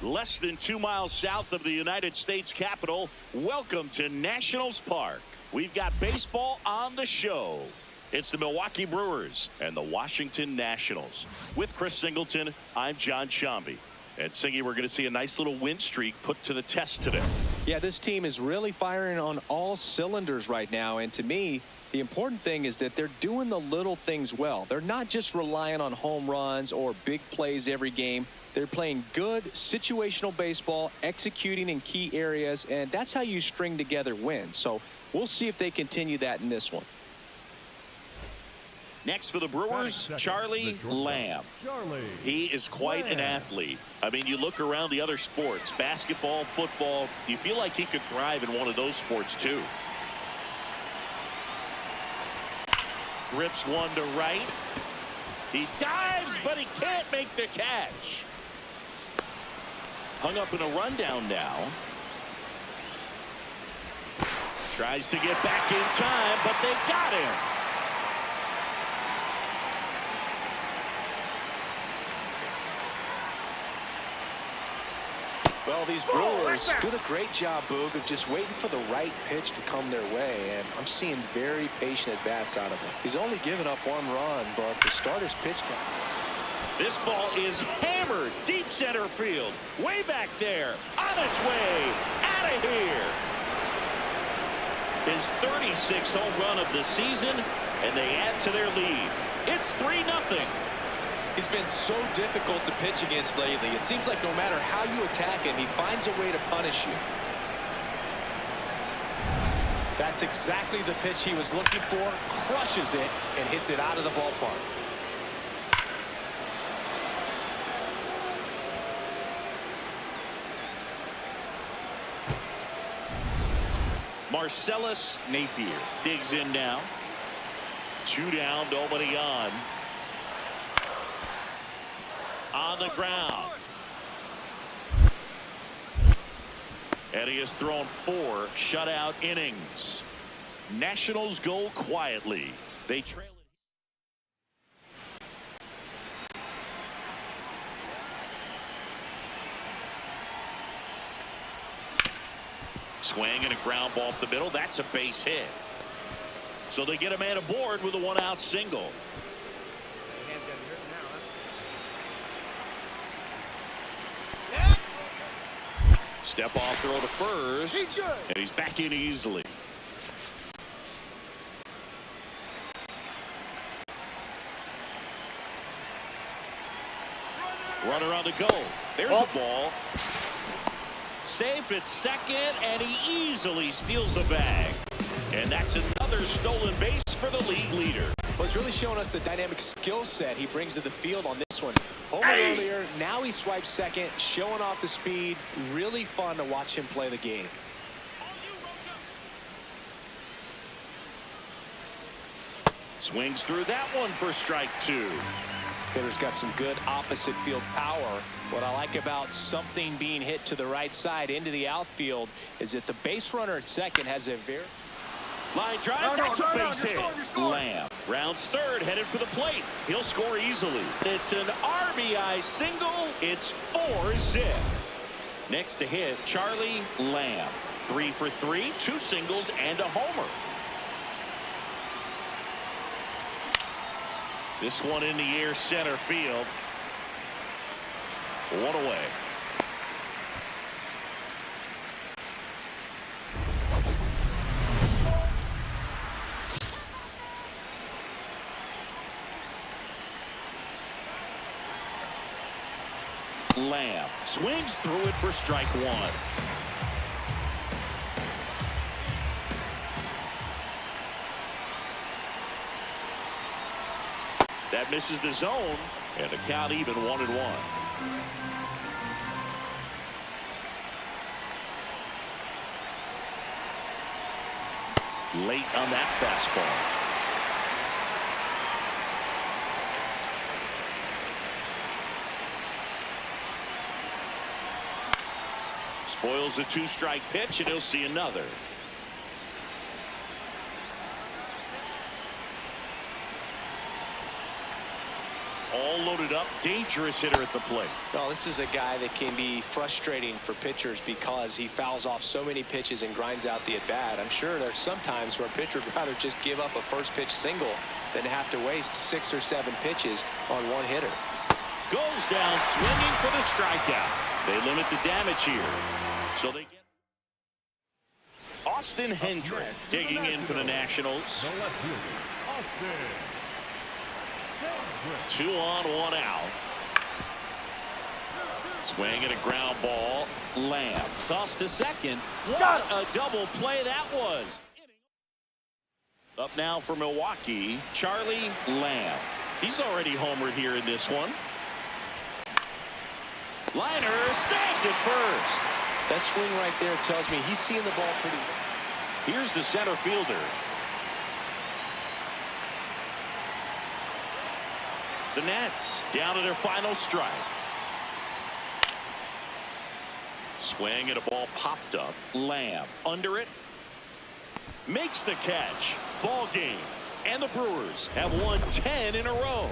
Less than 2 miles south of the United States Capitol, welcome to Nationals Park. We've got baseball on the show. It's the Milwaukee Brewers and the Washington Nationals. With Chris Singleton, I'm John Shambi. And Singy, we're going to see a nice little win streak put to the test today. Yeah, this team is really firing on all cylinders right now. And to me, the important thing is that they're doing the little things well. They're not just relying on home runs or big plays every game. They're playing good situational baseball, executing in key areas, and that's how you string together wins. So we'll see if they continue that in this one. Next for the Brewers, Charlie Lamb. He is quite an athlete. I mean, you look around the other sports, basketball, football, you feel like he could thrive in one of those sports too. Rips one to right. He dives, but he can't make the catch. Hung up in a rundown now. Tries to get back in time, but they got him. Well, these Brewers do a great job, Boog, of just waiting for the right pitch to come their way, and I'm seeing very patient at-bats out of him. He's only given up 1 run, but the starter's pitch count. This ball is hammered deep center field. Way back there. On its way. Out of here. His 36th home run of the season, and they add to their lead. It's 3-0. He's been so difficult to pitch against lately. It seems like no matter how you attack him, he finds a way to punish you. That's exactly the pitch he was looking for. Crushes it and hits it out of the ballpark. Marcellus Napier digs in now. 2 down, nobody on. On the ground. And he has thrown 4 shutout innings. Nationals go quietly. They trail it. Swing and a ground ball up the middle. That's a base hit. So they get a man aboard with a 1-out single. Step off throw to first. And he's back in easily. Runner on the go. There's a ball. Safe at second, and he easily steals the bag. And that's another stolen base for the league leader. Well, it's really showing us the dynamic skill set he brings to the field on this one. Homer earlier, now he swipes second, showing off the speed. Really fun to watch him play the game. Swings through that one for strike 2. Hitter's got some good opposite field power. What I like about something being hit to the right side into the outfield is that the base runner at second has a very... Line drive, that's a base hit. Lamb rounds third, headed for the plate. He'll score easily. It's an RBI single. It's 4-zip. Next to hit, Charlie Lamb. 3 for 3, 2 singles and a homer. This one in the air, center field. 1 away. Lamb swings through it for strike 1. That misses the zone, and the count even 1-1. Late on that fastball. Spoils the 2-strike pitch, and he'll see another. All loaded up, dangerous hitter at the plate. Well, this is a guy that can be frustrating for pitchers because he fouls off so many pitches and grinds out the at-bat. I'm sure there's some times where a pitcher would rather just give up a first pitch single than have to waste 6 or 7 pitches on one hitter. Goes down swinging for the strikeout. They limit the damage here. So they get Austin Hendrick digging in for the Nationals. 2 on, 1 out. Swing and a ground ball. Lamb tossed to second. What a double play that was. Up now for Milwaukee, Charlie Lamb. He's already homered here in this one. Liner snagged at first. That swing right there tells me he's seeing the ball pretty well. Here's the center fielder. The Nets down to their final strike. Swing and a ball popped up. Lamb under it. Makes the catch. Ball game. And the Brewers have won 10 in a row.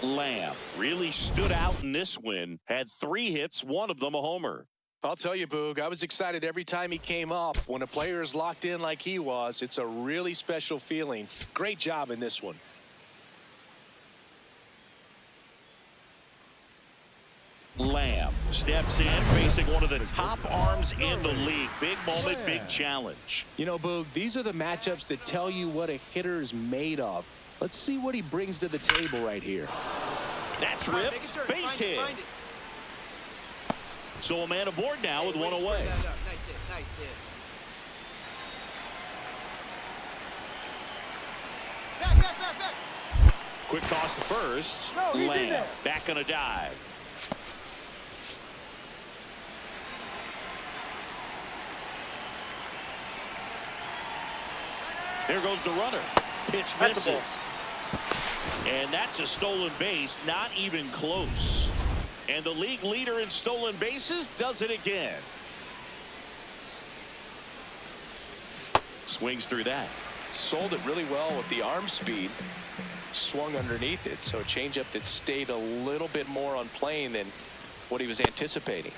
Lamb really stood out in this win. Had 3 hits, 1 of them a homer. I'll tell you, Boog, I was excited every time he came up. When a player is locked in like he was, it's a really special feeling. Great job in this one. Lamb steps in, facing one of the top arms in the league. Big moment, big challenge. You know, Boog, these are the matchups that tell you what a hitter is made of. Let's see what he brings to the table right here. That's ripped. Base hit. So a man aboard now with 1 away. Nice hit. Nice hit. Back. Quick toss to first. Lamb back on a dive. There goes the runner. Pitch misses. And that's a stolen base, not even close. And the league leader in stolen bases does it again. Swings through that. Sold it really well with the arm speed. Swung underneath it, so a changeup that stayed a little bit more on plane than what he was anticipating.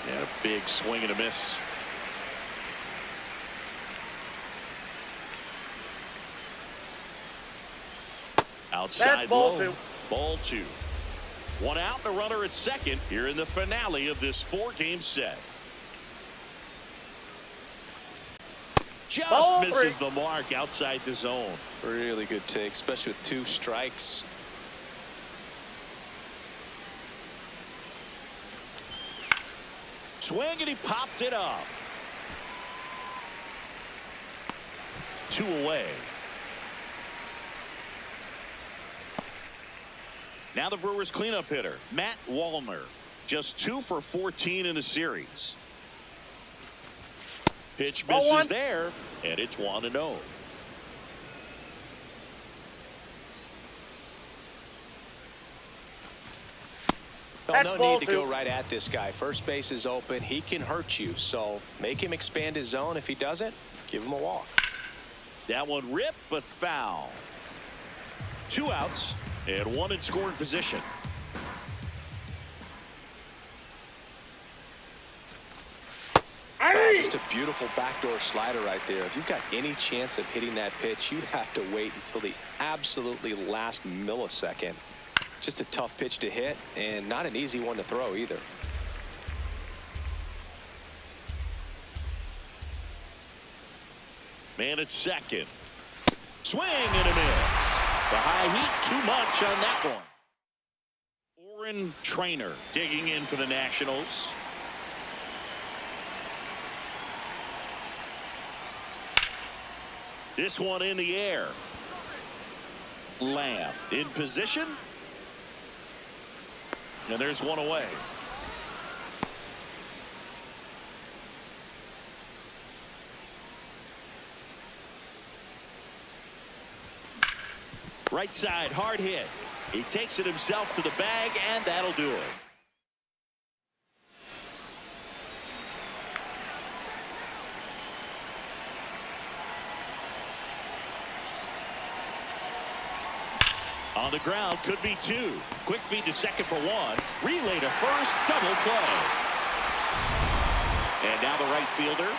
And a big swing and a miss. Outside low. Ball 2. 1 out and a runner at second here in the finale of this 4-game set. Just misses the mark outside the zone. Really good take, especially with 2 strikes. Swing and he popped it up. 2 away. Now the Brewers cleanup hitter, Matt Wallner. Just 2 for 14 in the series. Pitch misses there, and it's 1-0. Well, no need to go right at this guy. First base is open. He can hurt you, so make him expand his zone. If he doesn't, give him a walk. That one ripped, but foul. 2 outs. And 1 in scoring position. Just a beautiful backdoor slider right there. If you've got any chance of hitting that pitch, you have to wait until the absolutely last millisecond. Just a tough pitch to hit, and not an easy one to throw either. Man at second. Swing and a miss. The high heat, too much on that one. Oren Trainer digging in for the Nationals. This one in the air. Lamb in position. And there's 1 away. Right side, hard hit. He takes it himself to the bag, and that'll do it. On the ground, could be two. Quick feed to second for one. Relay to first, double play. And now the right fielder.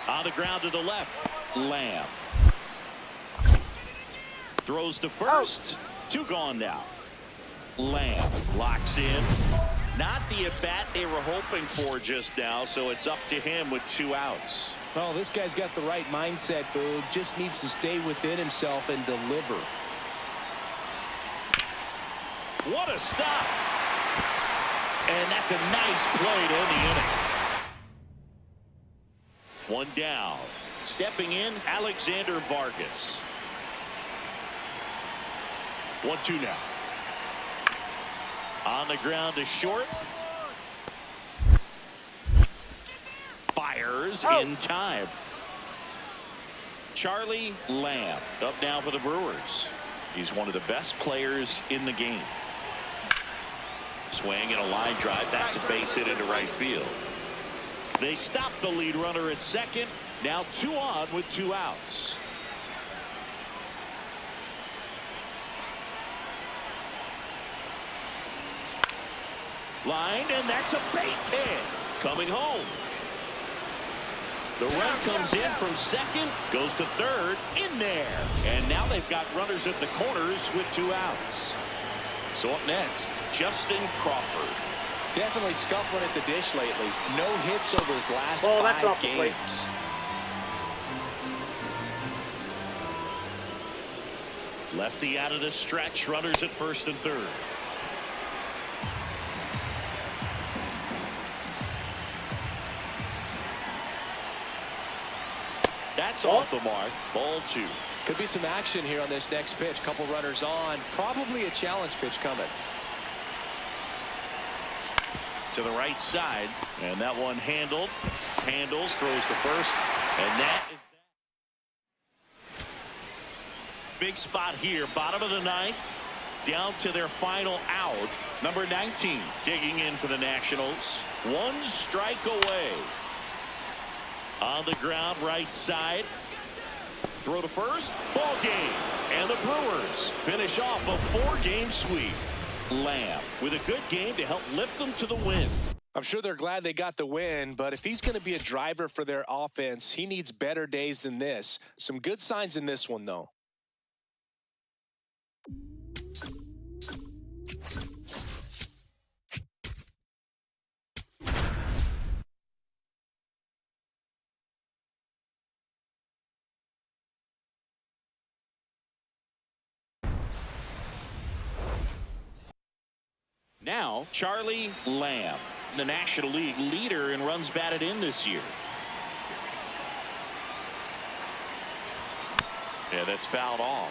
On the ground to the left, Lamb. Throws to first. Two gone now. Lamb locks in. Not the at-bat they were hoping for just now, so it's up to him with 2 outs. Well, this guy's got the right mindset, Boog. Just needs to stay within himself and deliver. What a stop. And that's a nice play to end the inning. One down. Stepping in, Alexander Vargas. 1-2 now. On the ground to short. Fires in time. Charlie Lamb up now for the Brewers. He's one of the best players in the game. Swing and a line drive. That's a base hit into right field. They stop the lead runner at second. Now 2 on with 2 outs. Line, and that's a base hit. Coming home. The run comes in from second, goes to third, in there. And now they've got runners at the corners with 2 outs. So up next, Justin Crawford. Definitely scuffling at the dish lately. No hits over his last 5 games. Lefty out of the stretch, runners at first and third. That's off the mark. Ball 2. Could be some action here on this next pitch. Couple runners on. Probably a challenge pitch coming. To the right side. And that one handled. Handles, throws to first. And that is that. Big spot here. Bottom of the 9th. Down to their final out. Number 19 digging in for the Nationals. 1 strike away. On the ground, right side. Throw to first. Ball game. And the Brewers finish off a 4-game sweep. Lamb with a good game to help lift them to the win. I'm sure they're glad they got the win, but if he's going to be a driver for their offense, he needs better days than this. Some good signs in this one, though. Now, Charlie Lamb, the National League leader in runs batted in this year. Yeah, that's fouled off.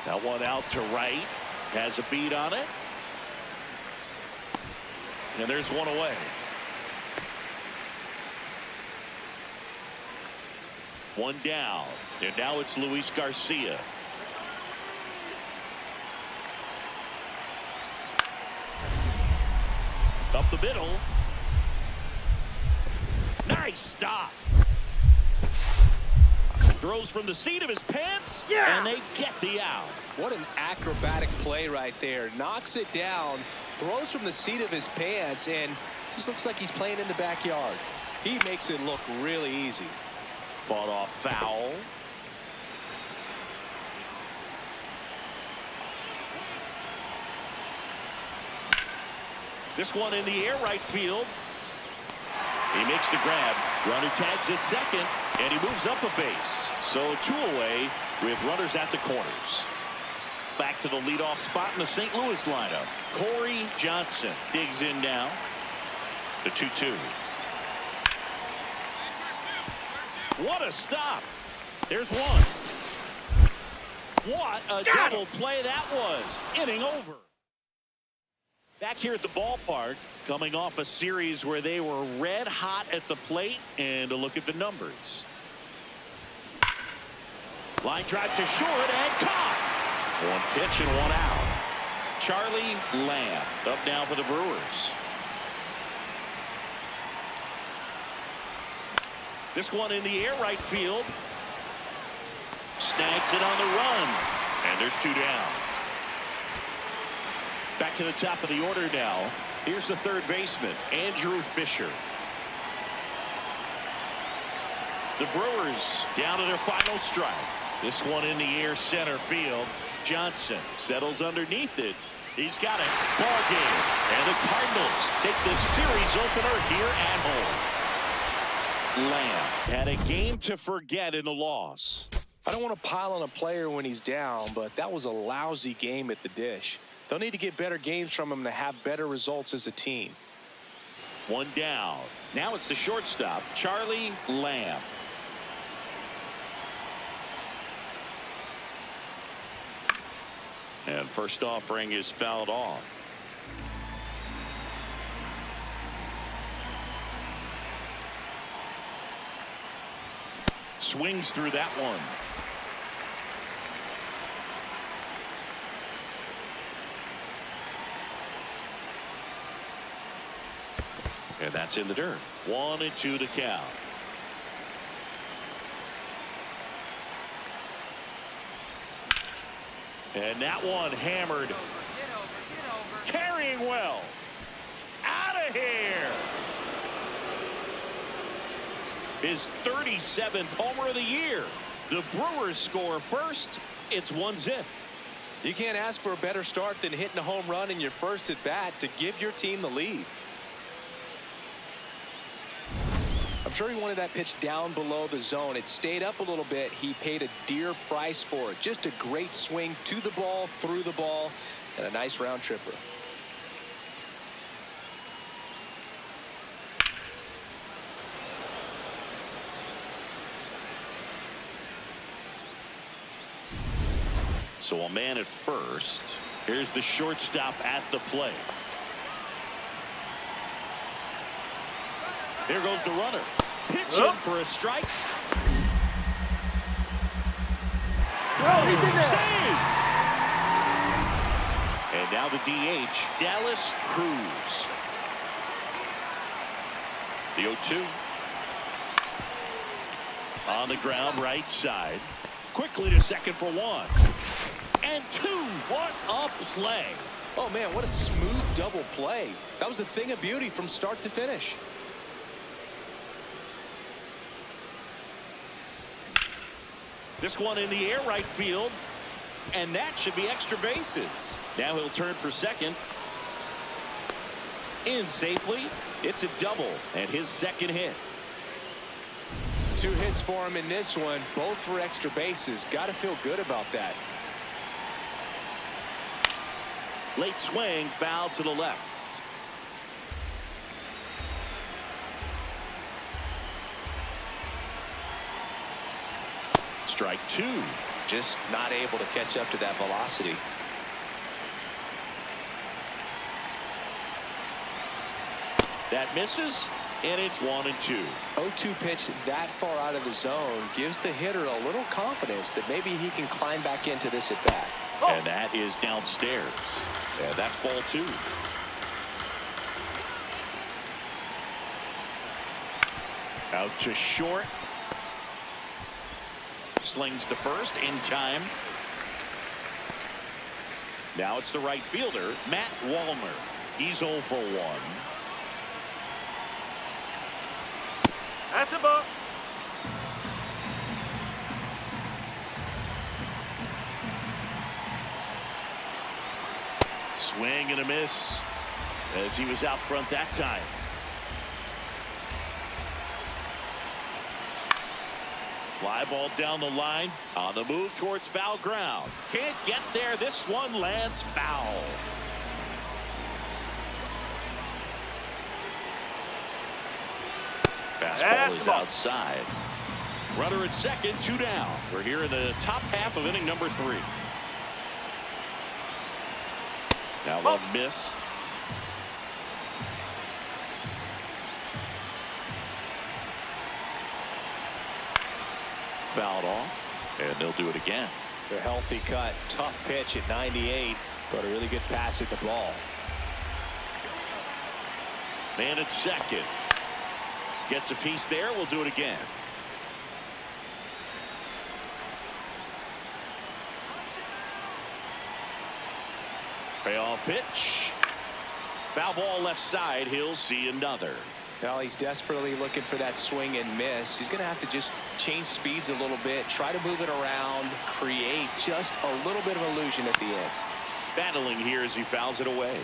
That one out to right. Has a beat on it. And there's one away. One down. And now it's Luis Garcia. Up the middle. Nice stop. Throws from the seat of his pants. Yeah. And they get the out. What an acrobatic play right there. Knocks it down. Throws from the seat of his pants. And just looks like he's playing in the backyard. He makes it look really easy. Fought off foul. This one in the air right field. He makes the grab. Runner tags at second, and he moves up a base. So 2 away with runners at the corners. Back to the leadoff spot in the St. Louis lineup. Corey Johnson digs in now. The 2-2. What a stop. There's one. What a double play that was. Inning over. Back here at the ballpark, coming off a series where they were red hot at the plate, and a look at the numbers. Line drive to short and caught. One pitch and one out. Charlie Lamb up now for the Brewers. This one in the air right field. Snags it on the run. And there's two down. Back to the top of the order now. Here's the third baseman, Andrew Fisher. The Brewers down to their final strike. This one in the air center field. Johnson settles underneath it. He's got it. Ball game. And the Cardinals take the series opener here at home. Lamb had a game to forget in the loss. I don't want to pile on a player when he's down, but that was a lousy game at the dish. They'll need to get better games from him to have better results as a team. One down. Now it's the shortstop, Charlie Lamb. And first offering is fouled off. Swings through that one. And that's in the dirt. 1-2 to count. And that one hammered. Get over. Carrying well. Out of here. His 37th homer of the year. The Brewers score first. It's 1-0. You can't ask for a better start than hitting a home run in your first at bat to give your team the lead. I'm sure he wanted that pitch down below the zone. It stayed up a little bit. He paid a dear price for it. Just a great swing to the ball, through the ball, and a nice round tripper. So a man at first. Here's the shortstop at the plate. Here goes the runner. Pitching for a strike. Save! And now the DH, Dallas Cruz. The 0-2. On the ground, right side. Quickly to second for one. And two. What a play. Oh, man, what a smooth double play. That was a thing of beauty from start to finish. This one in the air right field. And that should be extra bases. Now he'll turn for second. In safely. It's a double. And his second hit. 2 hits for him in this one, both for extra bases. Got to feel good about that. Late swing, foul to the left. Strike two. Just not able to catch up to that velocity. That misses, and it's 1-2. 0-2 pitch that far out of the zone gives the hitter a little confidence that maybe he can climb back into this at bat. And that is downstairs. And that's ball two. Out to short. Slings to first in time. Now it's the right fielder, Matt Wallner. He's 0 for 1. That's the ball. Swing and a miss as he was out front that time. Fly ball down the line on the move towards foul ground. Can't get there. This one lands foul. Fastball is outside. Runner at second, 2 down. We're here in the top half of inning number 3. Now one miss. Fouled off, and they'll do it again. A healthy cut. Tough pitch at 98, but a really good pass at the ball. Man at second. Gets a piece there. We'll do it again. Payoff pitch. Foul ball left side. He'll see another. Well, he's desperately looking for that swing and miss. He's going to have to just change speeds a little bit, try to move it around, create just a little bit of illusion at the end. Battling here as he fouls it away.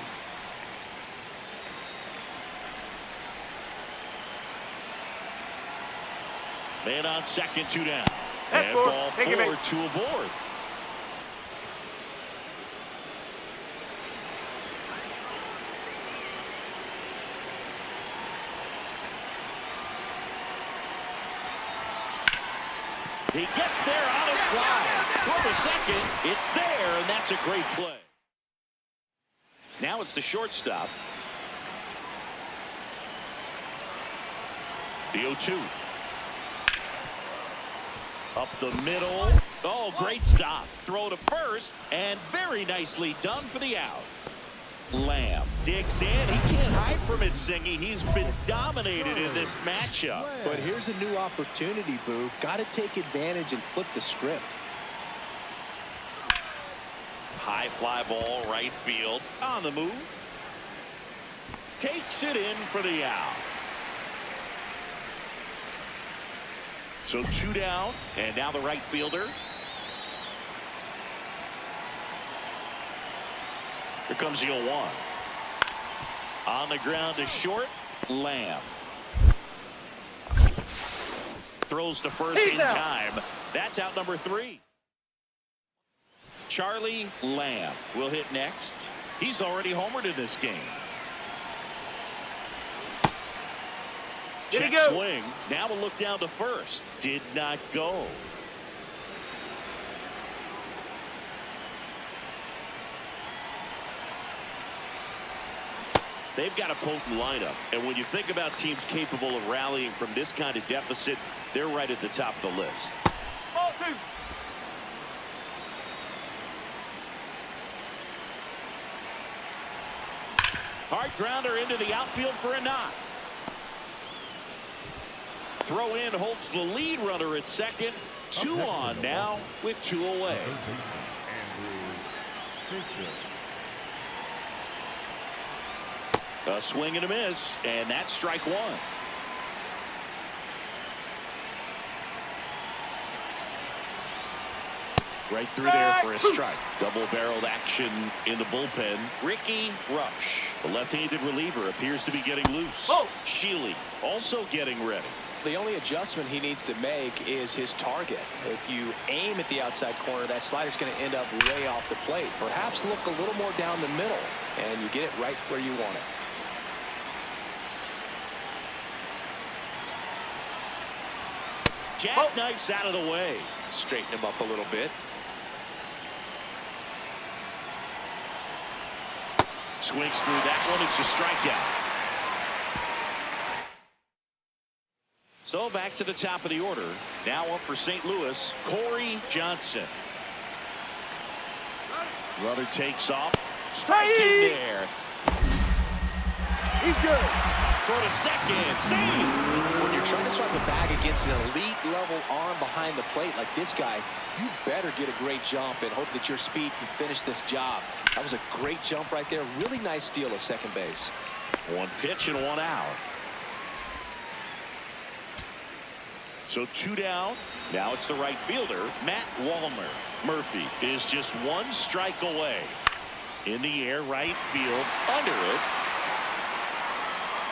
Man on second, 2 down. And ball 4, 2 aboard. He gets there on a slide. Throw to second. It's there, and that's a great play. Now it's the shortstop. The 0-2. Up the middle. Oh, great stop. Throw to first, and very nicely done for the out. Lamb digs in. He can't hide from it, Singy. He's been dominated in this matchup. But here's a new opportunity, Boo. Got to take advantage and flip the script. High fly ball, right field. On the move. Takes it in for the out. So 2 down, and now the right fielder. Here comes the 0-1. On the ground to short. Lamb. Throws to first in time. That's out number 3. Charlie Lamb will hit next. He's already homered in this game. Check swing. Now we'll look down to first. Did not go. They've got a potent lineup, and when you think about teams capable of rallying from this kind of deficit, they're right at the top of the list. Hard grounder into the outfield for a knock. Throw in holds the lead runner at second. 2 on now with 2 away. A swing and a miss, and that's strike 1. Right through there for a strike. Double-barreled action in the bullpen. Ricky Rush, the left-handed reliever, appears to be getting loose. Shealy also getting ready. The only adjustment he needs to make is his target. If you aim at the outside corner, that slider's going to end up way off the plate. Perhaps look a little more down the middle, and you get it right where you want it. Jackknifes out of the way. Straighten him up a little bit. Swings through that one. It's a strikeout. So back to the top of the order. Now up for St. Louis, Corey Johnson. Runner takes off. Strike in there. He's good. Throw to second. Save. When you're trying to swap the bag against an elite level arm behind the plate like this guy, you better get a great jump and hope that your speed can finish this job. That was a great jump right there. Really nice steal at second base. 1 pitch and 1 out. So 2 down. Now it's the right fielder, Matt Wallner. Murphy is just 1 strike away. In the air, right field, under it.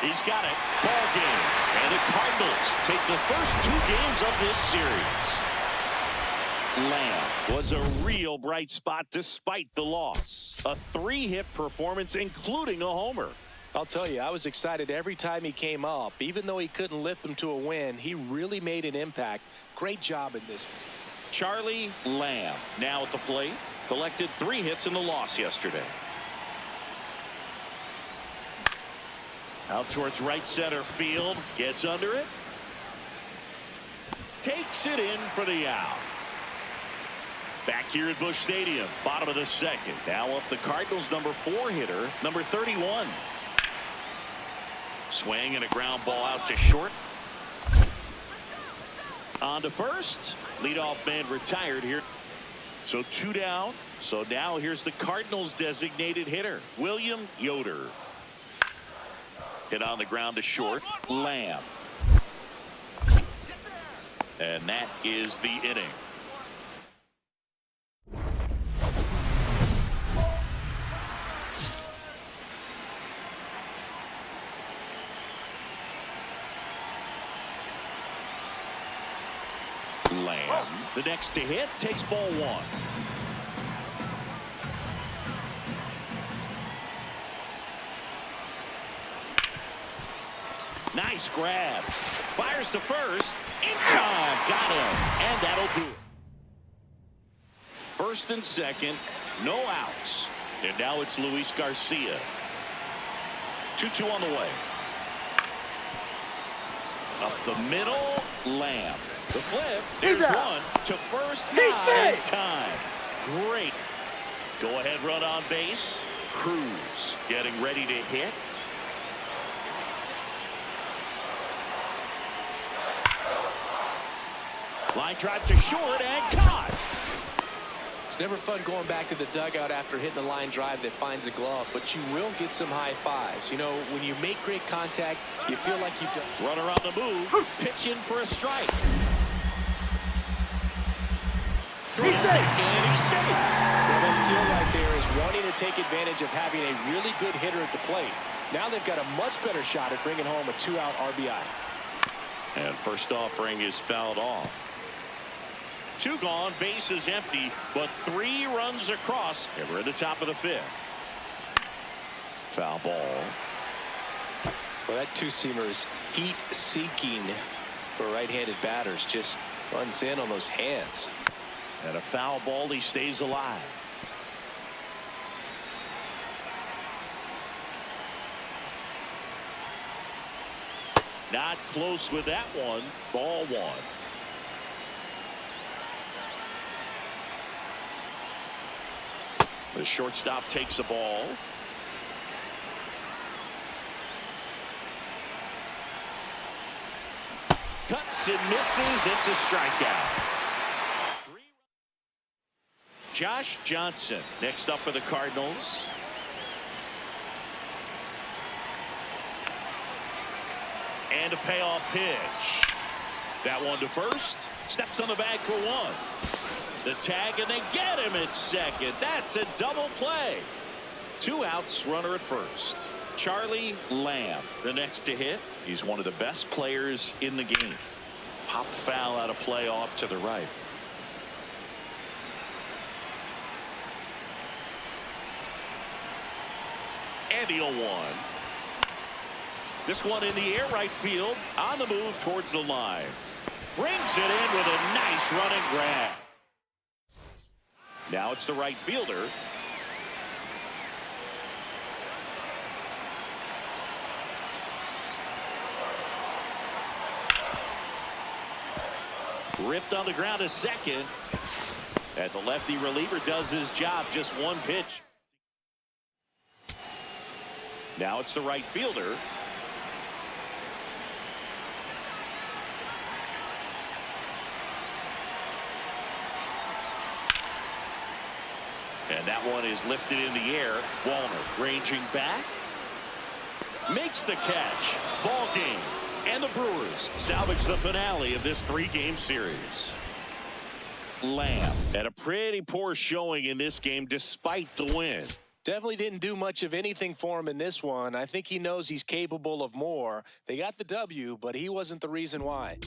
He's got it. Ball game. And the Cardinals take the first 2 games of this series. Lamb was a real bright spot despite the loss. A 3-hit performance, including a homer. I'll tell you, I was excited every time he came up. Even though he couldn't lift them to a win, he really made an impact. Great job in this. Charlie Lamb now at the plate. Collected 3 hits in the loss yesterday. Out towards right center field. Gets under it. Takes it in for the out. Back here at Busch Stadium, bottom of the second. Now up the Cardinals' number 4 hitter, number 31. Swing and a ground ball out to short. On to first. Leadoff man retired here. So 2 down. So now here's the Cardinals' designated hitter, William Yoder. Hit on the ground to short. Lamb. And that is the inning. Lamb, the next to hit, takes ball 1. Nice grab. Fires to first. In time. Got him. And that'll do it. First and second. No outs. And now it's Luis Garcia. 2-2 on the way. Up the middle. Lamb. The flip. There's one. To first. Not in time. Great. Go ahead run on base. Cruz getting ready to hit. Line drive to short and caught. It's never fun going back to the dugout after hitting a line drive that finds a glove, but you will get some high fives. You know, when you make great contact, you feel like you've got... Runner on the move. Pitch in for a strike. He's safe. And he's safe. Well, that steal right there is wanting to take advantage of having a really good hitter at the plate. Now they've got a much better shot at bringing home a 2-out RBI. And first offering is fouled off. 2 gone, base is empty, but 3 runs across, and we're at the top of the 5th. Foul ball. Well, that 2-seamer is heat-seeking for right-handed batters. Just runs in on those hands. And a foul ball, he stays alive. Not close with that one. Ball 1. The shortstop takes the ball. Cuts and misses. It's a strikeout. Josh Johnson next up for the Cardinals. And a payoff pitch. That one to first. Steps on the bag for 1. The tag, and they get him at second. That's a double play. 2 outs, runner at first. Charlie Lamb, the next to hit. He's one of the best players in the game. Pop foul out of play off to the right. And the 0-1. This one in the air, right field. On the move towards the line. Brings it in with a nice running grab. Now it's the right fielder. Ripped on the ground to second. And the lefty reliever does his job. Just 1 pitch. Now it's the right fielder. And that one is lifted in the air. Walner ranging back. Makes the catch. Ball game. And the Brewers salvage the finale of this 3-game series. Lamb had a pretty poor showing in this game despite the win. Definitely didn't do much of anything for him in this one. I think he knows he's capable of more. They got the W, but he wasn't the reason why.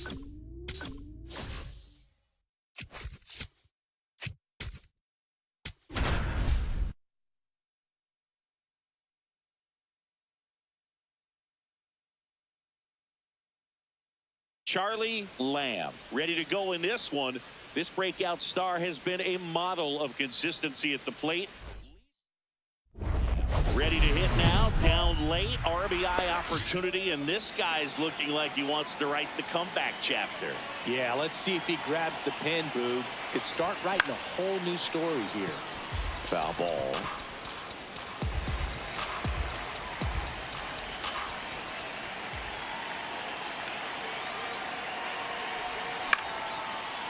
Charlie Lamb ready to go in this one. This breakout star has been a model of consistency at the plate. Ready to hit now. Down late. RBI opportunity. And this guy's looking like he wants to write the comeback chapter. Yeah, let's see if he grabs the pen, Boog. Could start writing a whole new story here. Foul ball.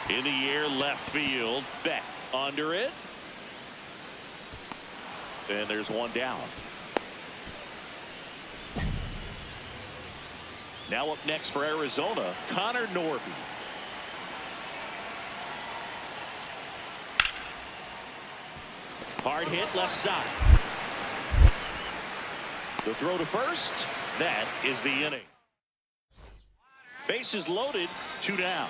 In the air, left field. Beck under it. And there's one down. Now up next for Arizona, Connor Norby. Hard hit left side. The throw to first. That is the inning. Bases loaded, 2 down.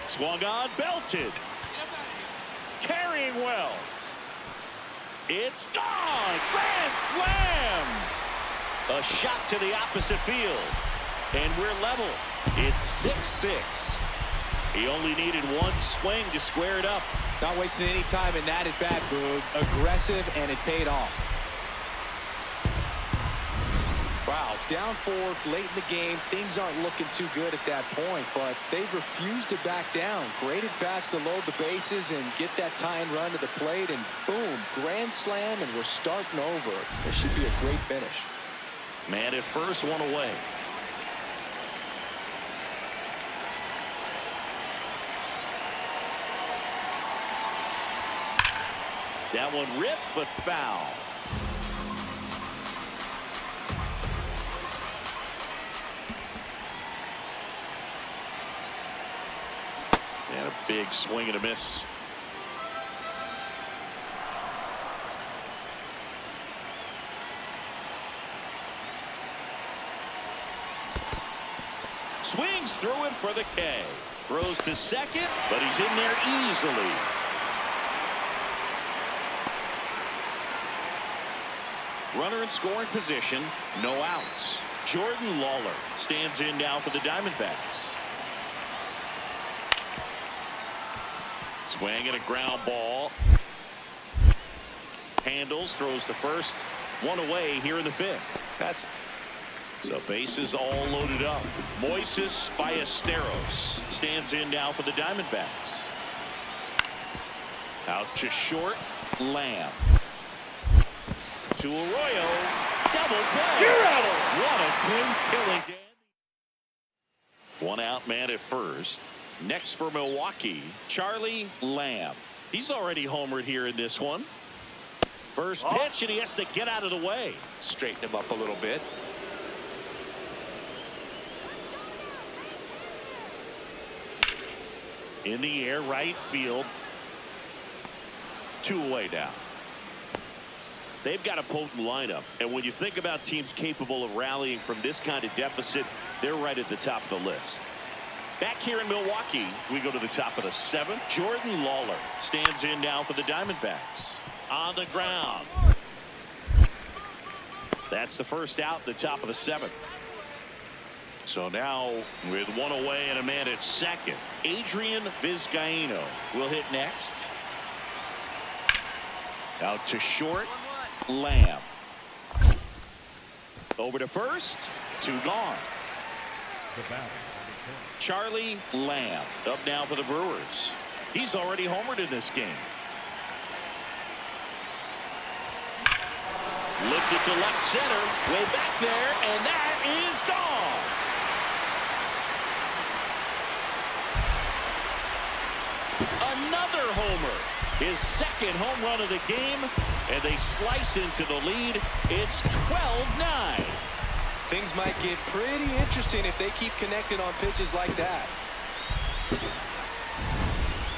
Swung on, belted. Carrying well. It's gone. Grand slam. A shot to the opposite field. And we're level. It's 6-6. He only needed one swing to square it up. Not wasting any time in that at bat, Boog. Aggressive, and it paid off. Wow, down 4 late in the game. Things aren't looking too good at that point, but they refuse to back down. Great at bats to load the bases and get that tying run to the plate, and boom, grand slam, and we're starting over. This should be a great finish. Man at first, one away. That one ripped, but foul. And a big swing and a miss. Swings through it for the K. Throws to second, but he's in there easily. Runner in scoring position, no outs. Jordan Lawler stands in now for the Diamondbacks. Swing and a ground ball. Handles, throws to first. One away here in the 5th. So bases all loaded up. Moises Ballesteros stands in now for the Diamondbacks. Out to short. Lamb. To Arroyo. Double play. What a clean killing, Dan. One out man at first. Next for Milwaukee, Charlie Lamb. He's already homered here in this one. First pitch, and he has to get out of the way. Straighten him up a little bit. In the air, right field. 2 away now. They've got a potent lineup, and when you think about teams capable of rallying from this kind of deficit, they're right at the top of the list. Back here in Milwaukee, we go to the top of the 7th. Jordan Lawler stands in now for the Diamondbacks. On the ground. That's the first out, the top of the 7th. So now, with 1 away and a man at second, Adrian Vizcaino will hit next. Out to short. Lamb. Over to first. 2 gone. Charlie Lamb up now for the Brewers. He's already homered in this game. Lifted to left center. Way back there, and that is gone. Another homer. His 2nd home run of the game, and they slice into the lead. It's 12-9. Things might get pretty interesting if they keep connecting on pitches like that.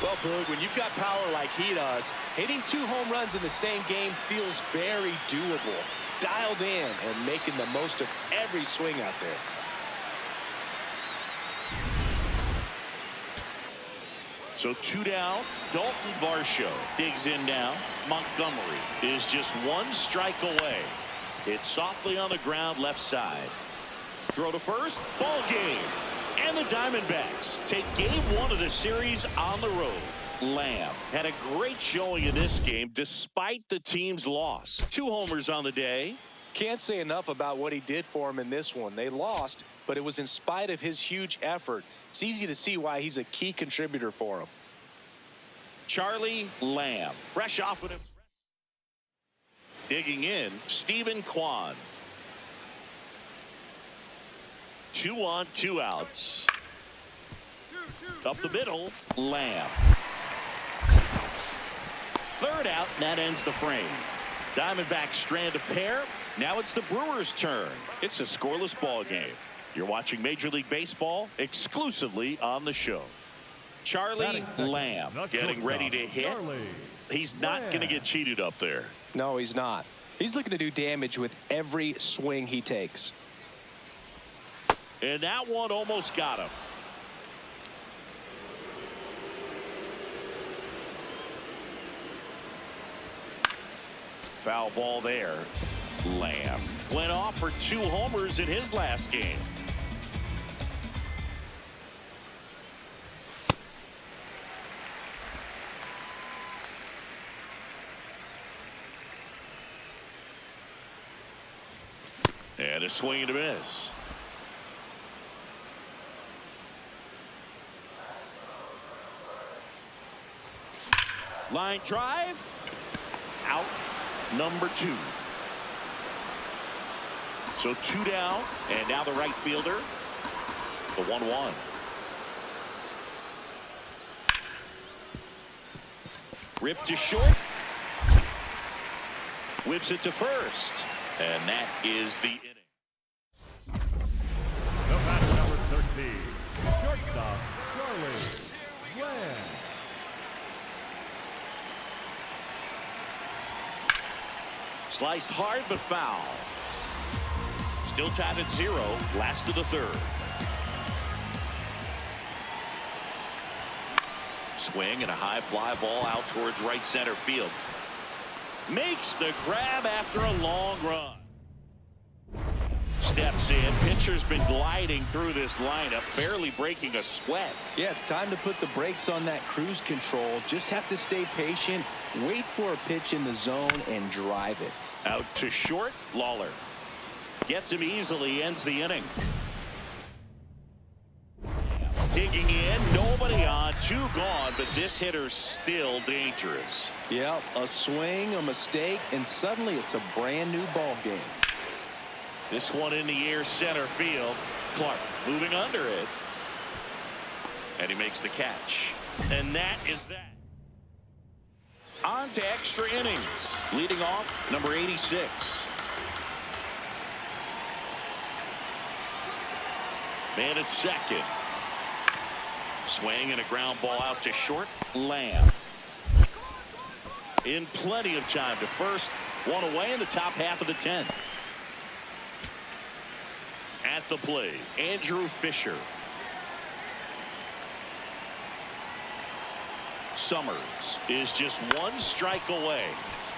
Well, Boog, when you've got power like he does, hitting 2 home runs in the same game feels very doable. Dialed in and making the most of every swing out there. So 2 down. Dalton Varsho digs in now. Montgomery is just 1 strike away. It's softly on the ground left side. Throw to first. Ball game. And the Diamondbacks take game 1 of the series on the road. Lamb had a great showing in this game despite the team's loss. 2 homers on the day. Can't say enough about what he did for him in this one. They lost, but it was in spite of his huge effort. It's easy to see why he's a key contributor for him. Charlie Lamb, fresh off with him. Digging in, Stephen Kwan. 2 on, 2 outs. Up the middle, Lamb. 3rd out, that ends the frame. Diamondbacks strand a pair. Now it's the Brewers' turn. It's a scoreless ball game. You're watching Major League Baseball exclusively on the show. Charlie Lamb getting ready to hit. He's not going to get cheated up there. No, he's not. He's looking to do damage with every swing he takes. And that one almost got him. Foul ball there. Lamb went off for 2 homers in his last game. And a swing and a miss. Line drive. Out. Number 2. So 2 down, and now the right fielder. The 1-1. Ripped to short. Whips it to first. And that is the inning. The batter, number 13, shortstop, Charlie Lamb. Sliced hard but foul. Still tied at 0. Last of the 3rd. Swing and a high fly ball out towards right center field. Makes the grab after a long run. Steps in. Pitcher's been gliding through this lineup, barely breaking a sweat. Yeah, it's time to put the brakes on that cruise control. Just have to stay patient, wait for a pitch in the zone, and drive it. Out to short, Lawler. Gets him easily, ends the inning. Digging in, nobody on, 2 gone, but this hitter's still dangerous. Yep, a swing, a mistake, and suddenly it's a brand new ball game. This one in the air, center field. Clark moving under it. And he makes the catch. And that is that. On to extra innings. Leading off, number 86. Man at second. Swing and a ground ball out to short. Lamb. In plenty of time to first. 1 away in the top half of the 10th. At the plate, Andrew Fisher. Summers is just 1 strike away.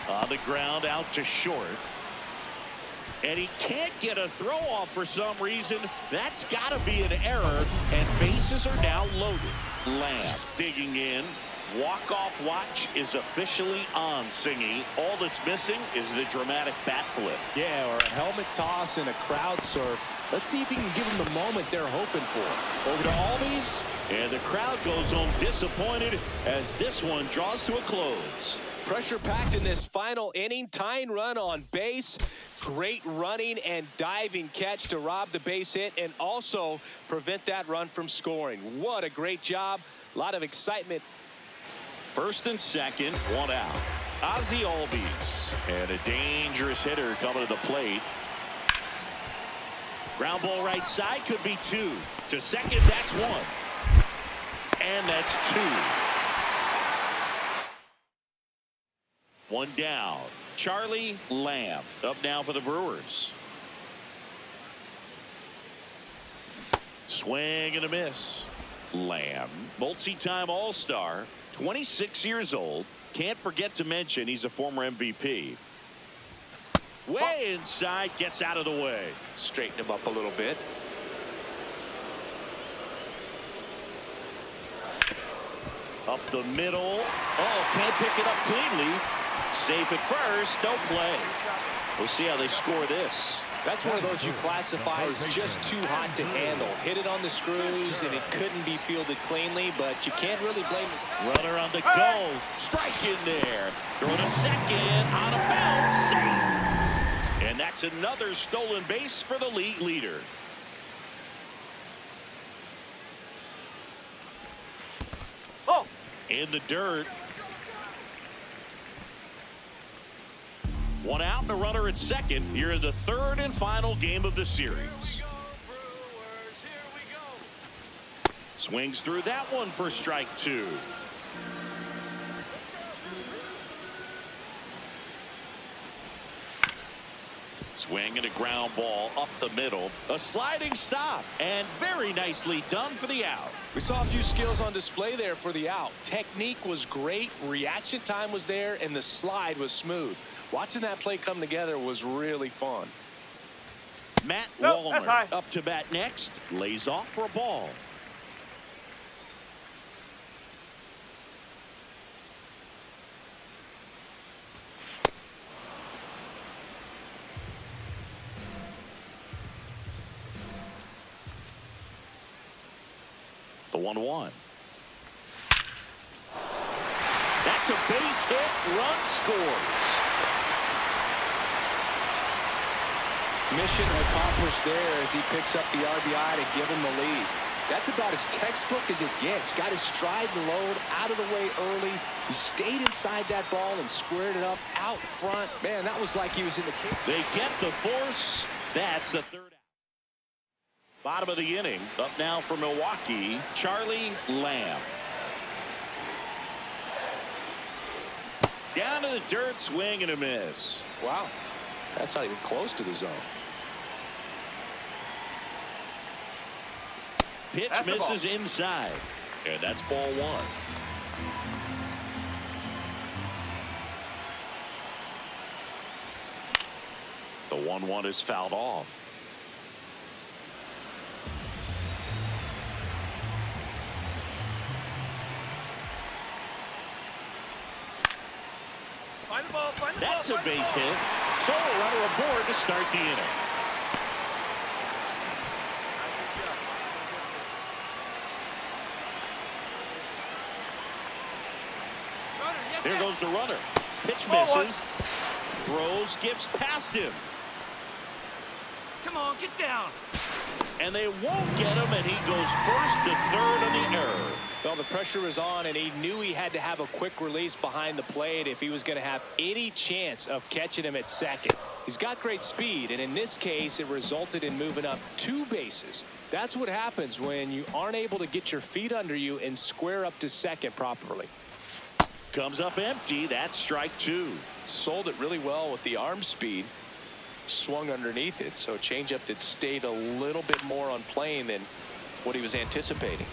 On the ground out to short. And he can't get a throw off for some reason. That's got to be an error. And bases are now loaded. Lamb digging in. Walk-off watch is officially on, Singy. All that's missing is the dramatic bat flip. Yeah, or a helmet toss and a crowd surf. Let's see if he can give them the moment they're hoping for. Over to Albies, and the crowd goes home disappointed as this one draws to a close. Pressure packed in this final inning. Tying run on base. Great running and diving catch to rob the base hit and also prevent that run from scoring. What a great job. A lot of excitement. First and second, 1 out. Ozzie Albies, and a dangerous hitter coming to the plate. Ground ball right side, could be 2. To second, that's 1. And that's 2. 1 down. Charlie Lamb up now for the Brewers. Swing and a miss. Lamb, multi-time All-Star, 26 years old. Can't forget to mention he's a former MVP. Way inside, gets out of the way. Straighten him up a little bit. Up the middle. Oh, can't pick it up cleanly. Safe at first. No play. We'll see how they score this. That's one of those you classify as just too hot to handle. Hit it on the screws, and it couldn't be fielded cleanly, but you can't really blame it. Runner on the go. Strike in there. Throw to second. On a bounce. Safe. And that's another stolen base for the league leader. Oh, in the dirt. One out and a runner at second here in the third and final game of the series. Swings through that one for strike two. Swing and a ground ball up the middle. A sliding stop, and very nicely done for the out. We saw a few skills on display there for the out. Technique was great, reaction time was there, and the slide was smooth. Watching that play come together was really fun. Matt Wallner up to bat next. Lays off for a ball. The 1-1. That's a base hit. Run scores. Mission accomplished there as he picks up the RBI to give him the lead. That's about as textbook as it gets. Got his stride and load out of the way early. He stayed inside that ball and squared it up out front. Man, that was like he was in the kick. They get the force. That's the third out. Bottom of the inning. Up now for Milwaukee, Charlie Lamb. Down to the dirt, swing and a miss. Wow, that's not even close to the zone. Pitch misses inside, and that's ball one. The 1-1 is fouled off. Find the ball, find the That's ball. a base hit. So a runner aboard to start the inning. There goes the runner. Pitch misses. Throws, gives past him. Come on, get down. And they won't get him, and he goes first to third on the error. Well, the pressure was on, and he knew he had to have a quick release behind the plate if he was going to have any chance of catching him at second. He's got great speed, and in this case, it resulted in moving up 2 bases. That's what happens when you aren't able to get your feet under you and square up to second properly. Comes up empty. That's strike two. Sold it really well with the arm speed. Swung underneath it, so changeup that stayed a little bit more on plane than what he was anticipating.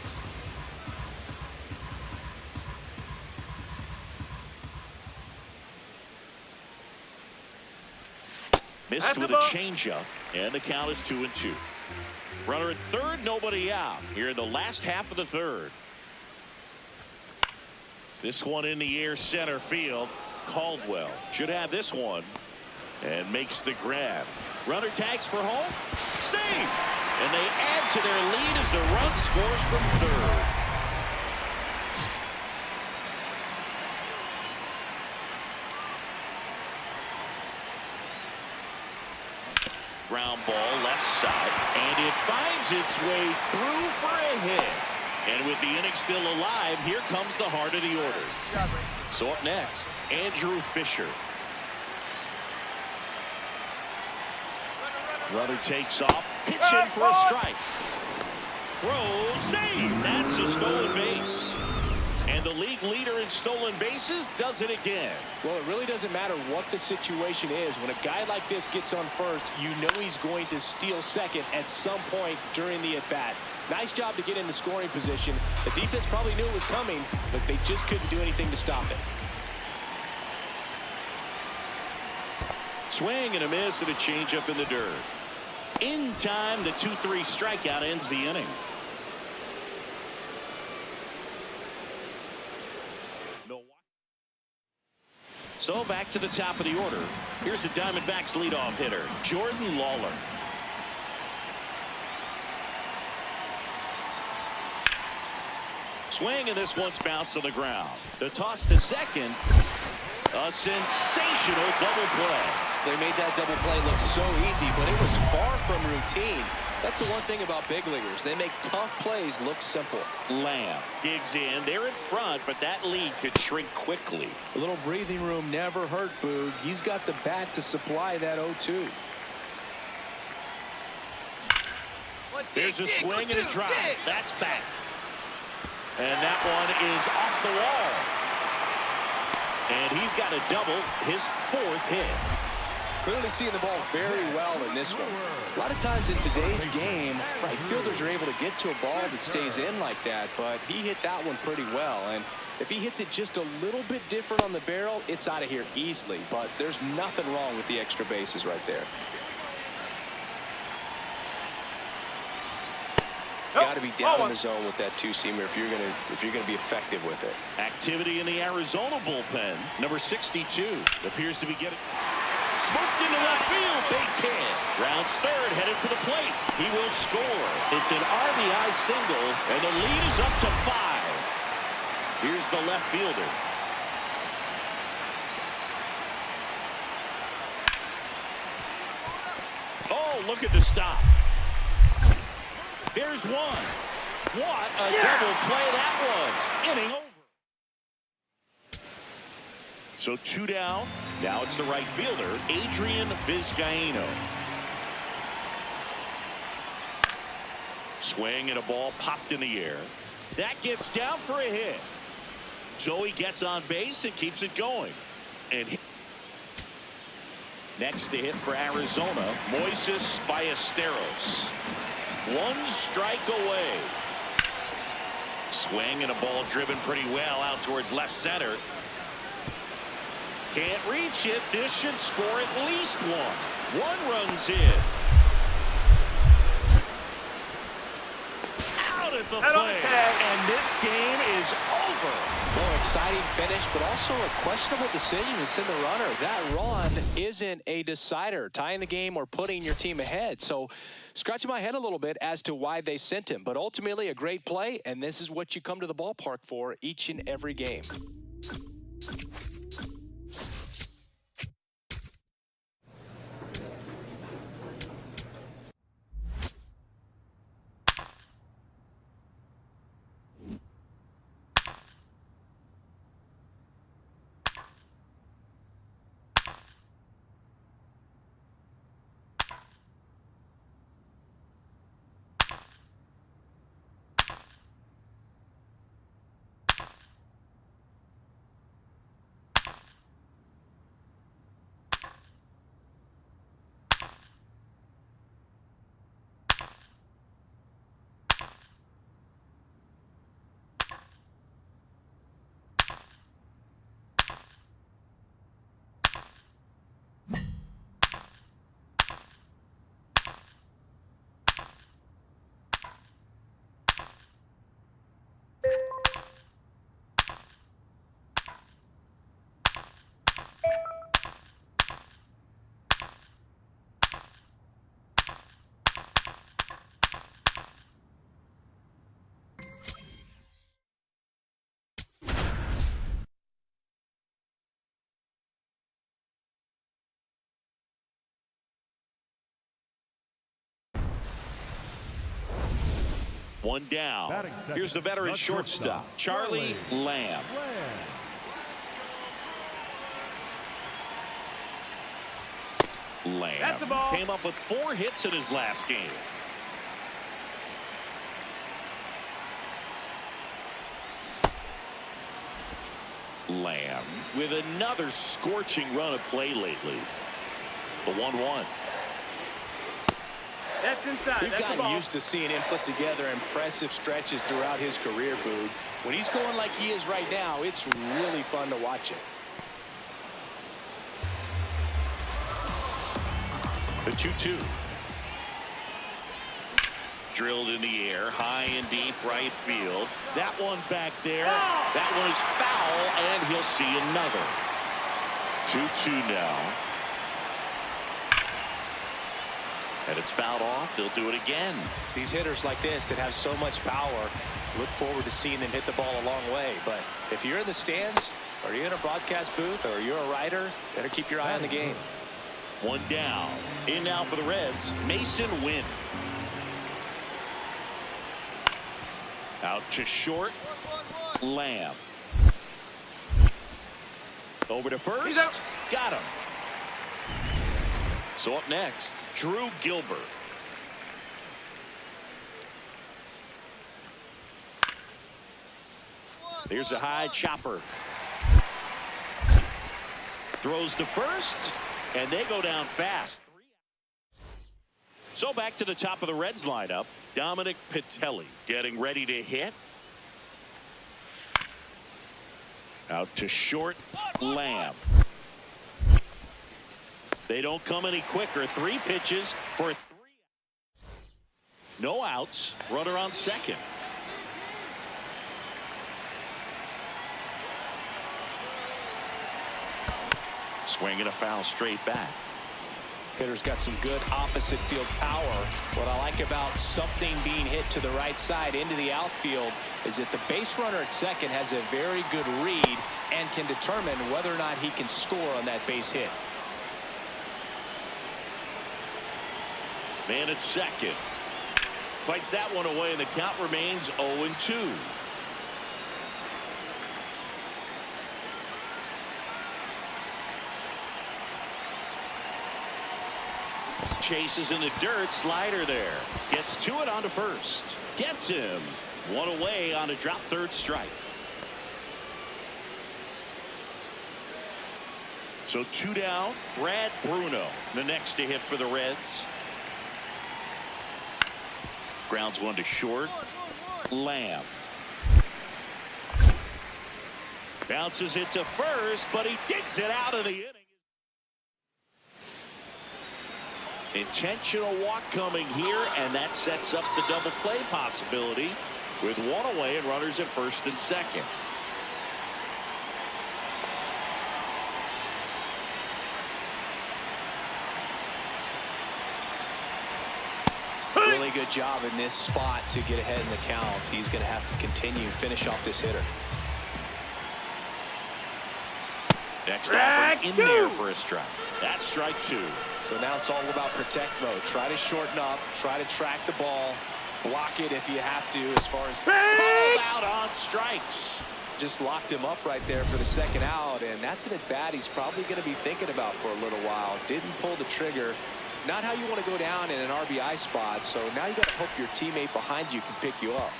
Missed with a changeup, and the count is 2-2. Runner at third, nobody out here in the last half of the third. This one in the air, center field. Caldwell should have this one and makes the grab. Runner tags for home. Save! And they add to their lead as the run scores from third. Ground ball left side, and it finds its way through for a hit. And with the inning still alive, here comes the heart of the order. So up next, Andrew Fisher. Runner takes off, pitching for a strike. Throw, save. That's a stolen base. And the league leader in stolen bases does it again. Well, it really doesn't matter what the situation is. When a guy like this gets on first, you know he's going to steal second at some point during the at-bat. Nice job to get in the scoring position. The defense probably knew it was coming, but they just couldn't do anything to stop it. Swing and a miss and a changeup in the dirt. In time, the 2-3 strikeout ends the inning. So back to the top of the order. Here's the Diamondbacks leadoff hitter, Jordan Lawler. Swing, and this one's bounced on the ground. The toss to second. A sensational double play. They made that double play look so easy, but it was far from routine. That's the one thing about big leaguers. They make tough plays look simple. Lamb digs in. They're in front, but that lead could shrink quickly. A little breathing room never hurt Boog. He's got the bat to supply that 0-2. There's a swing and a drive. That's back. And that one is off the wall. And he's got a double, his 4th hit. Clearly seeing the ball very well in this one. A lot of times in today's game, right fielders are able to get to a ball that stays in like that, but he hit that one pretty well. And if he hits it just a little bit different on the barrel, it's out of here easily. But there's nothing wrong with the extra bases right there. Got to be down in the zone with that two-seamer if you're gonna be effective with it. Activity in the Arizona bullpen. Number 62 appears to be getting smoked into left field. Base hit. Rounds third, headed for the plate. He will score. It's an RBI single, and the lead is up to 5. Here's the left fielder. Oh, look at the stop. There's one. What a double play that was. Inning over. So 2 down. Now it's the right fielder, Adrian Vizcaino. Swing and a ball popped in the air. That gets down for a hit. Joey gets on base and keeps it going. And next to hit for Arizona, Moises Ballesteros. 1 strike away. Swing and a ball driven pretty well out towards left center. Can't reach it. This should score at least 1. 1 runs in. Out at the plate. And this game is over. Well, exciting finish, but also a questionable decision to send the runner. That run isn't a decider, tying the game or putting your team ahead. So scratching my head a little bit as to why they sent him. But ultimately a great play, and this is what you come to the ballpark for each and every game. One down. Here's the veteran shortstop, Charlie Lamb. Lamb came up with 4 hits in his last game. Lamb with another scorching run of play lately. The 1-1. That's inside. We've gotten used to seeing him put together impressive stretches throughout his career, Boog. When he's going like he is right now, it's really fun to watch it. The 2-2. Drilled in the air, high and deep right field. That one back there. That one is foul, and he'll see another. 2-2 now. And it's fouled off. They'll do it again. These hitters like this that have so much power, look forward to seeing them hit the ball a long way. But if you're in the stands, or you're in a broadcast booth, or you're a writer, better keep your eye on the game. One down. In now for the Reds, Mason Wynn. Out to short. Lamb. Over to first. Got him. So up next, Drew Gilbert. Here's a high chopper. Throws to first, and they go down fast. So back to the top of the Reds lineup. Dominic Pitelli getting ready to hit. Out to short. Lamb. They don't come any quicker. 3 pitches for 3. No outs. Runner on second. Swinging a foul straight back. Hitter's got some good opposite field power. What I like about something being hit to the right side into the outfield is that the base runner at second has a very good read and can determine whether or not he can score on that base hit. Man at second. Fights that one away, and the count remains 0-2. Chases in the dirt. Slider there. Gets to it onto first. Gets him. One away on a drop third strike. So 2 down. Brad Bruno, the next to hit for the Reds. Grounds one to short. Lamb. Bounces it to first, but he digs it out of the inning. Intentional walk coming here, and that sets up the double play possibility with one away and runners at first and second. Really good job in this spot to get ahead in the count. He's going to have to continue finish off this hitter. Next offering in there for a strike. That's strike 2. So now it's all about protect mode. Try to shorten up, try to track the ball, block it if you have to as far as called out on strikes. Just locked him up right there for the second out, and that's an at bat he's probably going to be thinking about for a little while. Didn't pull the trigger. Not how you want to go down in an RBI spot, so now you got to hope your teammate behind you can pick you up.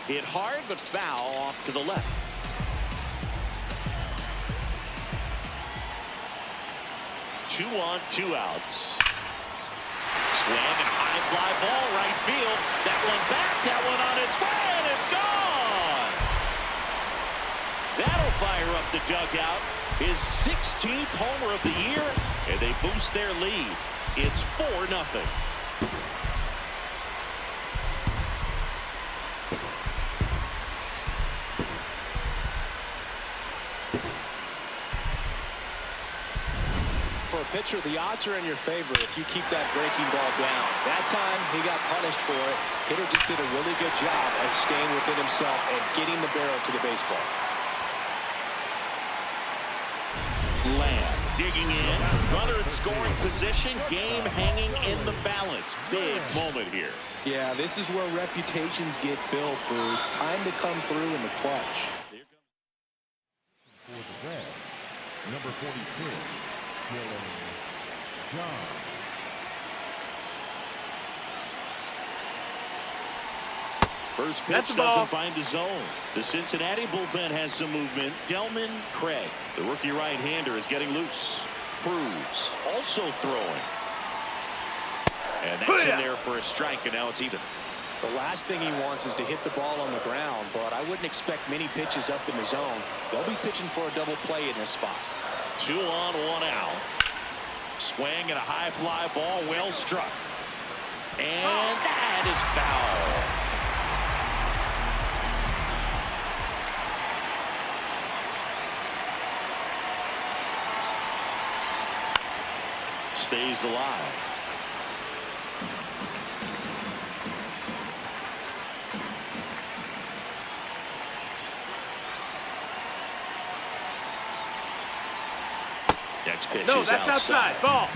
Hit hard but foul off to the left. Two on, 2 outs. Swing and high fly ball right field. That one back, that one on its way, and it's gone. That'll fire up the dugout. His 16th homer of the year, and they boost their lead. It's 4-0. For a pitcher, the odds are in your favor if you keep that breaking ball down. That time, he got punished for it. Hitter just did a really good job of staying within himself and getting the barrel to the baseball. Lamb digging in. Runner in scoring position. Game hanging in the balance. Big moment here. Yeah, this is where reputations get built, Boo. Time to come through in the clutch. For the Reds, number 42, Dylan John. First pitch doesn't find the zone. The Cincinnati bullpen has some movement. Delman Craig, the rookie right-hander, is getting loose. Cruz also throwing. And that's in there for a strike, and now it's even. The last thing he wants is to hit the ball on the ground, but I wouldn't expect many pitches up in the zone. They'll be pitching for a double play in this spot. 2 on, 1 out. Swing and a high fly ball, well struck. And that is foul. stays alive. Next pitch No, is that's outside. Ball.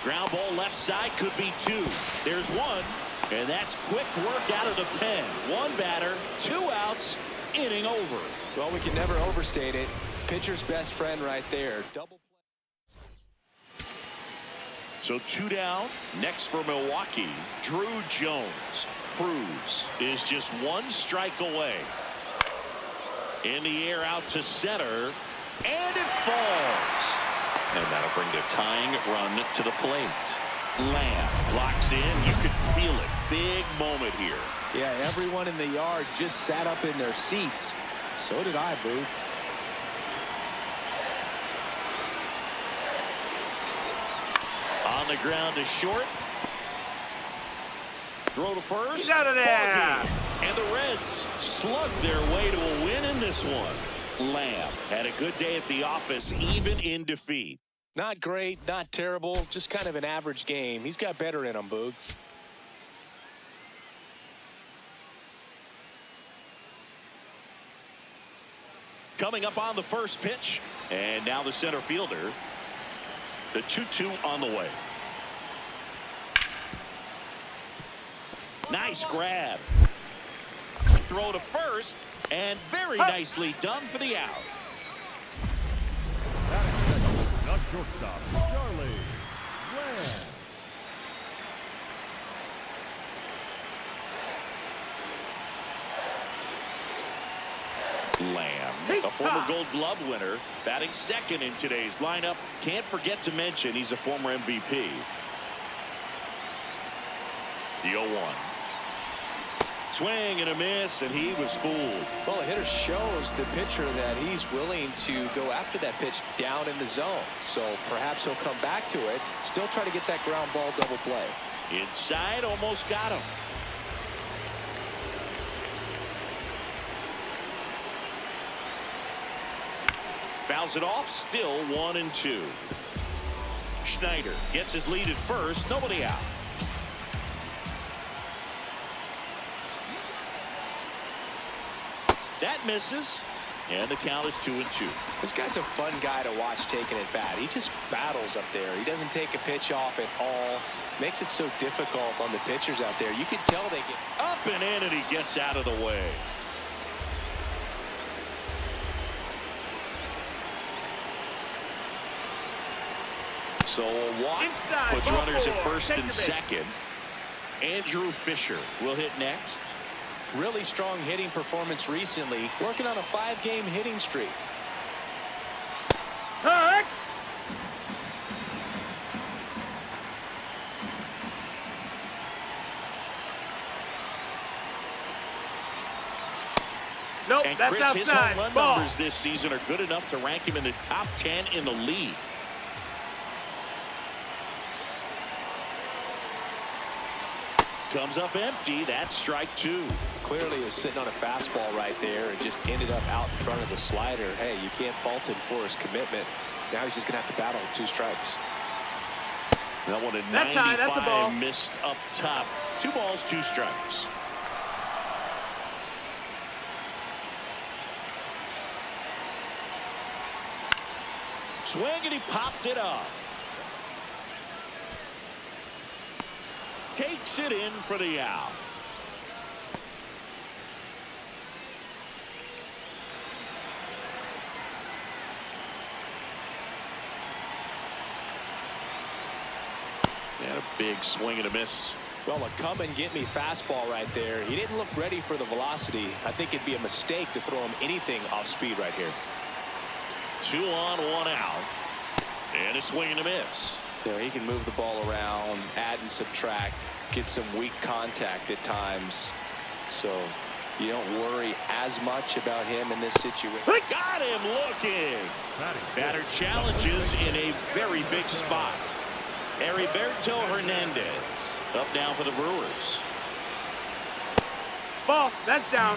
Ground ball left side, could be two. There's one, and that's quick work out of the pen. One batter, 2 outs, inning over. Well, we can never overstate it. Pitcher's best friend right there. Double. So 2 down. Next for Milwaukee, Drew Jones. Cruz is just 1 strike away. In the air out to center, and it falls. And that'll bring the tying run to the plate. Lamb locks in. You could feel it. Big moment here. Yeah, everyone in the yard just sat up in their seats. So did I, Boo. On the ground to short. Throw to first. He's out of there. And the Reds slug their way to a win in this one. Lamb had a good day at the office, even in defeat. Not great, not terrible, just kind of an average game. He's got better in him, Boog. Coming up on the first pitch, and now the center fielder. The 2-2 on the way. Nice grab. Throw to first, and very nicely done for the out. Not shortstop, Charlie Lamb. Lamb, a former Gold Glove winner, batting second in today's lineup. Can't forget to mention he's a former MVP. The 0-1. Swing and a miss, and he was fooled. Well, the hitter shows the pitcher that he's willing to go after that pitch down in the zone. So perhaps he'll come back to it. Still try to get that ground ball double play. Inside, almost got him. Fouls it off, still 1-2. Schneider gets his lead at first, nobody out. That misses, and the count is 2-2. This guy's a fun guy to watch taking at bat. He just battles up there. He doesn't take a pitch off at all. Makes it so difficult on the pitchers out there. You can tell they get up and in, and he gets out of the way. So a walk puts runners at first and second. Andrew Fisher will hit next. really strong hitting performance recently, working on a 5-game hitting streak. Nope, And that's Chris, outside. his home run Ball. numbers this season are good enough to rank him in the top 10 in the league. Comes up empty. That's strike two. Clearly he was sitting on a fastball right there and just ended up out in front of the slider. Hey, you can't fault him for his commitment. Now he's just going to have to battle with 2 strikes. That one at That's high, that's a ball. 95, missed up top. 2 balls, 2 strikes. Swing, and he popped it up. Takes it in for the out. And a big swing and a miss. Well, a come and get me fastball right there. He didn't look ready for the velocity. I think it'd be a mistake to throw him anything off speed right here. 2 on, 1 out. And a swing and a miss. There, he can move the ball around, add and subtract, get some weak contact at times. So you don't worry as much about him in this situation. Got him looking. Batter challenges in a very big spot. Heriberto Hernandez up now for the Brewers. Ball. That's down.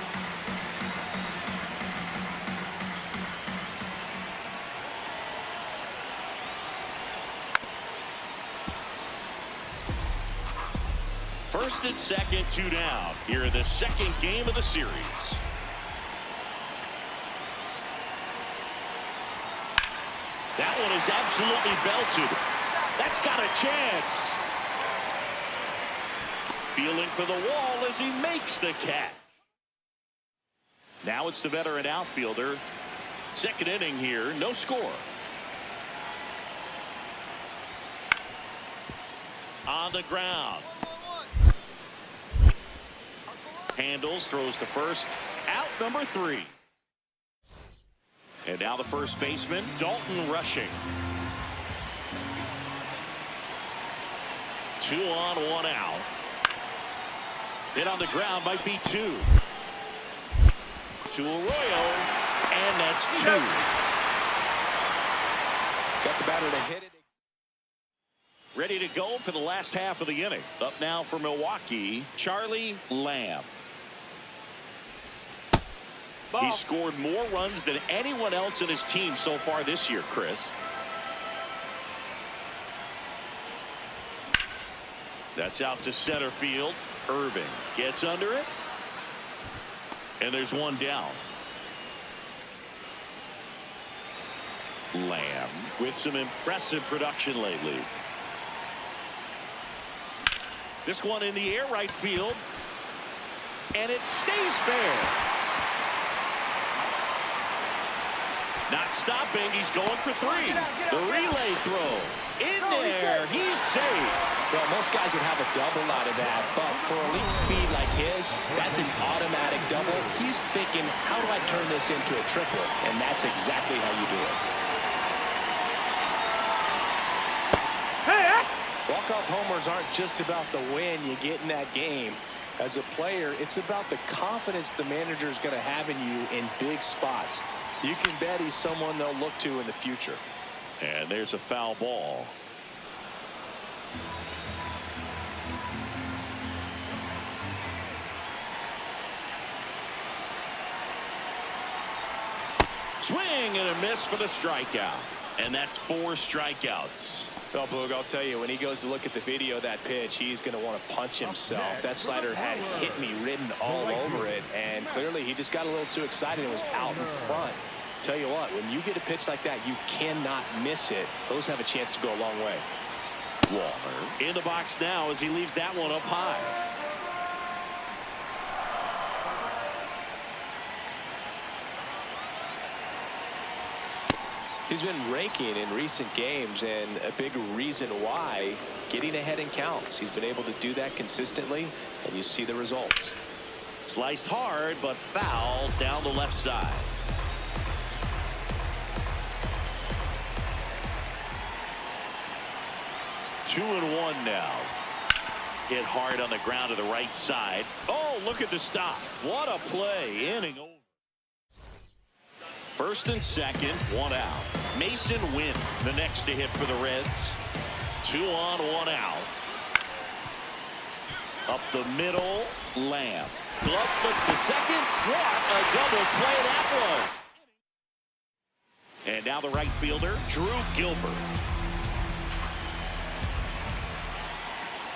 First and second, 2 down. Here in the second game of the series. That one is absolutely belted. That's got a chance. Feeling for the wall as he makes the catch. Now it's the veteran outfielder. Second inning here, no score. On the ground. Handles, throws to first. Out number 3. And now the first baseman, Dalton rushing. 2 on, 1 out. Hit on the ground might be 2. To Arroyo, and that's 2. Got the batter to hit it. Ready to go for the last half of the inning. Up now for Milwaukee, Charlie Lamb. Ball. He scored more runs than anyone else in his team so far this year, Chris. That's out to center field. Irving gets under it. And there's 1 down. Lamb with some impressive production lately. This one in the air, right field. And it stays fair. Not stopping. He's going for 3. The relay throw. In there. He's safe. Well, most guys would have a double out of that, but for elite speed like his, that's an automatic double. He's thinking, how do I turn this into a triple? And that's exactly how you do it. Hey! Walk-off homers aren't just about the win you get in that game. As a player, it's about the confidence the manager is going to have in you in big spots. You can bet he's someone they'll look to in the future. And there's a foul ball. Swing and a miss for the strikeout. And that's 4 strikeouts. Well, Boog, I'll tell you, when he goes to look at the video of that pitch, he's going to want to punch himself. That slider had hit me written all over it, and clearly he just got a little too excited and was out in front. Tell you what, when you get a pitch like that, you cannot miss it. Those have a chance to go a long way. Walker in the box now as he leaves that one up high. He's been raking in recent games, and a big reason why, getting ahead in counts. He's been able to do that consistently, and you see the results. Sliced hard, but fouled down the left side. Two and 1 now. Hit hard on the ground to the right side. Oh, look at the stop. What a play. Inning over. First and second, 1 out. Mason Wynn, the next to hit for the Reds. 2 on, 1 out. Up the middle, Lamb. Glove flip to second. What a double play that was. And now the right fielder, Drew Gilbert.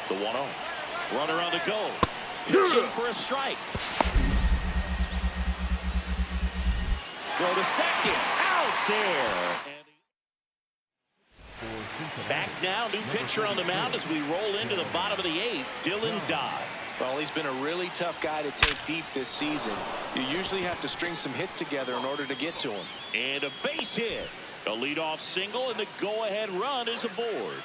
The 1-0. Runner on the go. Pitching for a strike. Go to second. Out there. Back now, new pitcher on the mound as we roll into the bottom of the 8th, Dylan Dodd. Well, he's been a really tough guy to take deep this season. You usually have to string some hits together in order to get to him. And a base hit. A leadoff single, and the go-ahead run is aboard.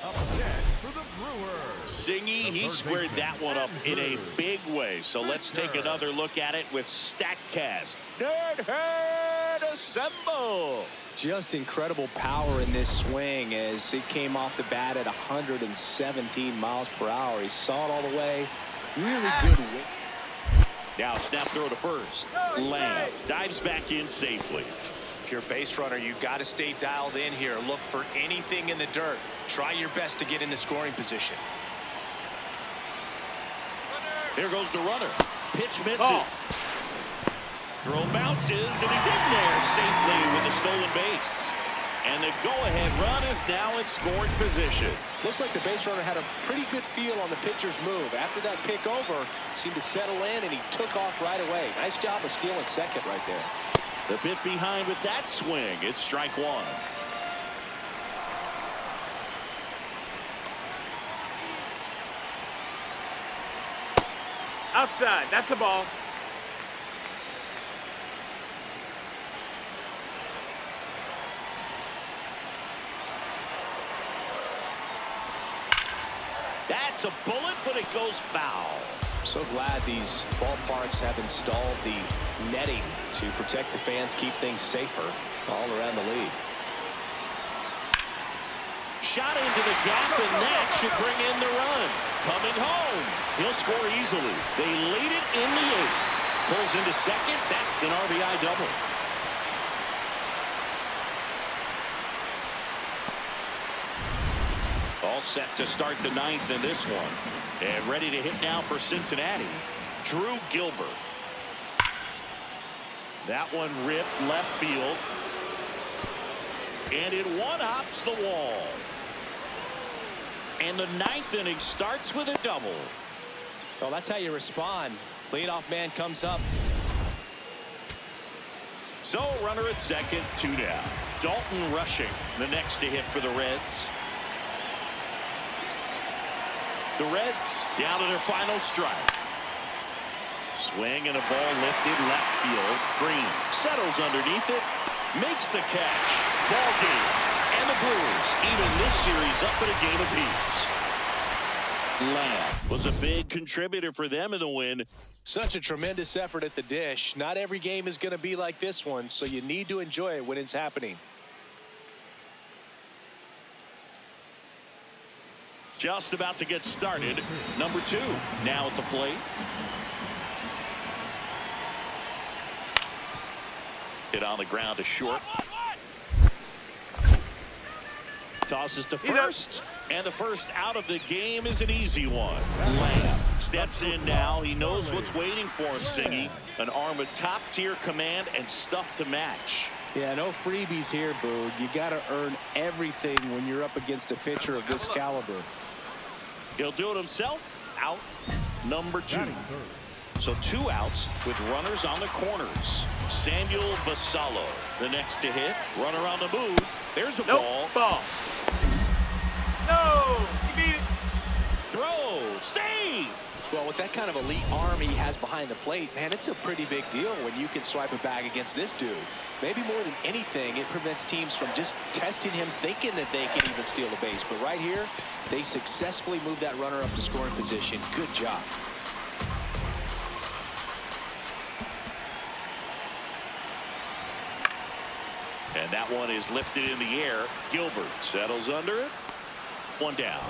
Up next for the Brewers. Singy, he squared that one up in a big way. So let's take another look at it with StatCast. Nerd Herd assemble. Just incredible power in this swing as it came off the bat at 117 miles per hour. He saw it all the way. Really good win. Now snap throw to first. Lamb dives back in safely. If you're a base runner, you've got to stay dialed in here. Look for anything in the dirt. Try your best to get into scoring position. Here goes the runner. Pitch misses. Ball. Throw bounces, and he's in there safely with a stolen base. And the go-ahead run is now in scoring position. Looks like the base runner had a pretty good feel on the pitcher's move. After that pick over, seemed to settle in, and he took off right away. Nice job of stealing second right there. The bit behind with that swing. It's strike one. Outside. That's a ball. That's a bullet, but it goes foul. So glad these ballparks have installed the netting to protect the fans, keep things safer all around the league. Shot into the gap, and that should bring in the run. Coming home. He'll score easily. They lead it in the 8th. Pulls into second. That's an RBI double. All set to start the 9th in this one. And ready to hit now for Cincinnati, Drew Gilbert. That one ripped left field. And it one-hops the wall. And the 9th inning starts with a double. Well, that's how you respond. Leadoff man comes up. So runner at second, 2 down. Dalton Rushing, the next to hit for the Reds. The Reds down to their final strike. Swing and a ball lifted left field. Green settles underneath it, makes the catch. Ball game. And the Brewers even this series up at a game apiece. Lamb was a big contributor for them in the win. Such a tremendous effort at the dish. Not every game is going to be like this one, so you need to enjoy it when it's happening. Just about to get started. Number 2 now at the plate. Hit on the ground to short. Tosses to first. And the first out of the game is an easy one. Lamb steps in now. He knows what's waiting for him, Singy. An arm with top-tier command and stuff to match. Yeah, no freebies here, Boog. You got to earn everything when you're up against a pitcher of this caliber. He'll do it himself. Out number 2. So 2 outs with runners on the corners. Samuel Basallo, the next to hit. Runner on the move. There's a ball. No, he beat it. Throw. Save. Well, with that kind of elite arm he has behind the plate, man, it's a pretty big deal when you can swipe a bag against this dude. Maybe more than anything, it prevents teams from just testing him, thinking that they can even steal the base. But right here, they successfully moved that runner up to scoring position. Good job. And that one is lifted in the air. Gilbert settles under it. 1 down.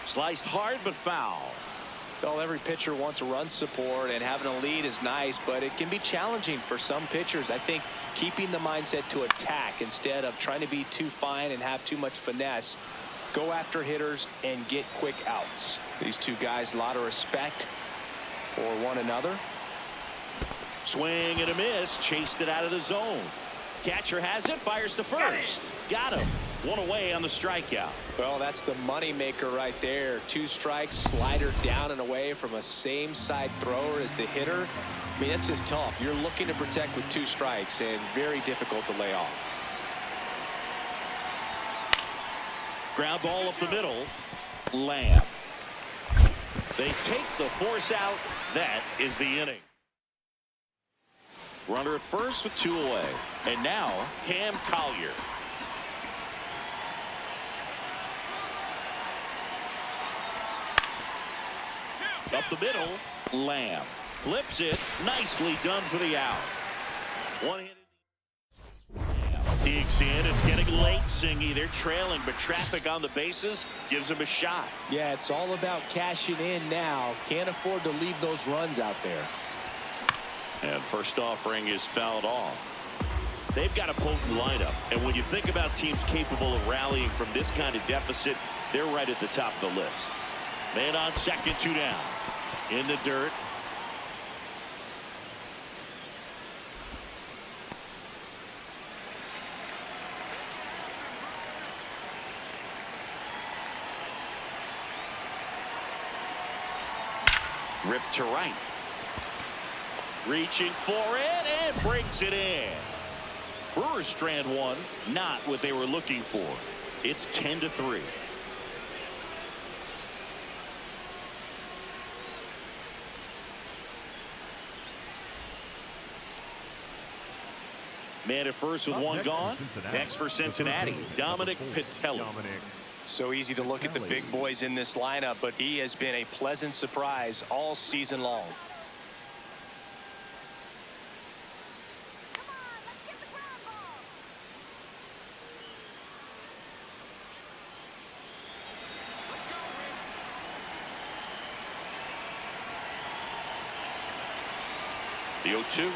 Sliced hard but foul. Well, every pitcher wants a run support, and having a lead is nice, but it can be challenging for some pitchers. I think keeping the mindset to attack instead of trying to be too fine and have too much finesse. Go after hitters and get quick outs. These two guys, a lot of respect for one another. Swing and a miss. Chased it out of the zone. Catcher has it. Fires to first. Got him. 1 away on the strikeout. Well, that's the money maker right there. 2 strikes, slider down and away from a same side thrower as the hitter. I mean, that's just tough. You're looking to protect with 2 strikes and very difficult to lay off. Ground ball up the middle. Lamb. They take the force out. That is the inning. Runner at first with 2 away. And now Cam Collier. Up the middle. Lamb flips it. Nicely done for the out. 1 hit. Digs in. It's getting late, Singy. They're trailing, but traffic on the bases gives them a shot. Yeah, it's all about cashing in now. Can't afford to leave those runs out there. And first offering is fouled off. They've got a potent lineup. And when you think about teams capable of rallying from this kind of deficit, they're right at the top of the list. Man on second, 2 down. In the dirt. Ripped to right. Reaching for it and brings it in. Brewers strand one, not what they were looking for. It's 10-3. Man at first with one gone. Next for Cincinnati, Dominic Patelli. So easy to look at the big boys in this lineup, but he has been a pleasant surprise all season long. The 0-2.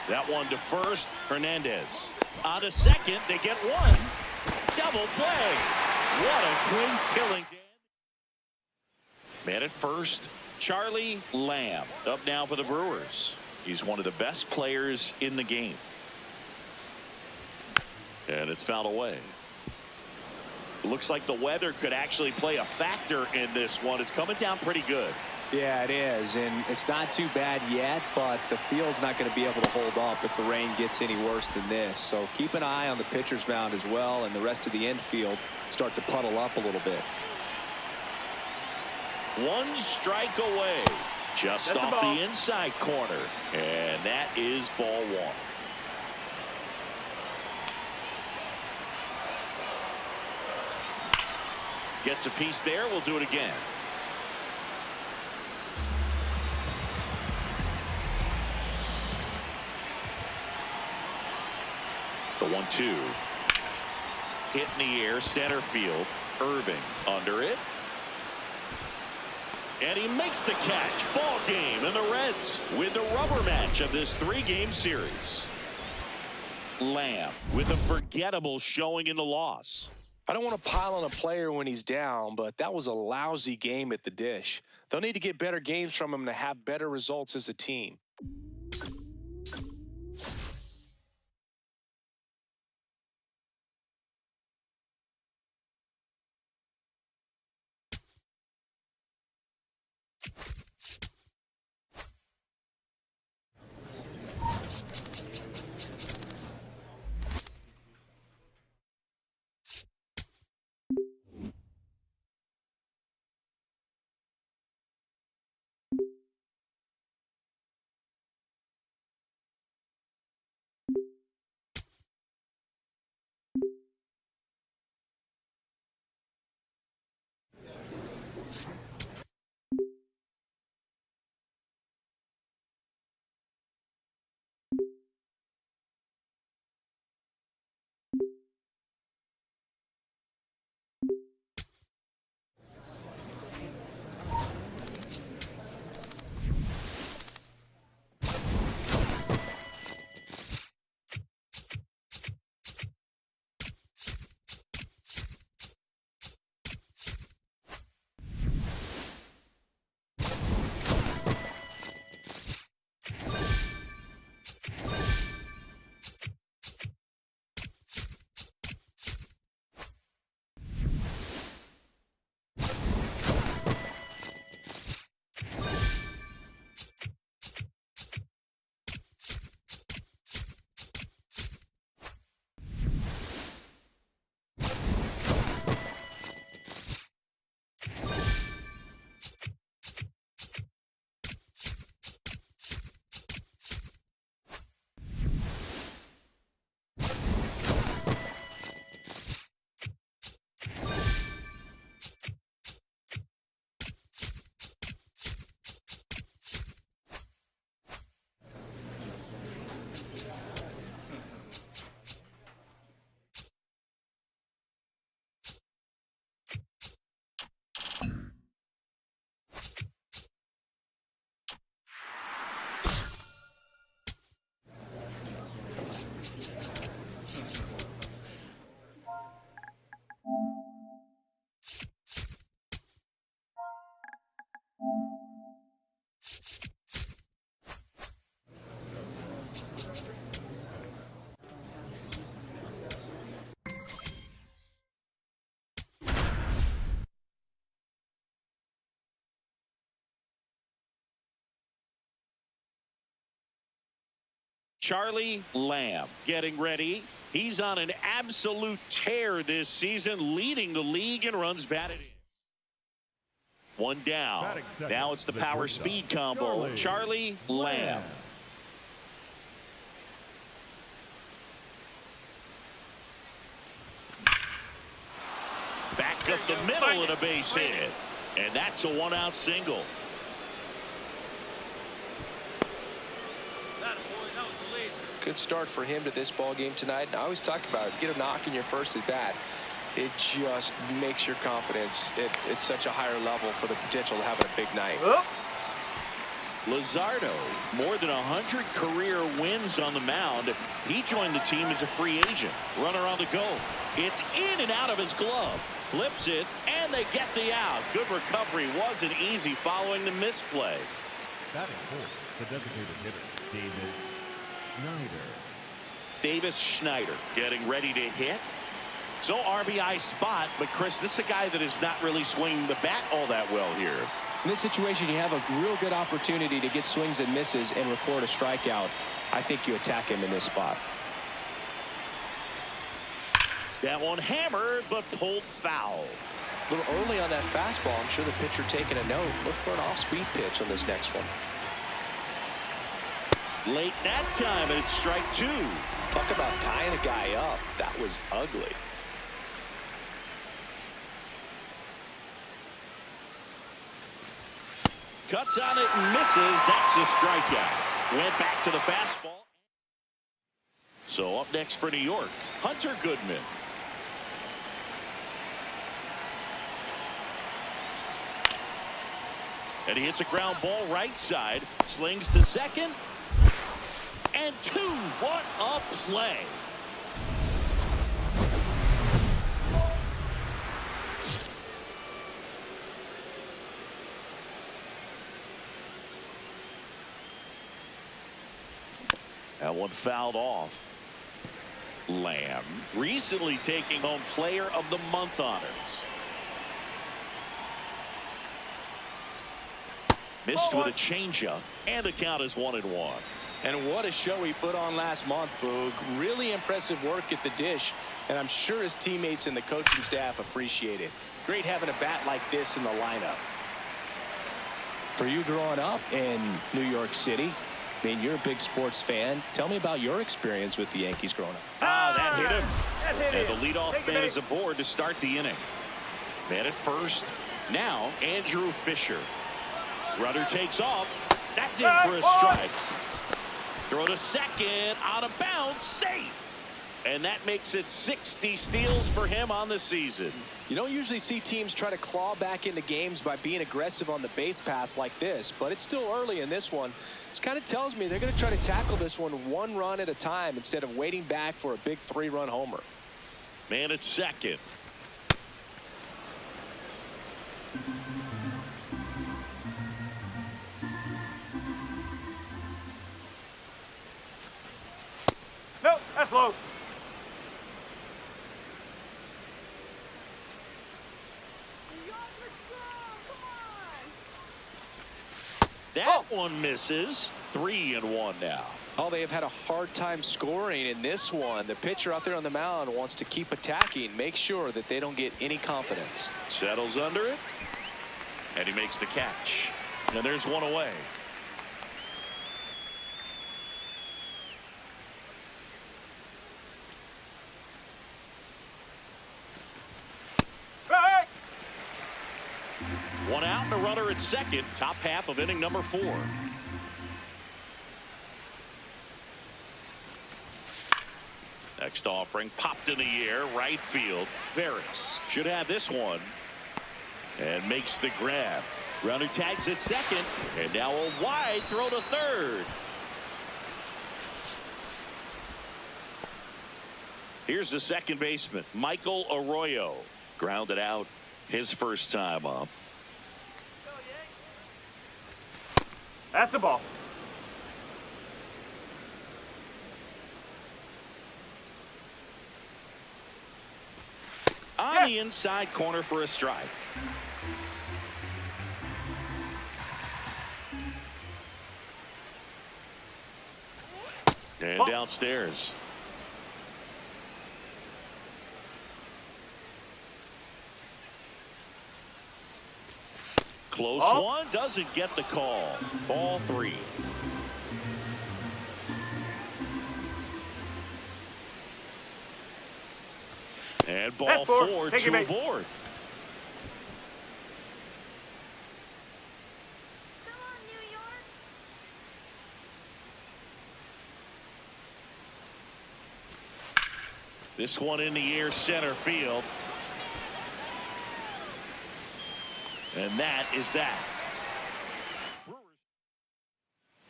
That one to first. Hernandez. On to second. They get one. Double play. What a quick killing. Man at first. Charlie Lamb up now for the Brewers. He's one of the best players in the game. And it's fouled away. Looks like the weather could actually play a factor in this one. It's coming down pretty good. Yeah, it is, and it's not too bad yet, but the field's not going to be able to hold up if the rain gets any worse than this. So keep an eye on the pitcher's mound as well, and the rest of the infield start to puddle up a little bit. One strike away. Just That's off the ball. the inside corner. And that is ball one. Gets a piece there. We'll do it again. The 1-2. Hit in the air, center field. Irving under it. And he makes the catch. Ball game, and the Reds win the rubber match of this 3-game series. Lamb with a forgettable showing in the loss. I don't want to pile on a player when he's down, but that was a lousy game at the dish. They'll need to get better games from him to have better results as a team. Charlie Lamb getting ready. He's on an absolute tear this season, leading the league in runs batted in. One down. Now it's the power speed combo. Charlie Lamb. Back up the middle and a base hit. And that's a one-out single. Good start for him to this ball game tonight. And I always talk about it. Get a knock in your first at bat. It just makes your confidence at such a higher level for the potential of having a big night. Luzardo, more than 100 career wins on the mound. He joined the team as a free agent. Runner on the go. It's in and out of his glove. Flips it, and they get the out. Good recovery. Wasn't easy following the misplay. Batting fourth, the designated hitter, David Schneider. Davis Schneider getting ready to hit. So RBI spot, but Chris, this is a guy that is not really swinging the bat all that well here. In this situation, you have a real good opportunity to get swings and misses and record a strikeout. I think you attack him in this spot. That one hammered, but pulled foul. A little early on that fastball. I'm sure the pitcher taking a note. Look for an off-speed pitch on this next one. Late that time, and it's strike two. Talk about tying a guy up. That was ugly. Cuts on it and misses. That's a strikeout. Went back to the fastball. So up next for New York, Hunter Goodman. And he hits a ground ball right side. Slings to second. And two. What a play. That one fouled off. Lamb recently taking home Player of the Month honors. Missed with a changeup, and the count is 1-1. And what a show he put on last month, Boog. Really impressive work at the dish, and I'm sure his teammates and the coaching staff appreciate it. Great having a bat like this in the lineup. For you growing up in New York City, I mean, you're a big sports fan. Tell me about your experience with the Yankees growing up. Ah, that hit him. And the leadoff man is aboard to start the inning. Man at first. Now, Andrew Fisher. Runner takes off. That's in for a strike. Throw to second. Out of bounds. Safe. And that makes it 60 steals for him on the season. You don't usually see teams try to claw back into games by being aggressive on the base pass like this, but it's still early in this one. This kind of tells me they're going to try to tackle this one run at a time instead of waiting back for a big 3-run homer. Man at second. Nope, that's low. That one misses. 3-1 now. Oh, they have had a hard time scoring in this one. The pitcher out there on the mound wants to keep attacking, make sure that they don't get any confidence. Settles under it. And he makes the catch. And there's one away. One out and a runner at second. Top half of inning number 4. Next offering popped in the air. Right field. Varys should have this one. And makes the grab. Runner tags at second. And now a wide throw to third. Here's the second baseman, Michael Arroyo. Grounded out his first time up. That's a ball. On the inside corner for a strike. And downstairs. Close one, doesn't get the call. Ball 3. And ball 4, 2 aboard. This one in the air, center field. And that is that.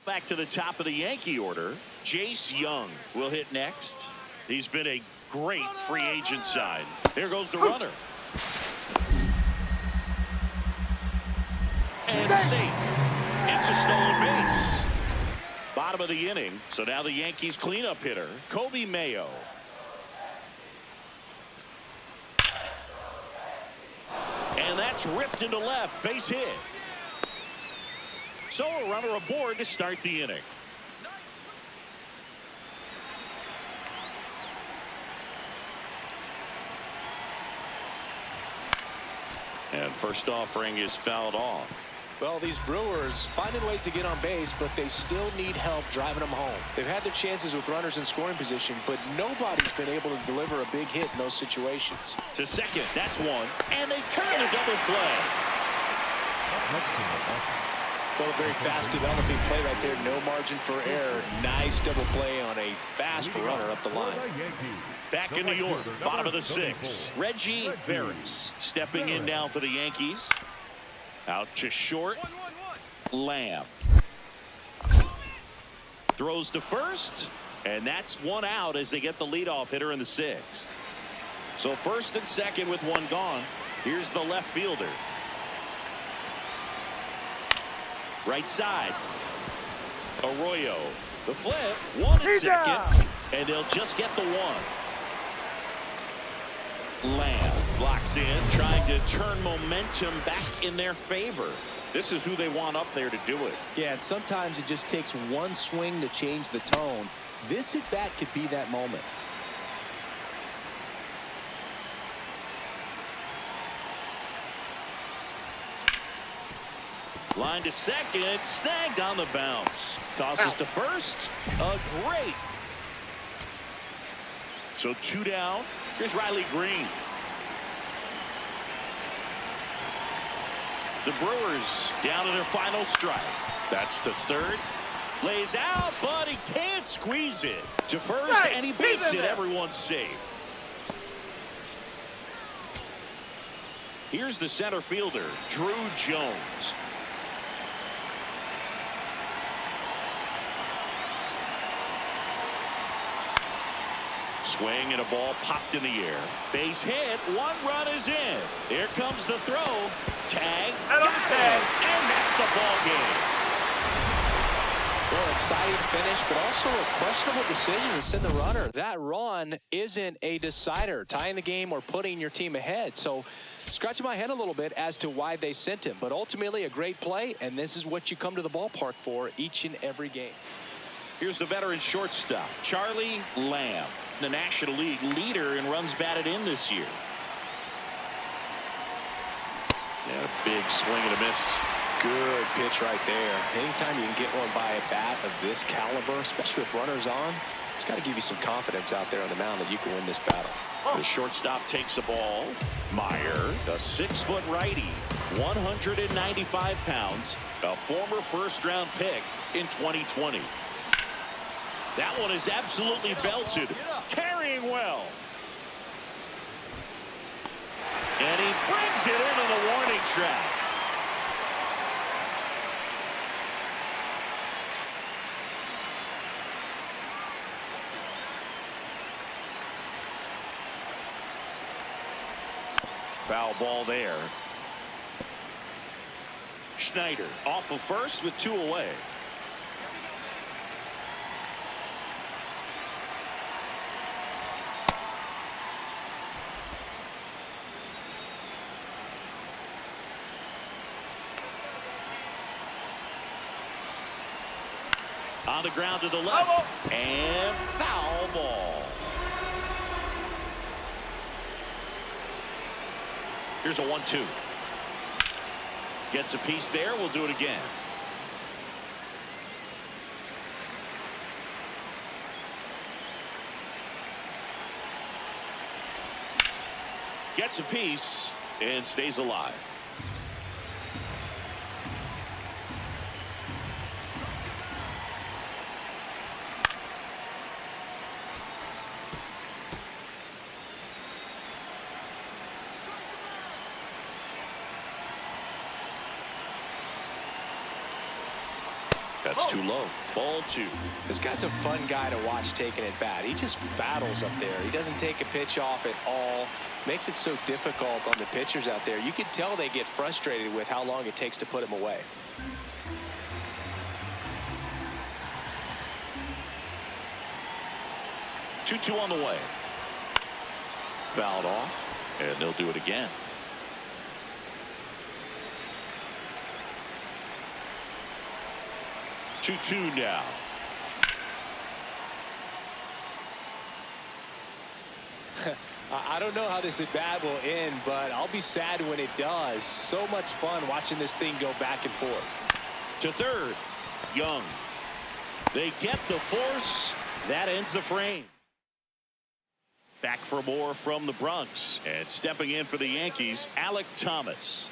Back to the top of the Yankee order. Jace Young will hit next. He's been a great free agent sign. There goes the runner. And safe. It's a stolen base. Bottom of the inning. So now the Yankees cleanup hitter, Kobe Mayo. And that's ripped into left. Base hit. So a runner aboard to start the inning. And first offering is fouled off. Well, these Brewers finding ways to get on base, but they still need help driving them home. They've had their chances with runners in scoring position, but nobody's been able to deliver a big hit in those situations. To second, that's one. And they turn a double play. Well, a very fast developing play right there. No margin for error. Nice double play on a fast runner up the line. Back in New York, bottom of the 6th. Reggie Veras stepping in now for the Yankees. Out to short. Lamb. Throws to first. And that's one out as they get the leadoff hitter in the 6th. So first and second with one gone. Here's the left fielder. Right side. Arroyo. The flip. One at second. And they'll just get the one. Lamb blocks in, trying to turn momentum back in their favor. This is who they want up there to do it. Yeah, and sometimes it just takes one swing to change the tone. This at bat could be that moment. Line to second, snagged on the bounce. Tosses to first. A great. So 2 down. Here's Riley Green. The Brewers down to their final strike. That's to third. Lays out, but he can't squeeze it. To first, and he beats it. Everyone's safe. Here's the center fielder, Drew Jones. Swing and a ball popped in the air. Base hit. 1 run is in. Here comes the throw. Tag. Got it. And that's the ball game. Well, exciting finish, but also a questionable decision to send the runner. That run isn't a decider, tying the game or putting your team ahead. So scratching my head a little bit as to why they sent him. But ultimately a great play, and this is what you come to the ballpark for each and every game. Here's the veteran shortstop, Charlie Lamb, the National League leader in runs batted in this year. And a big swing and a miss. Good pitch right there. Anytime you can get one by a bat of this caliber, especially with runners on, it's got to give you some confidence out there on the mound that you can win this battle. The shortstop takes a ball. Meyer, a 6-foot righty, 195 pounds, a former first-round pick in 2020. That one is absolutely belted, carrying well. And he brings it into the warning track. Foul ball there. Schneider off of first with 2 away. On the ground to the left. And foul ball. Here's a 1-2. Gets a piece there. We'll do it again. Gets a piece and stays alive. That's too low. Ball 2. This guy's a fun guy to watch taking at bat. He just battles up there. He doesn't take a pitch off at all. Makes it so difficult on the pitchers out there. You can tell they get frustrated with how long it takes to put him away. Two on the way. Fouled off, and they'll do it again. 2-2 now. I don't know how this at bat will end, but I'll be sad when it does. So much fun watching this thing go back and forth. To third, Young. They get the force. That ends the frame. Back for more from the Bronx, and stepping in for the Yankees, Alec Thomas.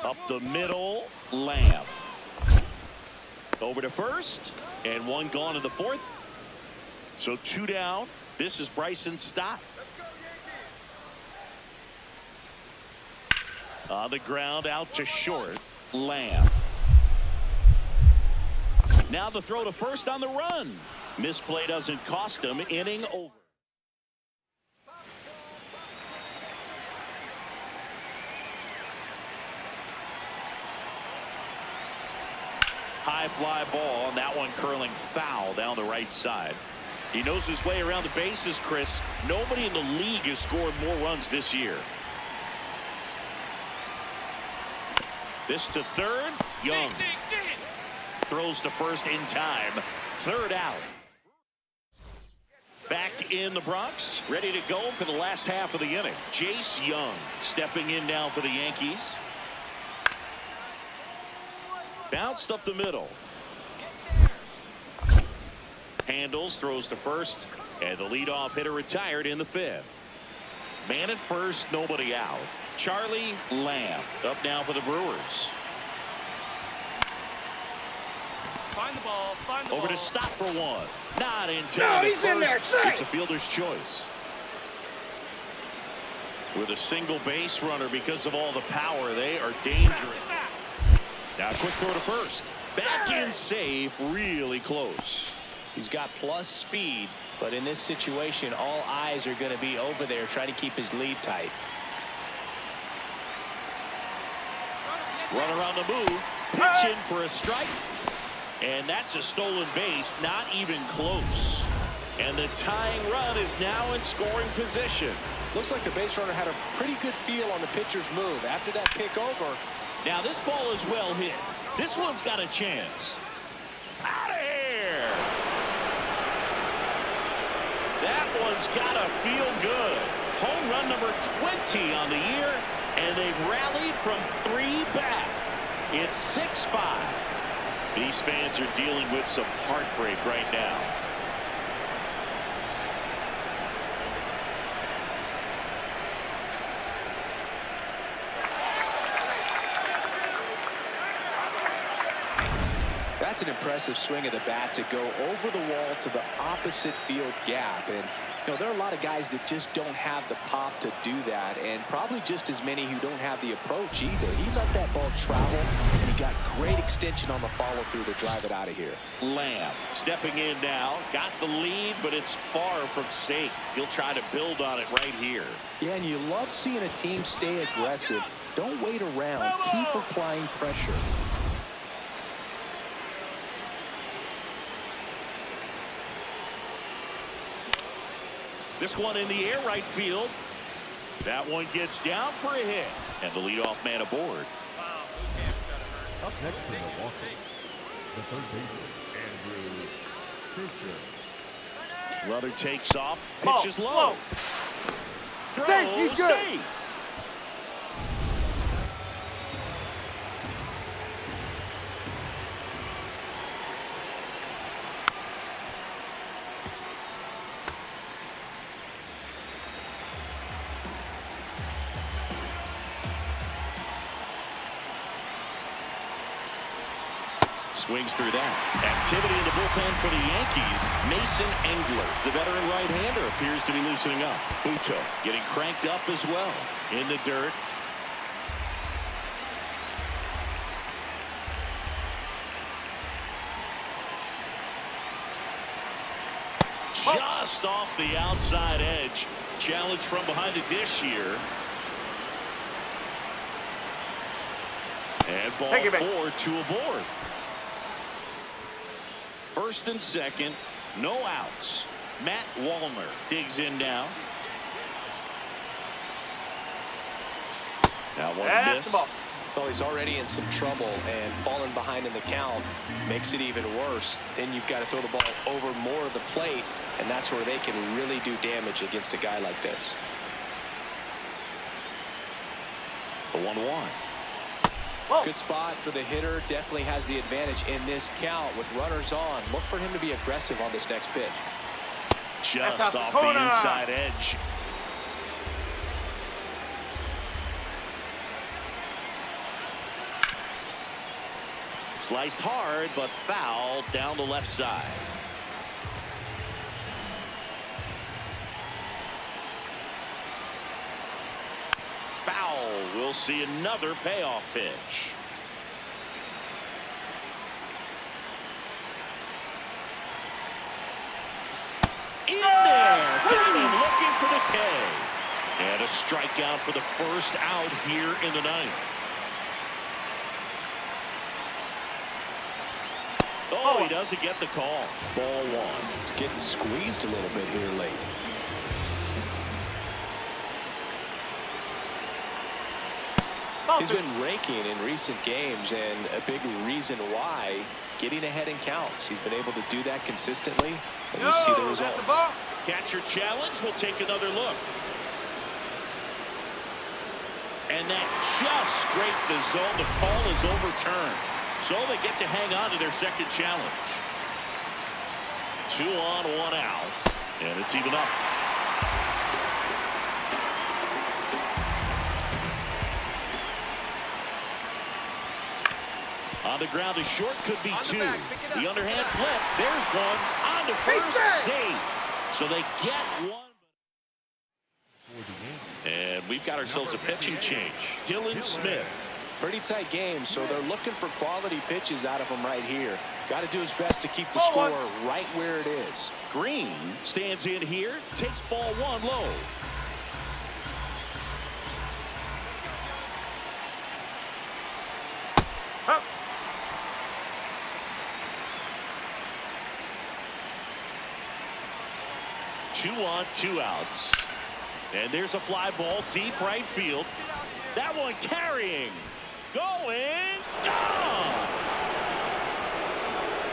Up the middle, Lamb. Over to first, and 1 gone in the 4th. So 2 down. This is Bryson's stop. On the ground, out to short, Lamb. Now the throw to first on the run. Misplay doesn't cost him. Inning over. High fly ball, and that one curling foul down the right side. He knows his way around the bases, Chris. Nobody in the league has scored more runs this year. This to third. Young throws to first in time. 3rd out. Back in the Bronx, ready to go for the last half of the inning. Jace Young stepping in now for the Yankees. Bounced up the middle. Handles, throws to first, and the leadoff hitter retired in the 5th. Man at first, nobody out. Charlie Lamb up now for the Brewers. Find the ball. Find the ball. Over to stop for 1. Not in time. No, he's in there. It's a fielder's choice. With a single base runner, because of all the power, they are dangerous. Now quick throw to first. Back in safe, really close. He's got plus speed, but in this situation, all eyes are going to be over there trying to keep his lead tight. Run around the move. Pitch in for a strike. And that's a stolen base. Not even close. And the tying run is now in scoring position. Looks like the base runner had a pretty good feel on the pitcher's move. After that pick over. Now this ball is well hit. This one's got a chance. Out of here. That one's got to feel good. Home run number 20 on the year, and they've rallied from 3 back. It's 6-5. These fans are dealing with some heartbreak right now. That's an impressive swing of the bat to go over the wall to the opposite field gap. And You know, there are a lot of guys that just don't have the pop to do that, and probably just as many who don't have the approach either. He let that ball travel, and he got great extension on the follow-through to drive it out of here. Lamb stepping in now. Got the lead, but it's far from safe. He'll try to build on it right here. Yeah, and you love seeing a team stay aggressive. Don't wait around. Keep applying pressure. This one in the air, right field. That one gets down for a hit. And the leadoff man aboard. Wow, those hands gotta hurt. Up next for Milwaukee, the third baseman, Andrew Scherzer. Runner takes off. Ball, Pitches low. Throws, Safe, he's good. safe. Swings through that. Activity in the bullpen for the Yankees. Mason Engler, the veteran right-hander, appears to be loosening up. Buto getting cranked up as well. In the dirt. Just off the outside edge. Challenge from behind the dish here. And ball Take it back. 4, 2 aboard. First and second, no outs. Matt Wallner digs in now. That one That's missed. the ball. Well, he's already in some trouble, and falling behind in the count makes it even worse. Then you've got to throw the ball over more of the plate, and that's where they can really do damage against a guy like this. The 1-1. Whoa. Good spot for the hitter. Definitely has the advantage in this count with runners on. Look for him to be aggressive on this next pitch. Just off the off corner. the inside edge. Sliced hard, but foul down the left side. Foul. We'll see another payoff pitch. In there. Got him looking for the K. And a strikeout for the first out here in the ninth. Oh, he doesn't get the call. Ball 1. He's getting squeezed a little bit here late. He's been raking in recent games, and a big reason why, getting ahead in counts. He's been able to do that consistently, and we see the That's results. the ball. Catcher challenge. We'll take another look. And that just scraped the zone. The call is overturned. So they get to hang on to their second challenge. 2 on, 1 out. And it's even up. On the ground, a short could be 2. The underhand flip. There's one. On to first. Safe. So they get one. And we've got ourselves a pitching change. Dylan Smith. Pretty tight game, so they're looking for quality pitches out of him right here. Got to do his best to keep the score right where it is. Green stands in here, takes ball 1 low. Huh. Two on, 2 outs. And there's a fly ball deep right field. That one carrying. Going. Gone.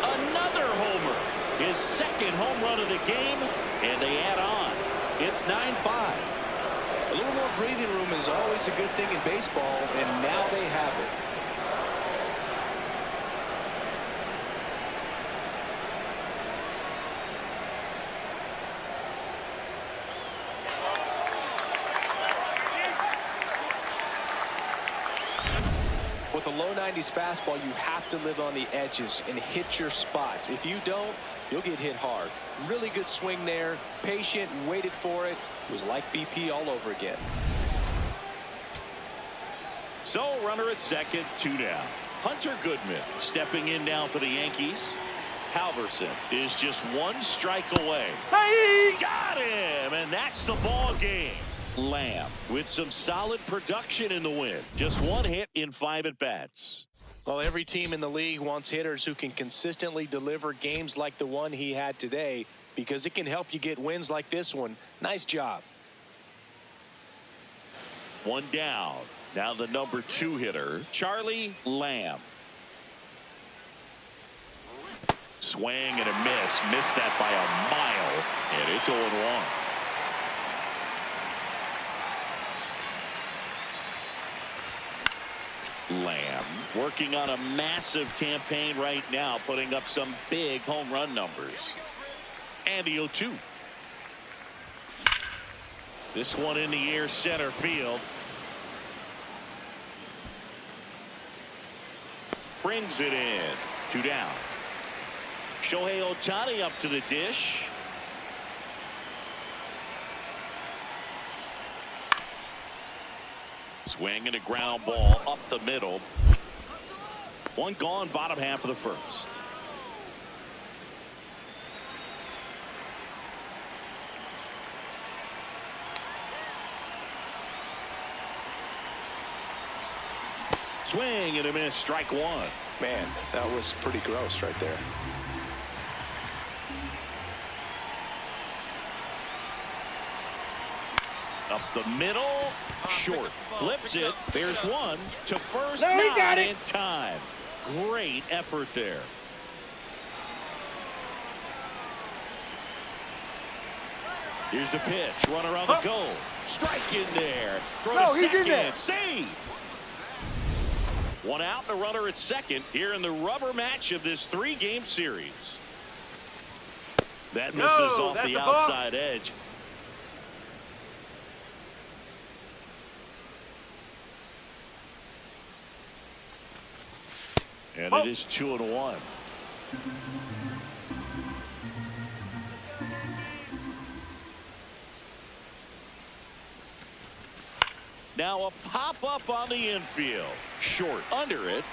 Another homer. His second home run of the game. And they add on. It's 9-5. A little more breathing room is always a good thing in baseball, and now they have it. With a low 90s fastball, you have to live on the edges and hit your spots. If you don't, you'll get hit hard. Really good swing there. Patient, waited for it. It was like BP all over again. So runner at second, 2 down. Hunter Goodman stepping in now for the Yankees. Halverson is just 1 strike away. Hey! Got him, and that's the ball game. Lamb with some solid production in the win. Just 1 hit in 5 at-bats. Well, every team in the league wants hitters who can consistently deliver games like the one he had today, because it can help you get wins like this one. Nice job. 1 down. Now the number 2 hitter, Charlie Lamb. Swing and a miss. Missed that by a mile, and it's 0-1. Lamb working on a massive campaign right now, putting up some big home run numbers. And the 0-2. This one in the air, center field. Brings it in. 2 down. Shohei Ohtani up to the dish. Swing and a ground ball up the middle. 1 gone, bottom half of the first. Swing and a miss, strike 1. Man, that was pretty gross right there. Up the middle, short, flips it. There's 1 to first, No, he not got it. in time. Great effort there. Here's the pitch, runner on the go. Strike in there. Throw No, to he's in second, there. save. 1 out and a runner at second here in the rubber match of this 3-game series. That misses No, off that's the a ball. outside edge. And it is 2-1. Now a pop-up on the infield. Short under it.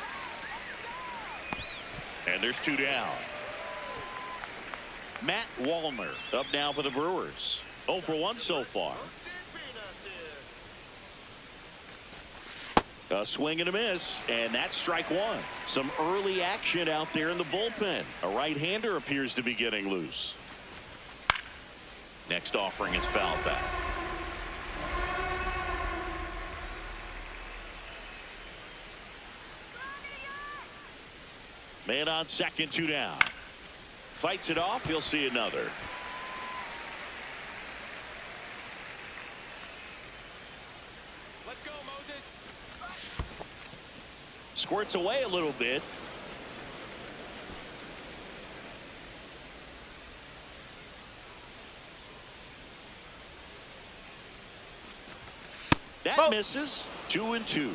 And there's 2 down. Matt Wallner up now for the Brewers. 0 for 1 so far. A swing and a miss, and that's strike 1. Some early action out there in the bullpen. A right-hander appears to be getting loose. Next offering is foul back. Man on second, 2 down. Fights it off, he'll see another. Let's go, Moses. Squirts away a little bit. That misses. 2-2.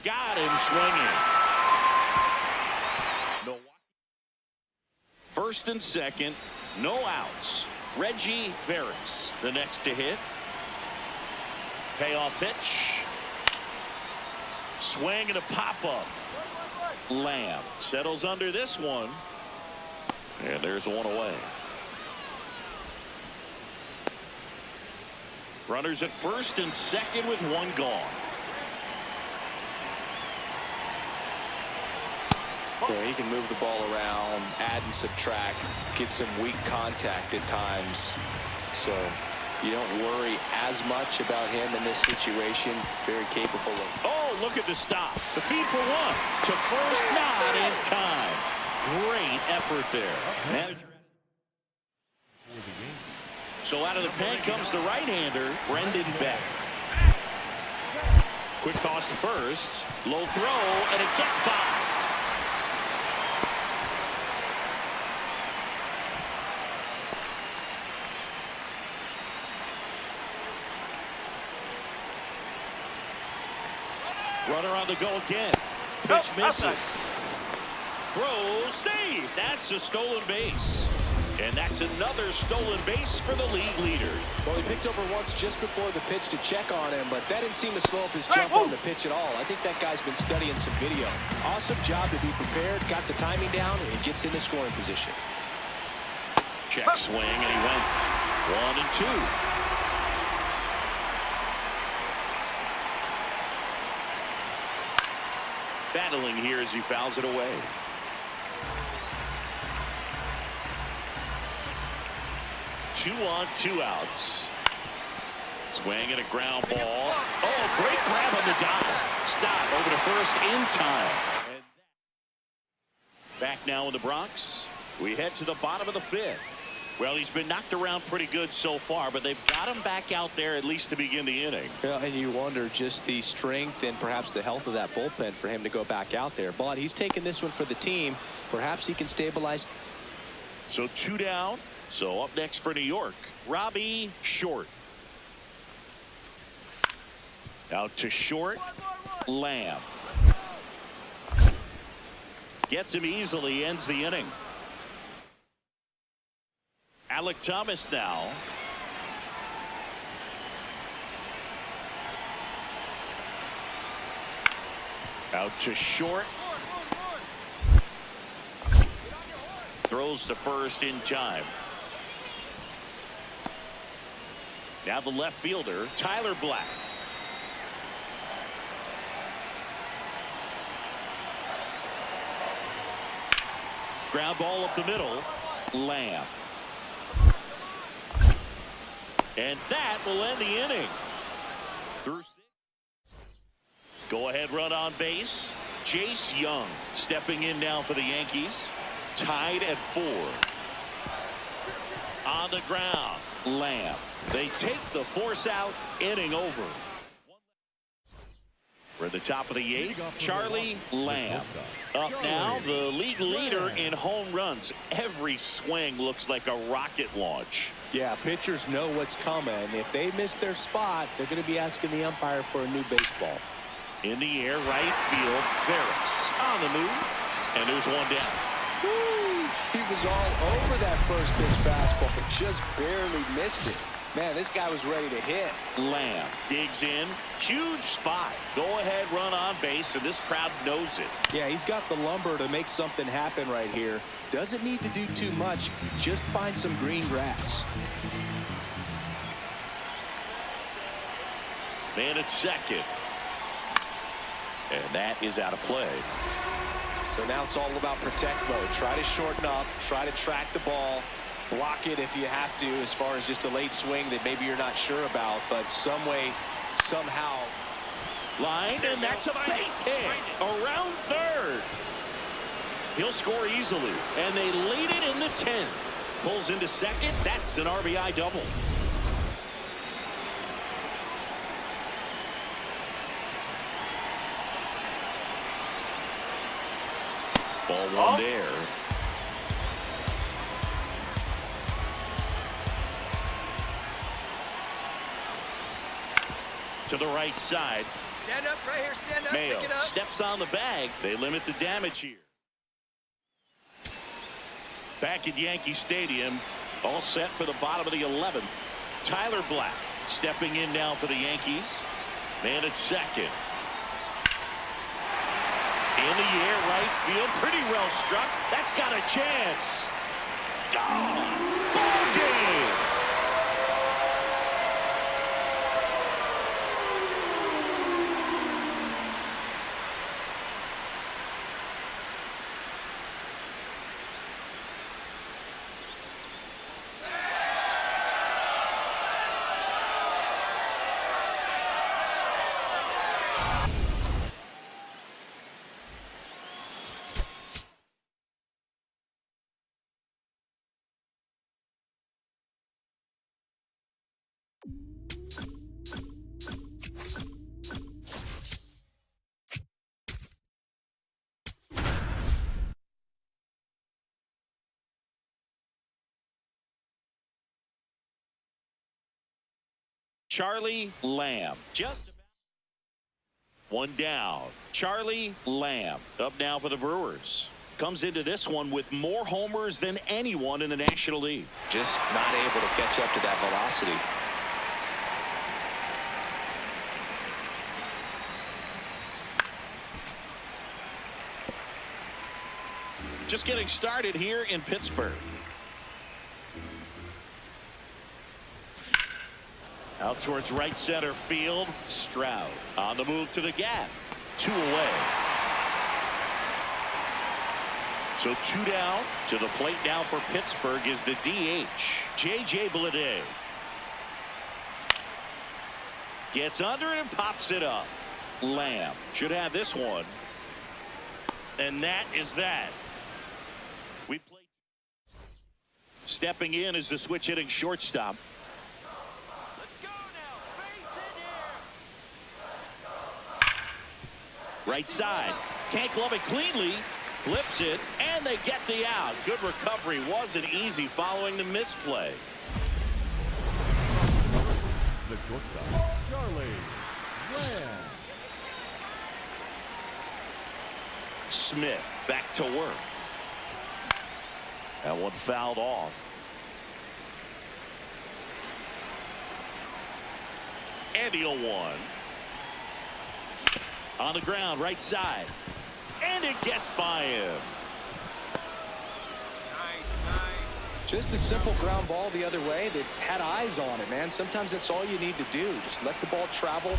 Got him swinging. First and second, no outs. Reggie Veras, the next to hit. Payoff pitch. Swing and a pop-up. Lamb settles under this one. And there's 1 away. Runners at first and second with 1 gone. Yeah, he can move the ball around, add and subtract, get some weak contact at times. So you don't worry as much about him in this situation. Very capable of. Oh, look at the stop. The feed for 1. To first, not in time. Great effort there. So out of the pen comes the right-hander, Brendan Beck. Quick toss to first. Low throw, and it gets by. Runner on the go again. Nope, Pitch that's misses. Throw, save. That's a stolen base. And that's another stolen base for the league leader. Well, he picked over once just before the pitch to check on him, but that didn't seem to slow up his jump whoa. on the pitch at all. I think that guy's been studying some video. Awesome job to be prepared, got the timing down, and he gets into scoring position. Check swing, and he went 1-2. Battling here as he fouls it away. Two on, 2 outs. Swing and a ground ball. Oh, great grab on the dive. Stop over to first in time. And back now in the Bronx. We head to the bottom of the 5th. Well, he's been knocked around pretty good so far, but they've got him back out there at least to begin the inning. Yeah, and you wonder just the strength and perhaps the health of that bullpen for him to go back out there. But he's taking this one for the team. Perhaps he can stabilize. So 2 down. So up next for New York, Robbie Short. Out to short, Lamb. Gets him easily, ends the inning. Alec Thomas now. Out to short. Throws to first in time. Now the left fielder, Tyler Black. Ground ball up the middle, Lamb. And that will end the inning. Through 6. Go-ahead run on base. Jace Young stepping in now for the Yankees. Tied at 4. On the ground, Lamb. They take the force out, inning over. We're at the top of the 8th. Charlie Lamb. Up now, the league leader in home runs. Every swing looks like a rocket launch. Yeah, pitchers know what's coming. If they miss their spot, they're going to be asking the umpire for a new baseball. In the air, right field, Barris on the move, and there's one down. Woo! He was all over that first pitch fastball, but just barely missed it. Man, this guy was ready to hit. Lamb digs in. Huge spot. Go ahead, run on base, and this crowd knows it. Yeah, he's got the lumber to make something happen right here. Doesn't need to do too much. Just find some green grass. Man at second. And that is out of play. So now it's all about protect mode. Try to shorten up. Try to track the ball. Block it if you have to, as far as just a late swing that maybe you're not sure about, but some way, somehow. Line, and that's a base hit around third. He'll score easily, and they lead it in the 10th. Pulls into second. That's an RBI double. Ball 1 there. To the right side. Stand up right here. Stand up. Mayo Pick it up. steps on the bag. They limit the damage here. Back at Yankee Stadium, all set for the bottom of the 11th. Tyler Black stepping in now for the Yankees. Man at second. In the air, right field, pretty well struck. That's got a chance. Gone. Ball game. Charlie Lamb. Just One down. Charlie Lamb up now for the Brewers. Comes into this one with more homers than anyone in the National League. Just not able to catch up to that velocity. Just getting started here in Pittsburgh. Out towards right center field. Stroud on the move to the gap. 2 away. So 2 down. To the plate now for Pittsburgh is the DH, J.J. Bleday. Gets under it and pops it up. Lamb should have this one. And that is that. We played. Stepping in is the switch hitting shortstop. Let's go now. Base in here. Right side. Can't glove it cleanly. Flips it, and they get the out. Good recovery. Wasn't easy following the misplay. The shortstop, Charlie Lamb. Smith back to work. That one fouled off. And the 0-1. On the ground, right side. And it gets by him. Nice. Just a simple ground ball the other way that had eyes on it, man. Sometimes that's all you need to do. Just let the ball travel.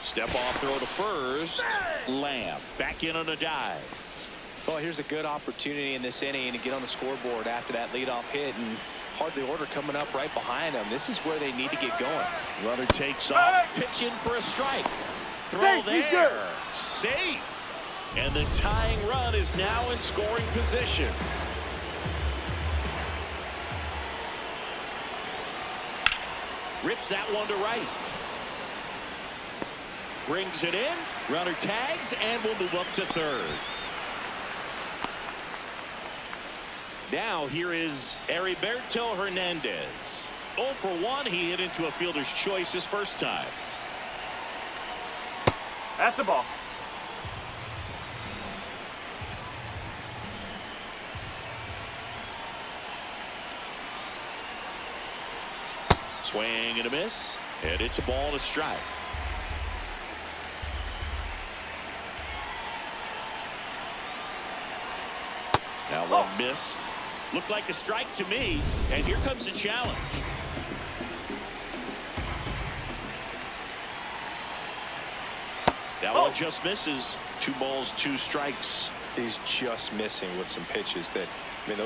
Step off throw to first. Lamb back in on a dive. Well, here's a good opportunity in this inning to get on the scoreboard after that leadoff hit, and hardly order coming up right behind them. This is where they need to get going. Runner takes off. Pitch in for a strike. Throw there. Safe. And the tying run is now in scoring position. Rips that one to right. Brings it in. Runner tags and will move up to third. Now here is Heriberto Hernandez. 0 for 1. He hit into a fielder's choice his first time. That's the ball. Swing and a miss, and it's a ball to strike. Now one miss. Looked like a strike to me, and here comes the challenge. That one just misses. 2 balls, 2 strikes. He's just missing with some pitches that, I mean,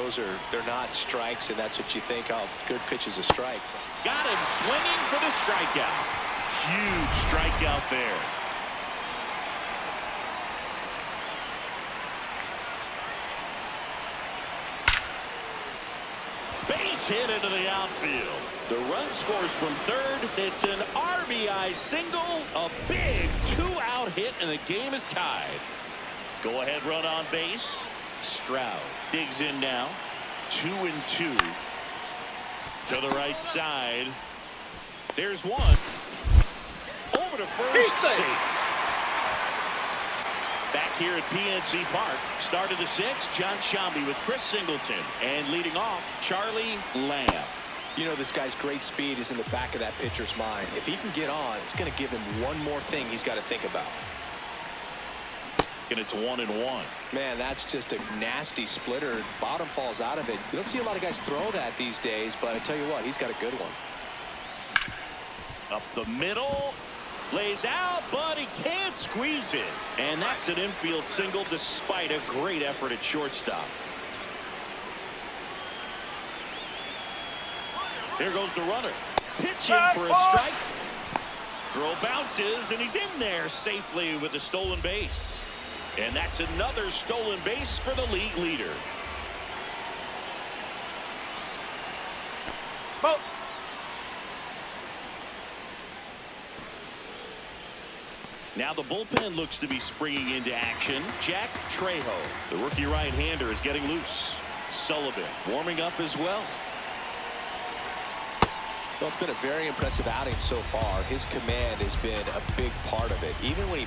they're not strikes, and that's what you think, oh, good pitch is a strike. Got him swinging for the strikeout. Huge strikeout there. Base hit into the outfield. The run scores from third. It's an RBI single. A big 2-out hit, and the game is tied. Go ahead run on base. Stroud digs in now. 2-2. To the right side. There's one. Over to first. Safe. Back here at PNC Park. Start of the 6th. John Shambi with Chris Singleton. And leading off, Charlie Lamb. You know, this guy's great speed is in the back of that pitcher's mind. If he can get on, it's going to give him one more thing he's got to think about. And it's 1-1. Man, that's just a nasty splitter. Bottom falls out of it. You don't see a lot of guys throw that these days, but I tell you what, he's got a good one. Up the middle. Lays out, but he can't squeeze it. And that's an infield single despite a great effort at shortstop. Here goes the runner. Pitch in for a strike. Throw bounces, and he's in there safely with a stolen base. And that's another stolen base for the league leader. Ball. Now the bullpen looks to be springing into action. Jack Trejo, the rookie right-hander, is getting loose. Sullivan warming up as well. Well, it's been a very impressive outing so far. His command has been a big part of it. Even when he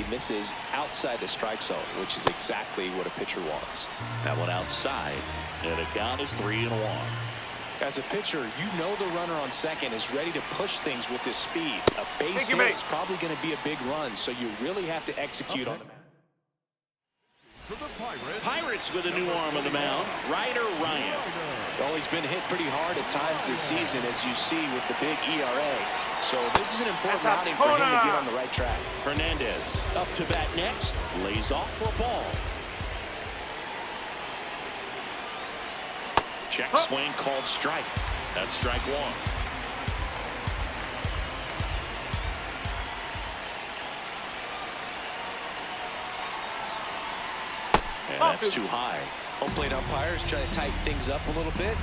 misses outside the strike zone, which is exactly what a pitcher wants. That one outside, and the count is 3-1. As a pitcher, you know the runner on second is ready to push things with his speed. A base hit is probably going to be a big run, so you really have to execute on him. Pirates with a new arm on the mound, Ryder Ryan. Well, he's been hit pretty hard at times this season, as you see with the big ERA. So this is an important outing for him to get on the right track. Hernandez up to bat next, lays off for a ball. Check swing called strike. That's strike one. And that's too high. Home plate umpires trying to tighten things up a little bit.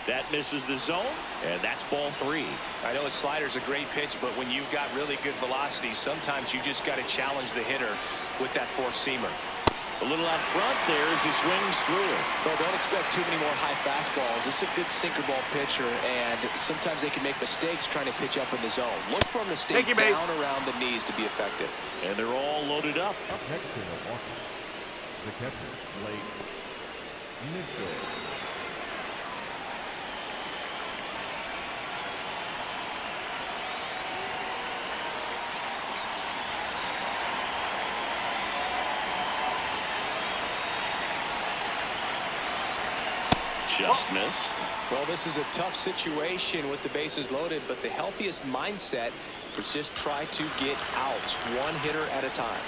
That misses the zone, and that's ball 3. I know a slider's a great pitch, but when you've got really good velocity, sometimes you just got to challenge the hitter with that four-seamer. A little out front there as he swings through it. Well, don't expect too many more high fastballs. This is a good sinker ball pitcher, and sometimes they can make mistakes trying to pitch up in the zone. Look for him to stay down around the knees to be effective. And they're all loaded up. Up next to Milwaukee, the catcher, Blake Mitchell. Just missed. Well, this is a tough situation with the bases loaded, but the healthiest mindset is just try to get out one hitter at a time.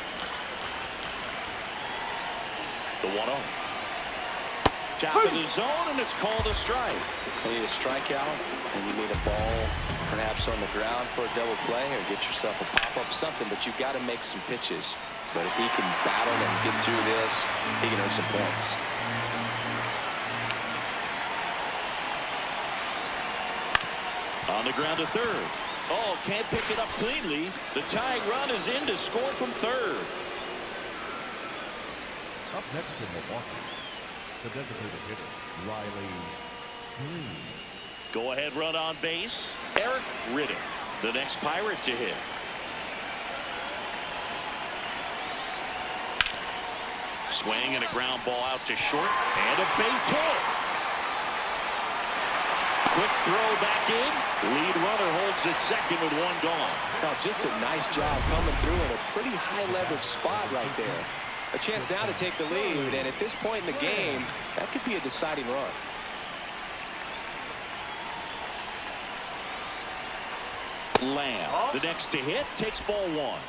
The 1-0. Top of the zone, and it's called a strike. You need a strikeout, and you need a ball perhaps on the ground for a double play, or get yourself a pop-up, something, but you've got to make some pitches. But if he can battle and get through this, he can earn some points. On the ground to third. Oh, can't pick it up cleanly. The tying run is in to score from third. Up next to Milwaukee, the designated hitter, Riley Green. Go ahead run on base, Eric Riddick, the next Pirate to hit. Swing and a ground ball out to short, and a base hit. Quick throw back in. Lead runner holds at second with one gone. Now, just a nice job coming through in a pretty high leverage spot right there. A chance now to take the lead, and at this point in the game, that could be a deciding run. Lamb, the next to hit, takes ball 1.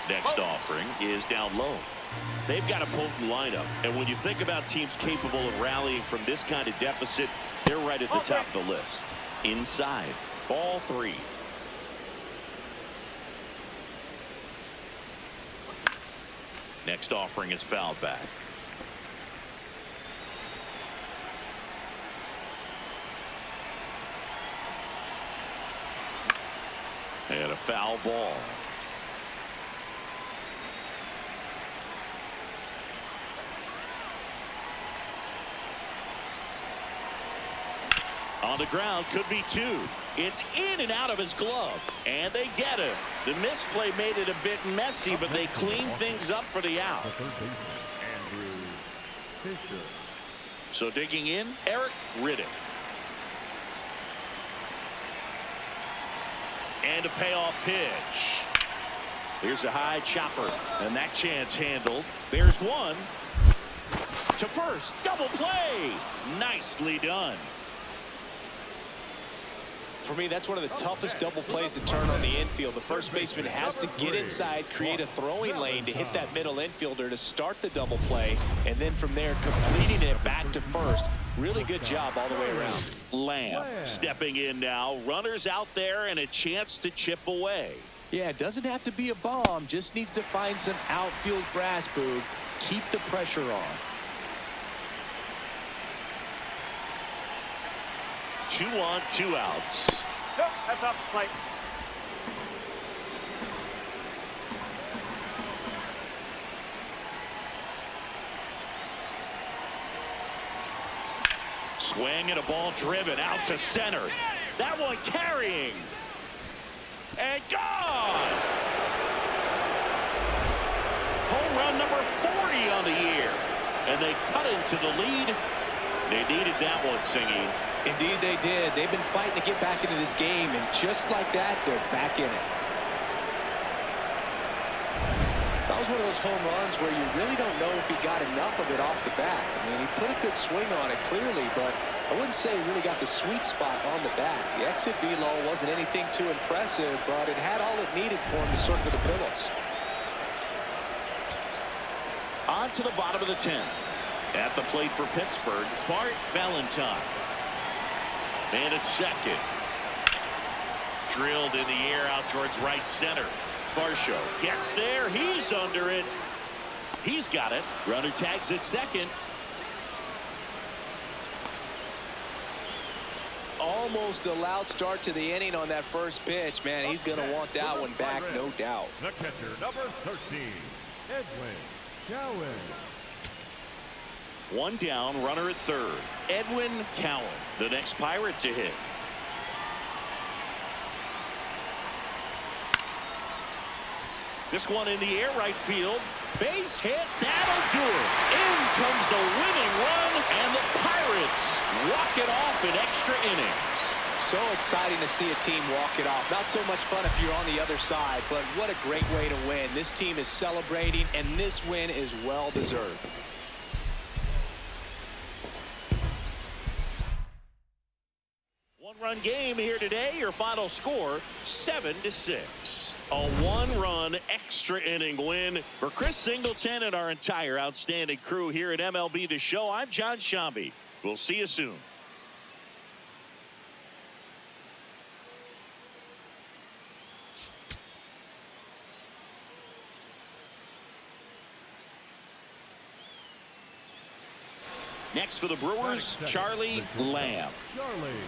Next offering is down low. They've got a potent lineup, and when you think about teams capable of rallying from this kind of deficit, they're right at the top of the list. Inside, ball 3. Next offering is fouled back. And a foul ball. On the ground, could be 2. It's in and out of his glove, and they get him. The misplay made it a bit messy, but they cleaned things up for the out. The third baseman, Andrew Fisher. So digging in, Eric Riddick. And a payoff pitch. Here's a high chopper, and that chance handled. There's one. To first, double play. Nicely done. For me, that's one of the toughest double plays to turn on the infield. The first baseman has to get inside, create a throwing lane to hit that middle infielder to start the double play, and then from there, completing it back to first. Really good job all the way around. Lamb stepping in now. Runners out there and a chance to chip away. Yeah, it doesn't have to be a bomb. Just needs to find some outfield grass, Boog. Keep the pressure on. 2 on, 2 outs. Nope, that's off the plate. Swing and a ball driven out to center. That one carrying. And gone. Home run number 40 on the year. And they cut into the lead. They needed that one, Singy. Indeed they did. They've been fighting to get back into this game, and just like that, they're back in it. That was one of those home runs where you really don't know if he got enough of it off the bat. I mean, he put a good swing on it clearly, but I wouldn't say he really got the sweet spot on the bat. The exit velo wasn't anything too impressive, but it had all it needed for him to circle the pillows. On to the bottom of the 10th. At the plate for Pittsburgh, Bart Valentine. And at second. Drilled in the air out towards right center. Varsho gets there. He's under it. He's got it. Runner tags at second. Almost a loud start to the inning on that first pitch. Man, he's going to want that one back, no doubt. The catcher, number 13, Edwin Cowan. One down, runner at third. Edwin Cowan, the next Pirate to hit. This one in the air, right field. Base hit, that'll do it. In comes the winning run, and the Pirates walk it off in extra innings. So exciting to see a team walk it off. Not so much fun if you're on the other side, but what a great way to win. This team is celebrating, and this win is well deserved. One-run game here today. Your final score, 7-6. A one-run extra inning win for Chris Singleton and our entire outstanding crew here at MLB The Show. I'm John Shambi. We'll see you soon. Next for the Brewers, Charlie Lamb.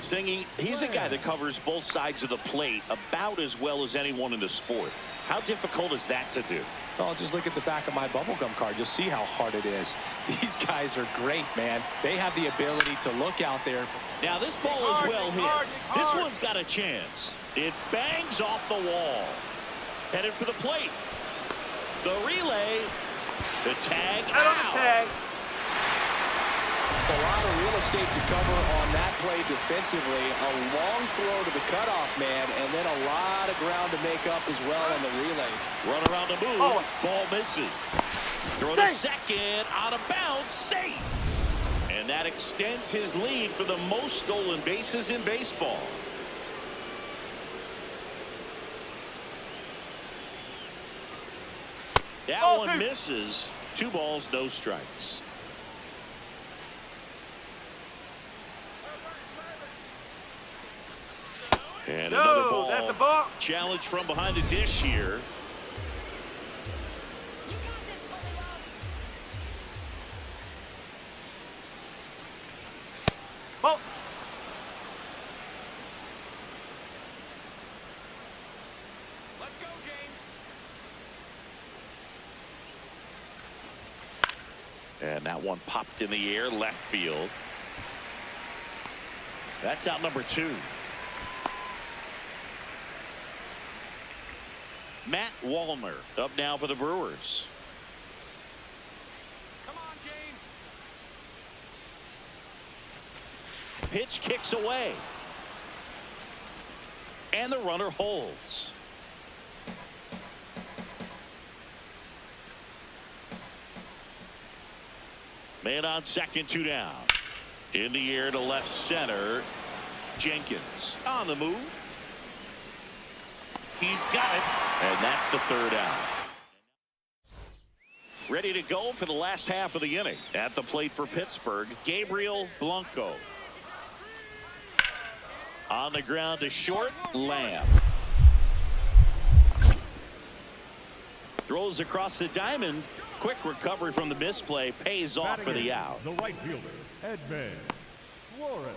Singing, he's a guy that covers both sides of the plate about as well as anyone in the sport. How difficult is that to do? Oh, just look at the back of my bubblegum card. You'll see how hard it is. These guys are great, man. They have the ability to look out there. Now this ball is well hit. This one's got a chance. It bangs off the wall. Headed for the plate. The relay. The tag out. A lot of real estate to cover on that play defensively. A long throw to the cutoff man, and then a lot of ground to make up as well on the relay. Run around the move. Ball misses. Throw to second. Out of bounds. Safe. And that extends his lead for the most stolen bases in baseball. That one misses. 2 balls, no strikes. And another ball. That's a ball. Challenge from behind the dish here. Ball. Let's go, James. And that one popped in the air, left field. That's out number 2. Matt Wallner up now for the Brewers. Come on, James. Pitch kicks away. And the runner holds. Man on second, 2 down. In the air to left center. Jenkins on the move. He's got it. And that's the 3rd out. Ready to go for the last half of the inning. At the plate for Pittsburgh, Gabriel Blanco. On the ground to short, Lamb. Throws across the diamond. Quick recovery from the misplay. Pays off for the out. The right fielder, Edmund Flores.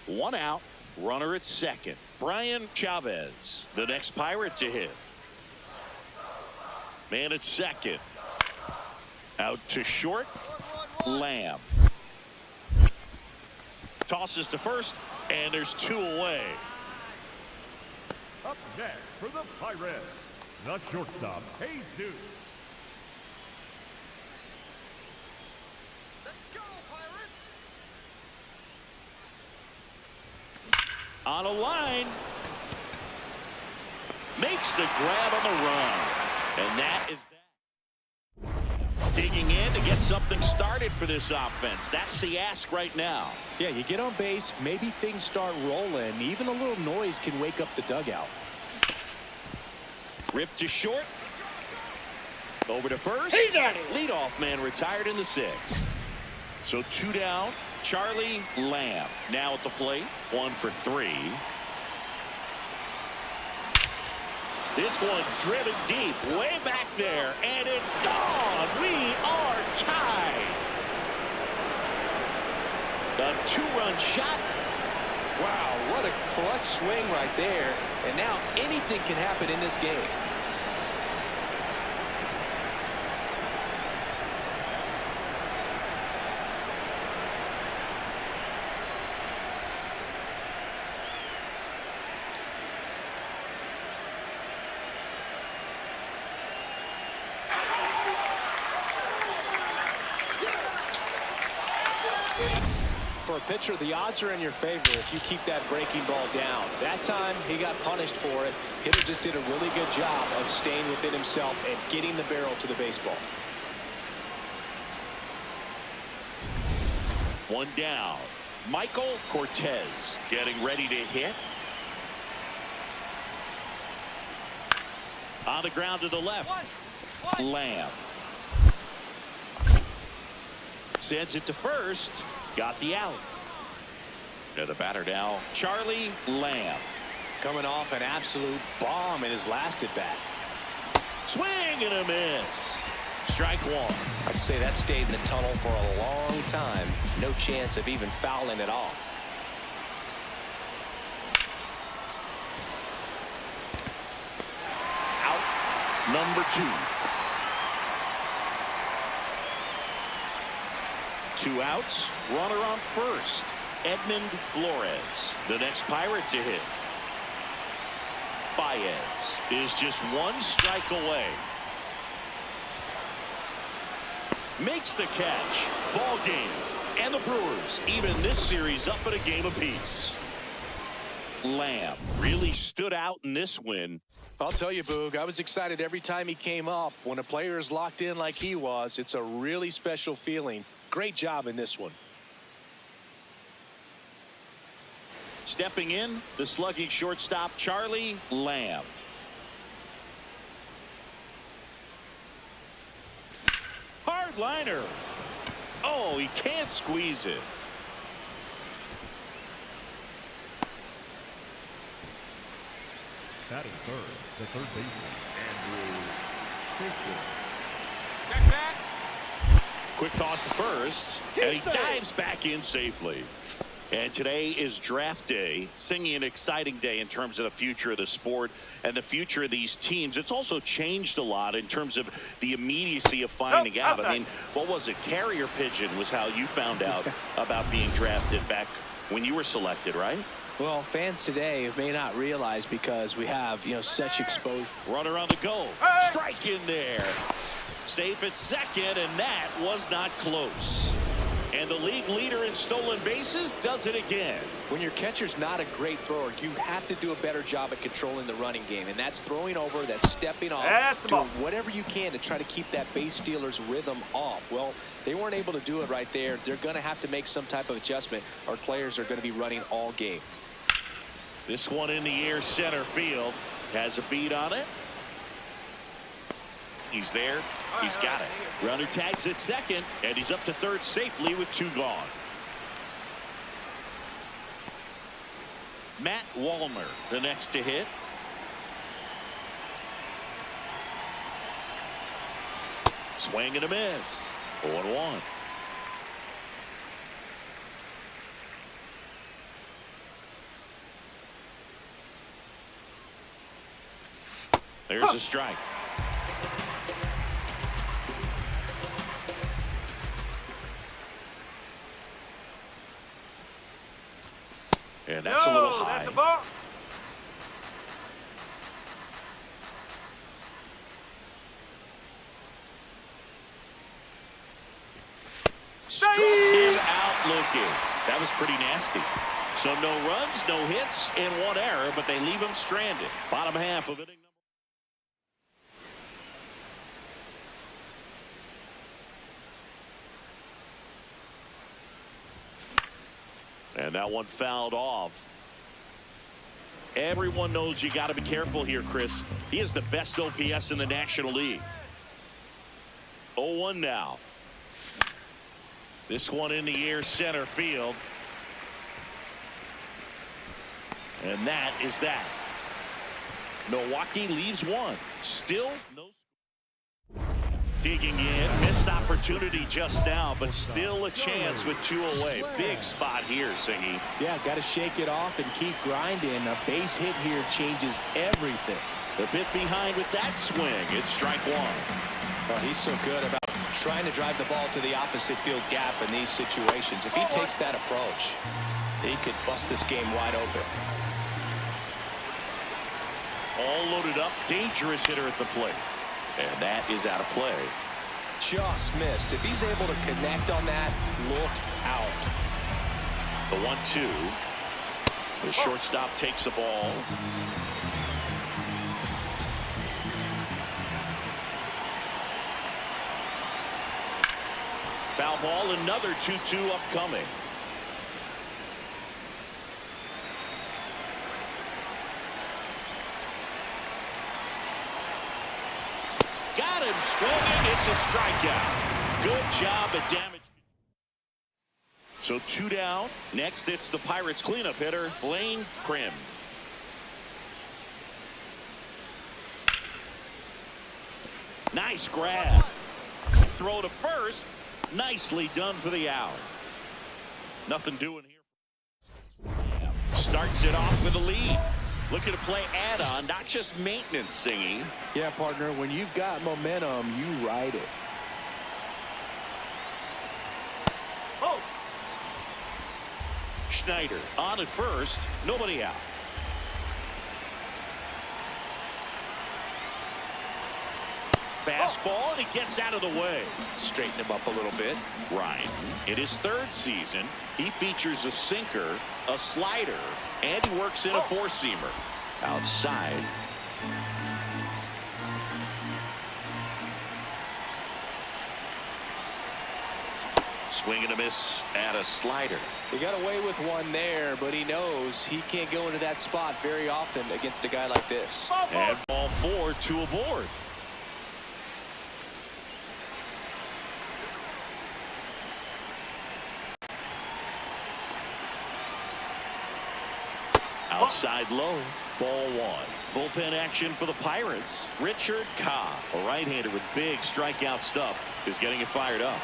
1 out. Runner at second. Brian Chavez, the next Pirate to hit. Man at second. Out to short. Lamb. Tosses to first, and there's 2 away. Up next for the Pirates, the shortstop, Jesus. Let's go, Pirates! On a line. Makes the grab on the run. And that is that. Digging in to get something started for this offense. That's the ask right now. Yeah, you get on base, maybe things start rolling. Even a little noise can wake up the dugout. Ripped to short. Over to first. Leadoff man retired in the 6th. So 2 down. Charlie Lamb now at the plate. 1 for 3. This one driven deep, way back there, and it's gone. We are tied. A 2-run shot. Wow, what a clutch swing right there. And now anything can happen in this game. For a pitcher, the odds are in your favor if you keep that breaking ball down. That time, he got punished for it. Hitter just did a really good job of staying within himself and getting the barrel to the baseball. 1 down. Michael Cortez getting ready to hit. On the ground to the left. Lamb. Sends it to first. Got the out. To the batter now, Charlie Lamb. Coming off an absolute bomb in his last at bat. Swing and a miss. Strike 1. I'd say that stayed in the tunnel for a long time. No chance of even fouling it off. Out number 2. 2 outs. Runner on first. Edmund Flores, the next Pirate to hit. Baez is just 1 strike away. Makes the catch. Ball game. And the Brewers even this series up at a game apiece. Lamb really stood out in this win. I'll tell you, Boog, I was excited every time he came up. When a player is locked in like he was, it's a really special feeling. Great job in this one. Stepping in, the slugging shortstop, Charlie Lamb. Hard liner. Oh, he can't squeeze it. Batting third, the third baseman, Andrew Fisher. Check back. Quick toss to first, and he dives back in safely. And today is draft day, singing an exciting day in terms of the future of the sport and the future of these teams. It's also changed a lot in terms of the immediacy of finding out. I mean, what was it? Carrier pigeon was how you found out about being drafted back when you were selected, right? Well, fans today may not realize because we have, such exposure. Runner on the go. Strike in there. Safe at second, and that was not close. And the league leader in stolen bases does it again. When your catcher's not a great thrower, you have to do a better job at controlling the running game. And that's throwing over, that's stepping off, doing whatever you can to try to keep that base stealer's rhythm off. Well, they weren't able to do it right there. They're going to have to make some type of adjustment. Our players are going to be running all game. This one in the air center field. Has a beat on it. He's there. He's got it. Runner tags at second, and he's up to third safely with 2 gone. Matt Wallner, the next to hit. Swing and a miss. 0-1. There's a strike. And that's a little high. That's a ball. Struck him out looking. That was pretty nasty. So no runs, no hits, and one error, but they leave him stranded. Bottom half of inning number. And that one fouled off. Everyone knows you got to be careful here, Chris. He is the best OPS in the National League. 0-1 now. This one in the air, center field. And that is that. Milwaukee leaves one. Still no. Digging in. Missed opportunity just now, but still a chance with 2 away. Big spot here, Singy. Yeah, got to shake it off and keep grinding. A base hit here changes everything. A bit behind with that swing. It's strike one. Oh, he's so good about trying to drive the ball to the opposite field gap in these situations. If he takes that approach, he could bust this game wide open. All loaded up. Dangerous hitter at the plate. And that is out of play. Just missed. If he's able to connect on that, look out. The 1-2. The shortstop takes the ball. Foul ball, another 2-2 upcoming. Got him swinging. It's a strikeout. Good job at damage. So 2 down. Next, it's the Pirates cleanup hitter, Blaine Prim. Nice grab. Throw to first. Nicely done for the out. Nothing doing here. Starts it off with a lead. Looking to play add-on, not just maintenance, Singing. Yeah, partner, when you've got momentum, you ride it. Oh. Schneider on at first. Nobody out. Fastball, and he gets out of the way. Straighten him up a little bit. Ryan, in his 3rd season, he features a sinker, a slider, and he works in a 4-seamer. Outside. Swing and a miss at a slider. He got away with one there, but he knows he can't go into that spot very often against a guy like this. And ball 4, 2 aboard. Outside low, ball 1. Bullpen action for the Pirates. Richard Cobb, a right-hander with big strikeout stuff, is getting it fired up.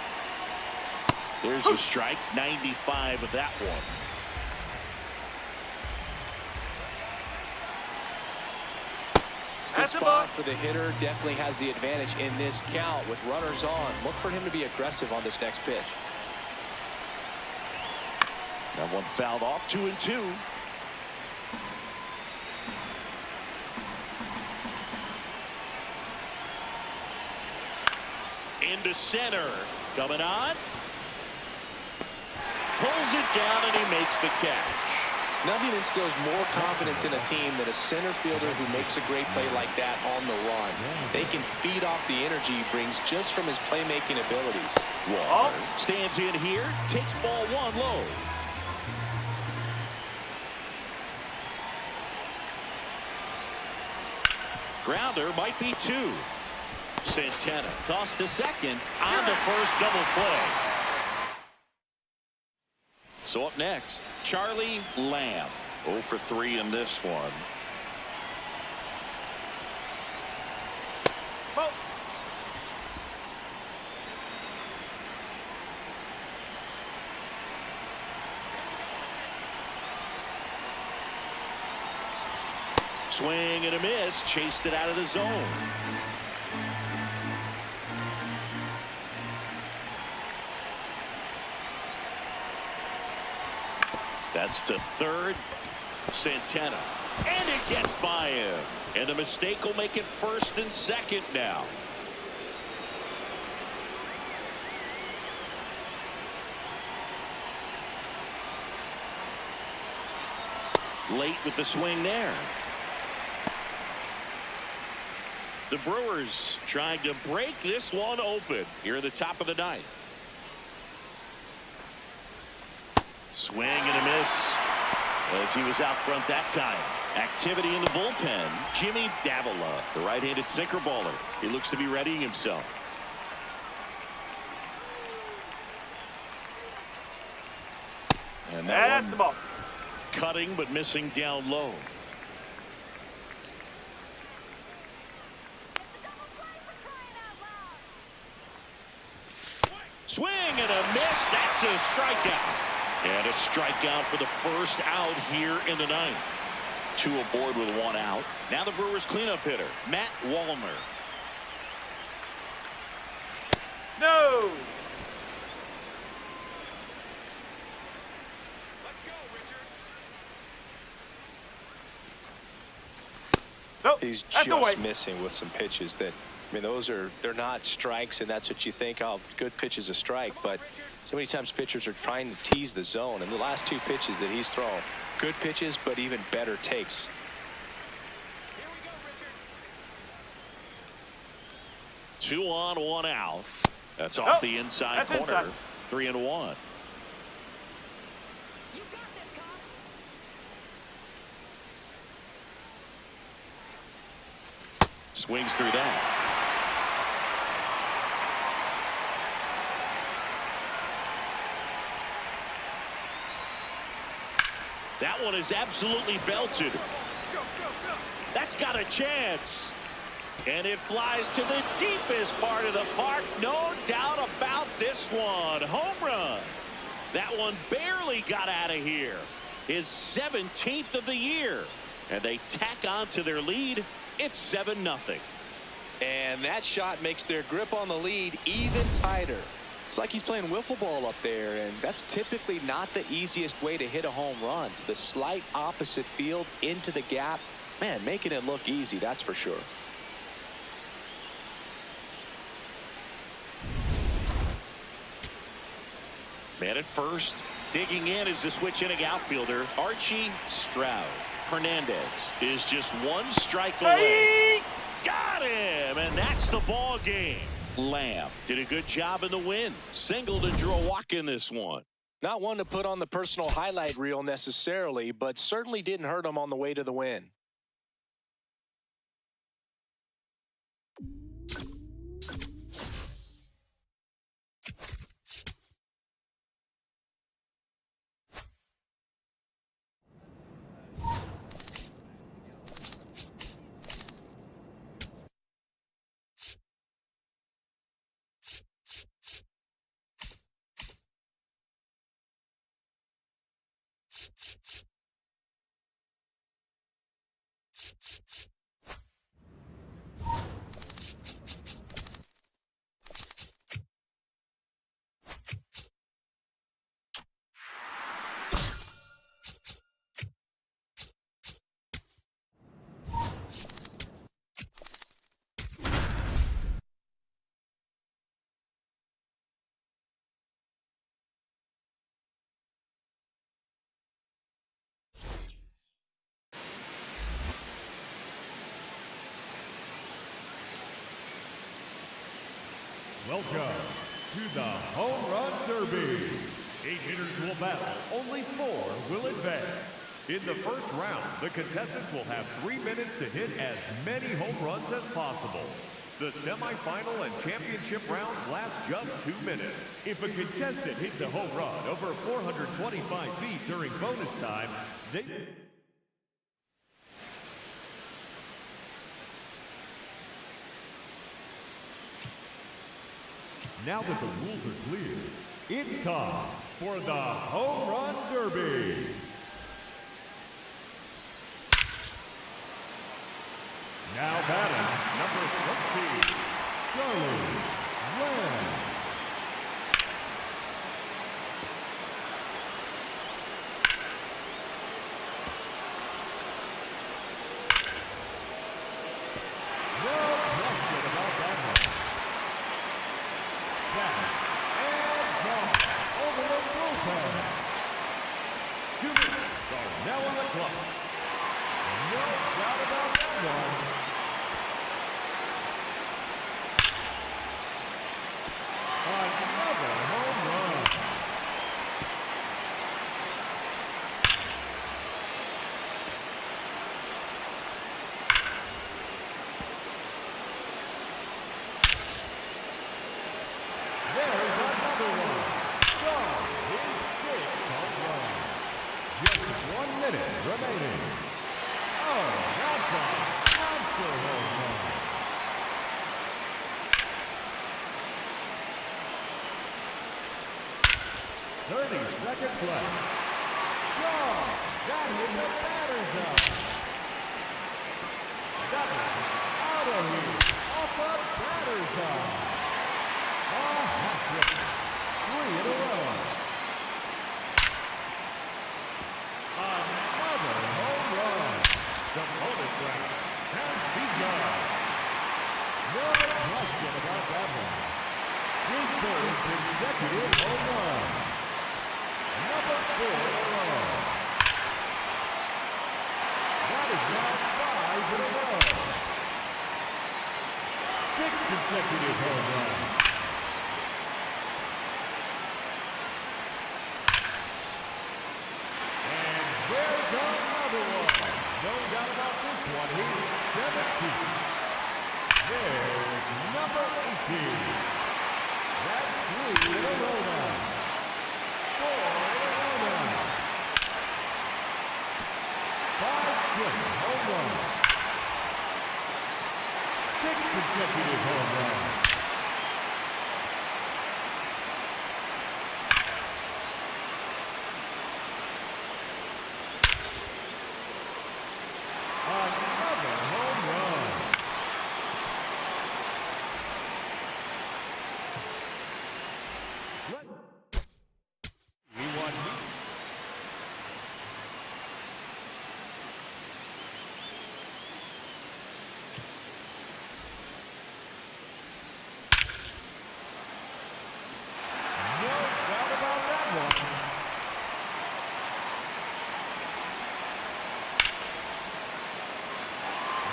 There's the strike, 95 of that one. Good spot for the hitter. Definitely has the advantage in this count with runners on. Look for him to be aggressive on this next pitch. That one fouled off, 2-2. Into center. Coming on. Pulls it down and he makes the catch. Nothing instills more confidence in a team than a center fielder who makes a great play like that on the run. They can feed off the energy he brings just from his playmaking abilities. Waller stands in here, takes ball 1 low. Grounder might be 2. Santana tossed to second, on to first, double play. So up next, Charlie Lamb. 0 for 3 in this one. Oh. Swing and a miss, chased it out of the zone. That's to third. Santana. And it gets by him. And the mistake will make it 1st and 2nd now. Late with the swing there. The Brewers trying to break this one open here at the top of the 9th. Swing and a miss as he was out front that time. Activity in the bullpen. Jimmy Davila, the right-handed sinker baller. He looks to be readying himself. And that's the ball. Cutting but missing down low. Swing and a miss. That's a strikeout. And a strikeout for the 1st out here in the 9th. 2 aboard with 1 out. Now the Brewers cleanup hitter, Matt Wallner. No. Nope. He's That's just missing with some pitches that, I mean, they're not strikes, and that's what you think, oh, good pitch is a strike. But so many times pitchers are trying to tease the zone, and the last 2 pitches that he's thrown, good pitches, but even better takes. 2 on, 1 out. That's off the inside corner. 3-1. Swings through that. That one is absolutely belted. That's got a chance. And it flies to the deepest part of the park. No doubt about this one. Home run. That one barely got out of here. His 17th of the year. And they tack on to their lead. It's 7-0. And that shot makes their grip on the lead even tighter. It's like he's playing wiffle ball up there, and that's typically not the easiest way to hit a home run. To the slight opposite field, into the gap. Man, making it look easy, that's for sure. Man at first, digging in is the switch inning outfielder, Archie Stroud. Hernandez is just 1 strike away. Got him, and that's the ball game. Lamb did a good job in the win. Singled and drew a walk in this one. Not one to put on the personal highlight reel necessarily, but certainly didn't hurt him on the way to the win. Welcome to the Home Run Derby. 8 hitters will battle, only 4 will advance. In the first round, the contestants will have 3 minutes to hit as many home runs as possible. The semifinal and championship rounds last just 2 minutes. If a contestant hits a home run over 425 feet during bonus time, they... Now that the rules are clear, it's time for the Home Run Derby. Now batting, number 13, Charlie Lamb. 1. Another home run. There's another one. Gone. His 6th home run. Just 1 minute remaining. Oh, that's a monster home run. 30 seconds left. Gone. That hit the batter's out. That one out of here. Off the batter's out. A hat trick. 3 in a row. Another home run. The bonus round has begun. No question about that one. His 3rd consecutive home run. Number 4 in a row. That is now 5 in a row. 6 consecutive home runs. And there's another one. No doubt about this one. He's 17. There's number 18. That's 3 in a row now. 4 in a row now. 5 straight home runs. 6 consecutive home runs. Another home run. We want no doubt about that one.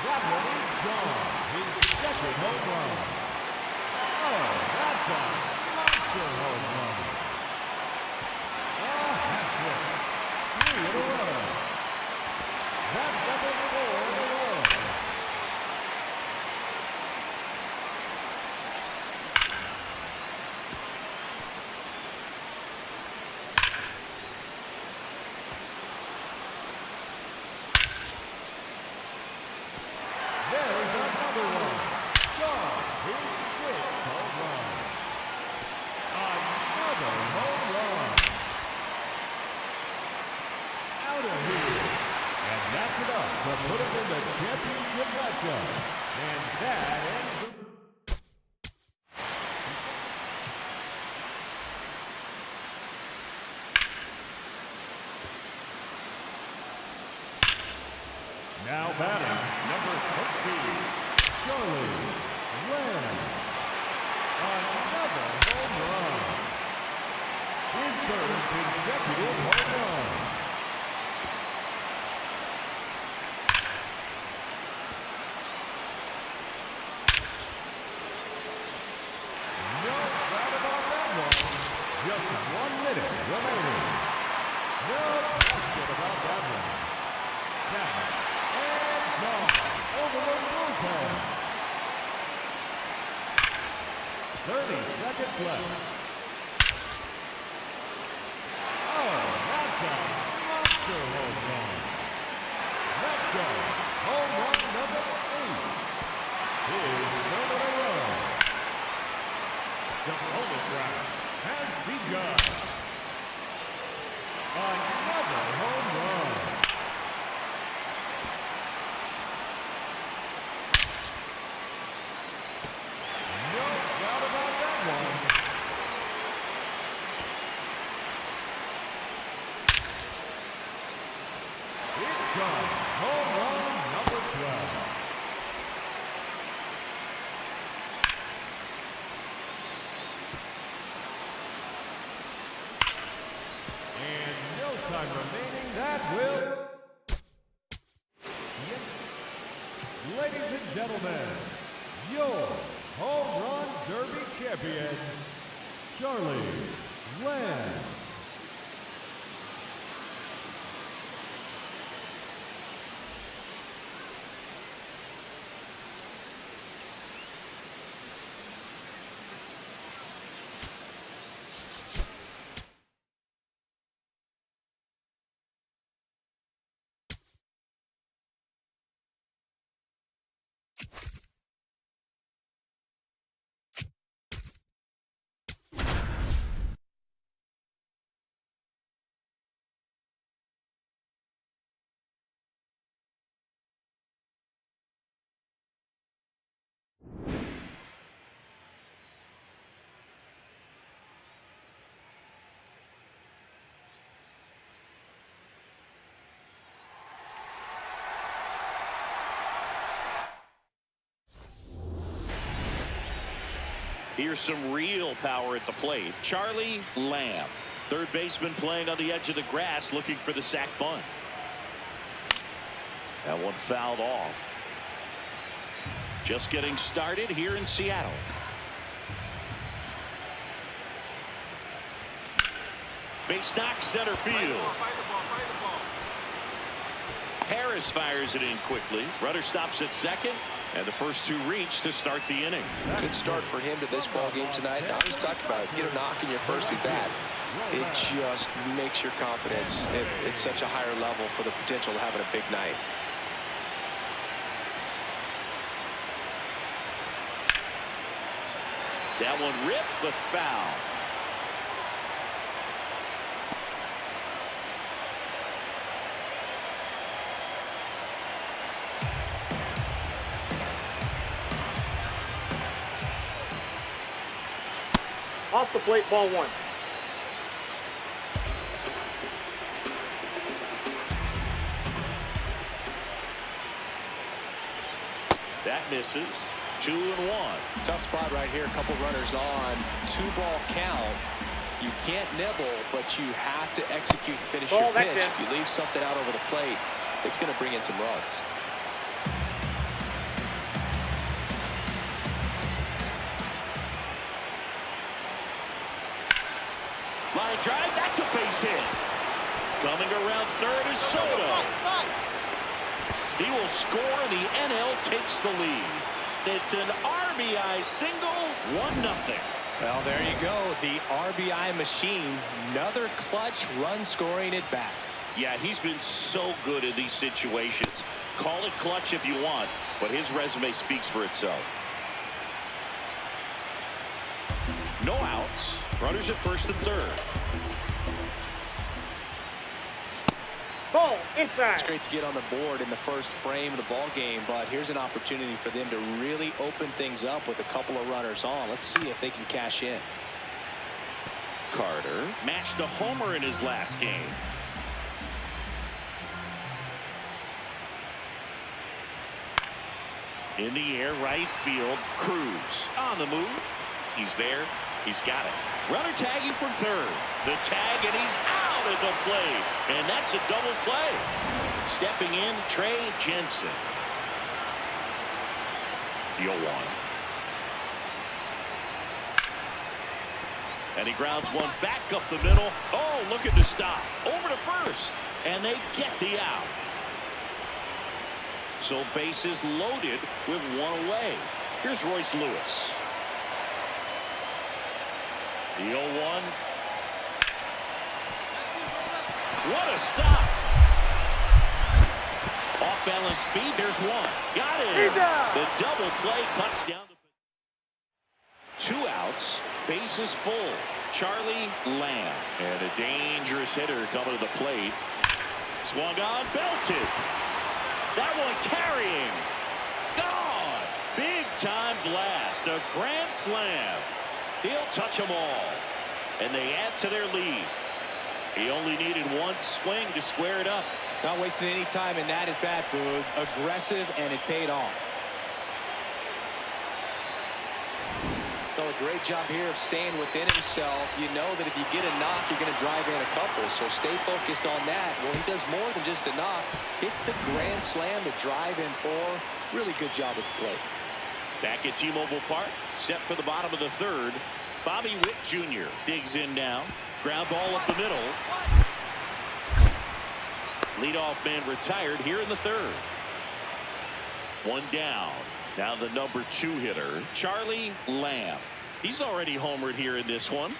That one is gone. His 2nd home run. Oh, that's a monster home run. A hat trick. 3 in a row. That's number 4 in a row. There's another one. Gone. His 6th home run. Another home run. Out of here. And that's enough to put him in the championship matchup. And that ends the... Now batting, number 13, Charlie Lamb. Another home run. His 3rd consecutive home run. No doubt about that one. Just 1 minute remaining. No question about that one. Down and gone over the bullpen. 30 seconds left. Oh, that's a monster home run. Let's go. Home run number 8. His 3rd in a row. The bonus round has begun. Another home run. No doubt about that one. It's gone. Home run number 12. And no time remaining. That will... ladies and gentlemen, your Home Run Derby champion, Charlie Lamb. Here's some real power at the plate. Charlie Lamb, third baseman, playing on the edge of the grass, looking for the sac bunt. That one fouled off. Just getting started here in Seattle. Base knock, center field. Harris fires it in quickly. Runner stops at second, and the first two reach to start the inning. Good start for him to this ball game tonight. I was talking about it. Get a knock in your first at bat. It just makes your confidence at such a higher level for the potential of having a big night. That one ripped, but foul. Off the plate, ball one. That misses. 2-1. Tough spot right here. A couple runners on. 2-ball count. You can't nibble, but you have to execute and finish your pitch. If you leave something out over the plate, it's going to bring in some runs. Line drive, that's a base hit. Coming around third is Soto. He will score. The NL takes the lead. It's an RBI single, 1-0. Well, there you go. The RBI machine. Another clutch run scoring at bat. Yeah, he's been so good in these situations. Call it clutch if you want, but his resume speaks for itself. No outs. Runners at first and third. Ball inside. It's great to get on the board in the first frame of the ball game, but here's an opportunity for them to really open things up with a couple of runners on. Let's see if they can cash in. Carter matched a homer in his last game. In the air, right field. Cruz on the move. He's there. He's got it. Runner tagging from third. The tag, and he's out at the plate. And that's a double play. Stepping in, Trey Jensen. The 0-1. And he grounds one back up the middle. Oh, look at the stop. Over to first. And they get the out. So bases loaded with one away. Here's Royce Lewis. The 0-1. What a stop. Off balance feed. There's one. Got it. The double play cuts down. 2 outs. Bases full. Charlie Lamb. And a dangerous hitter coming to the plate. Swung on. Belted. That one carrying. Gone. Big time blast. A grand slam. He'll touch them all. And they add to their lead. He only needed one swing to square it up. Not wasting any time in that at bat, Boog. Aggressive, and it paid off. So a great job here of staying within himself. You know that if you get a knock, you're going to drive in a couple. So stay focused on that. Well, he does more than just a knock. Hits the grand slam to drive in 4. Really good job at the plate. Back at T-Mobile Park, set for the bottom of the third. Bobby Witt Jr. digs in now. Ground ball up the middle. Leadoff man retired here in the third. 1 down. Now the number 2 hitter, Charlie Lamb. He's already homered here in this one.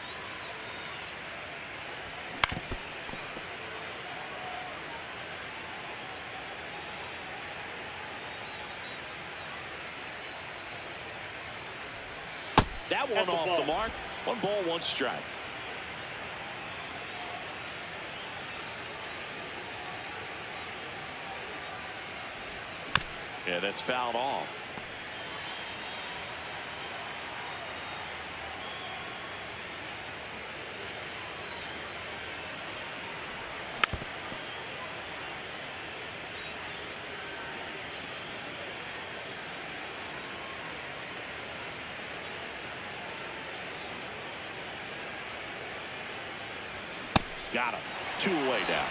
That one off the mark. 1 ball, 1 strike. Yeah, that's fouled off. Got him. 2 away now.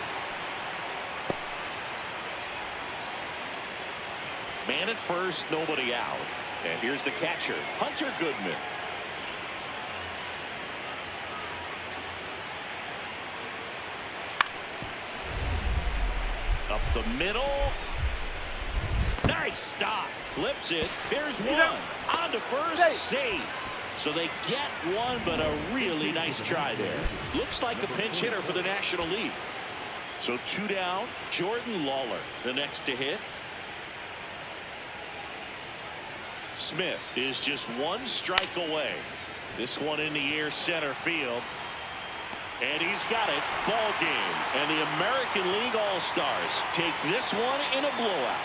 Man at first, nobody out. And here's the catcher, Hunter Goodman. Up the middle. Nice stop. Flips it. There's 1. On to first. Save. So they get 1, but a really nice try there. Looks like a pinch hitter for the National League. So 2 down. Jordan Lawler, the next to hit. Smith is just 1 strike away. This one in the air, center field. And he's got it. Ball game. And the American League All-Stars take this one in a blowout.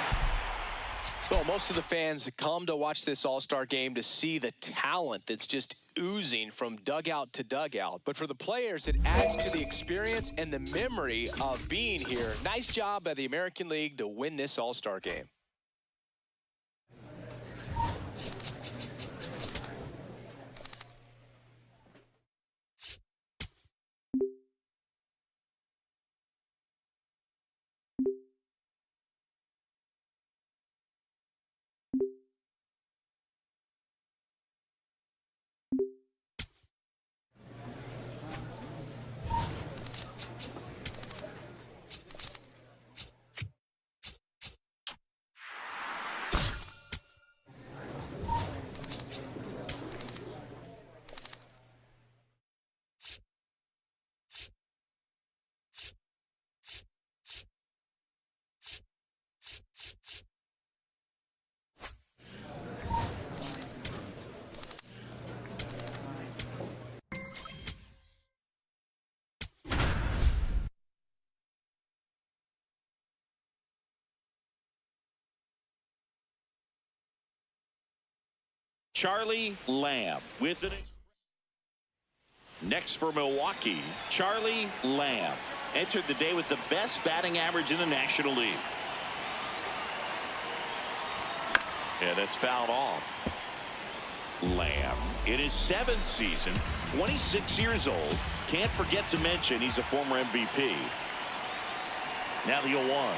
Well, most of the fans come to watch this All-Star game to see the talent that's just oozing from dugout to dugout. But for the players, it adds to the experience and the memory of being here. Nice job by the American League to win this All-Star game. Charlie Lamb with it. Next for Milwaukee, Charlie Lamb entered the day with the best batting average in the National League. Yeah, that's fouled off. Lamb in his 7th season, 26 years old. Can't forget to mention he's a former MVP. Now the 0-1.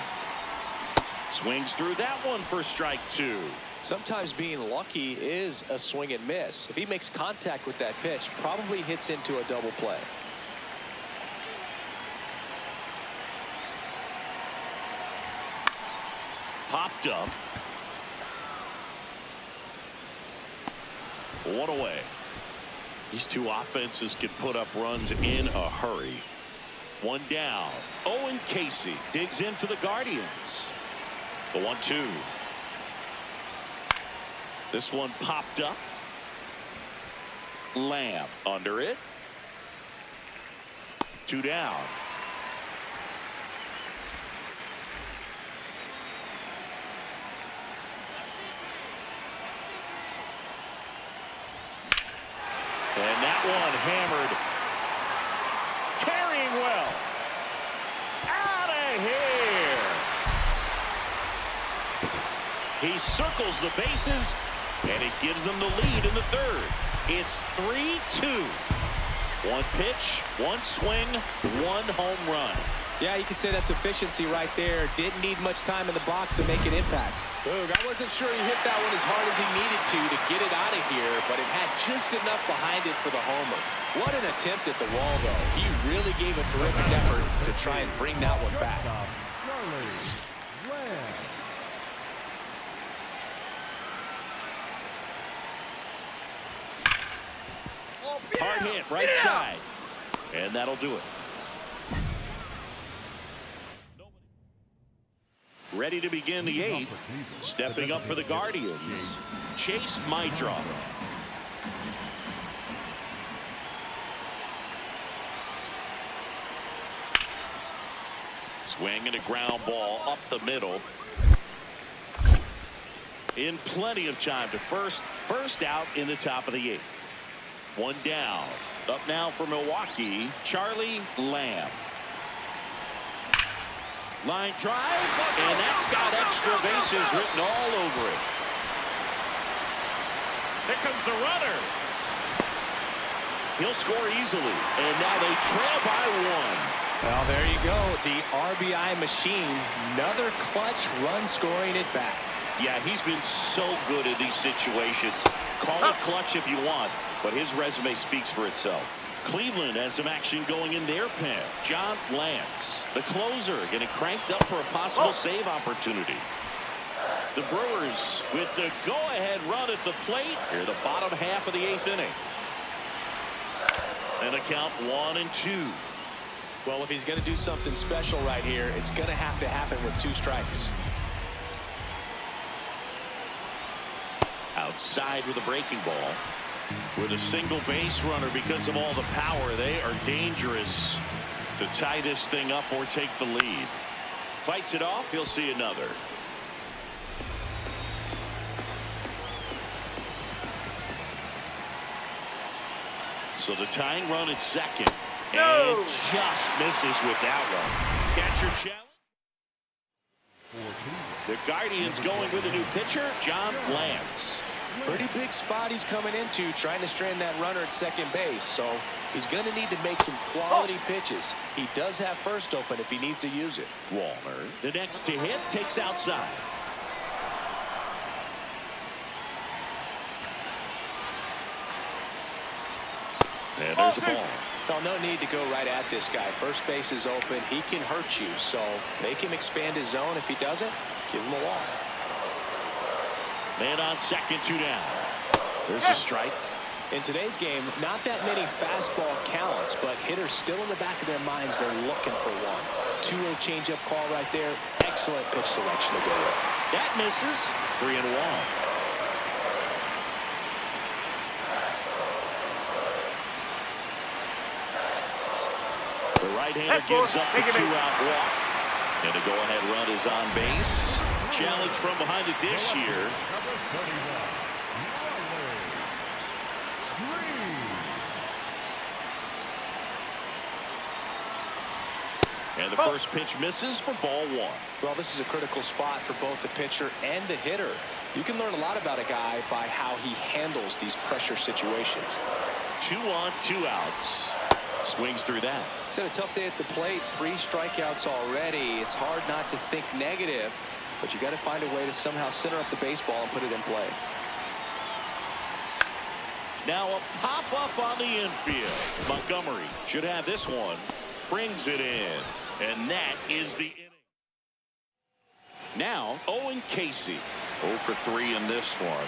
Swings through that one for strike 2. Sometimes being lucky is a swing and miss. If he makes contact with that pitch, probably hits into a double play. Popped up. 1 away. These 2 offenses can put up runs in a hurry. 1 down. Owen Casey digs in for the Guardians. The 1-2. This one popped up. Lamb under it. 2 down. And that one hammered. Carrying well. Out of here. He circles the bases And it gives them the lead in the third. It's 3-2. One pitch, one swing, one home run. Yeah, you could say that's efficiency right there. Didn't need much time in the box to make an impact. Boog, I wasn't sure he hit that one as hard as he needed to get it out of here, but it had just enough behind it for the homer. What an attempt at the wall, though. He really gave a terrific effort to try and bring that one back. Hard hit, right side. And that'll do it. Ready to begin the eighth. Stepping up for the Guardians, Chase Mydroff. Swing and a ground ball up the middle. In plenty of time to first out in the top of the eighth. One down. Up now for Milwaukee, Charlie Lamb. Line drive, and that's got extra bases written all over it. Here comes the runner. He'll score easily, and now they trail by one. Well, there you go. The RBI machine. Another clutch run scoring it back. Yeah, he's been so good in these situations. Call it clutch if you want, but his resume speaks for itself. Cleveland has some action going in their pen. John Lance, the closer, getting cranked up for a possible save opportunity. The Brewers with the go-ahead run at the plate. Here, the bottom half of the eighth inning. And a count 1-2. Well, if he's going to do something special right here, it's going to have to happen with 2 strikes. Outside with a breaking ball. With a single base runner, because of all the power, they are dangerous to tie this thing up or take the lead. Fights it off, he'll see another. So the tying run at second. No. And just misses with that one. Catcher challenge. The Guardians going with a new pitcher, John Lance. Pretty big spot he's coming into, trying to strand that runner at second base. So he's going to need to make some quality pitches. He does have first open if he needs to use it. Walner, the next to hit, takes outside. And there's a ball. Well, no need to go right at this guy. First base is open. He can hurt you. So make him expand his zone. If he doesn't, give him a walk. Man on second, 2 down. There's a strike. In today's game, not that many fastball counts, but hitters still in the back of their minds, they're looking for one. 2-0 changeup call right there. Excellent pitch selection to go with. That misses. 3-1. The right-hander gives up the 2-out walk. And a go-ahead run is on base. Challenge from behind the dish here. And the first pitch misses for ball 1. Well, this is a critical spot for both the pitcher and the hitter. You can learn a lot about a guy by how he handles these pressure situations. 2 on, 2 outs. Swings through that. He's had a tough day at the plate. 3 strikeouts already. It's hard not to think negative, but you got to find a way to somehow center up the baseball and put it in play. Now a pop-up on the infield. Montgomery should have this one. Brings it in. And that is the inning. Now, Owen Casey. 0 for 3 in this one.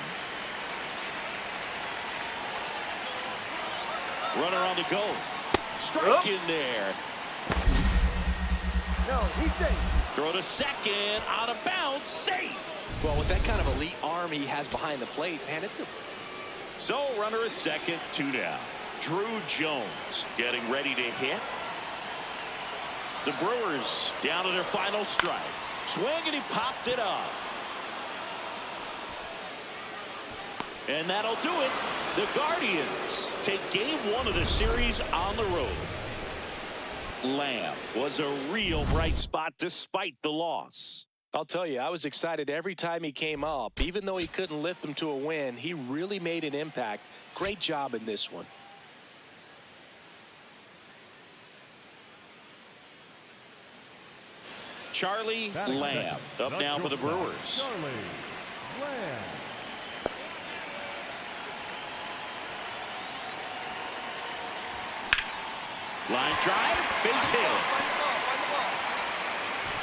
Runner on the go. Strike in there. No, he's safe. Throw to second. Out of bounds. Safe. Well, with that kind of elite arm he has behind the plate, man, it's a... So, runner at second, 2 down. Drew Jones getting ready to hit. The Brewers down to their final strike. Swing, and he popped it up. And that'll do it. The Guardians take game 1 of the series on the road. Lamb was a real bright spot despite the loss. I'll tell you, I was excited every time he came up. Even though he couldn't lift them to a win, he really made an impact. Great job in this one. Charlie Lamb up now for the Brewers. Charlie Lamb. Line drive, base hit.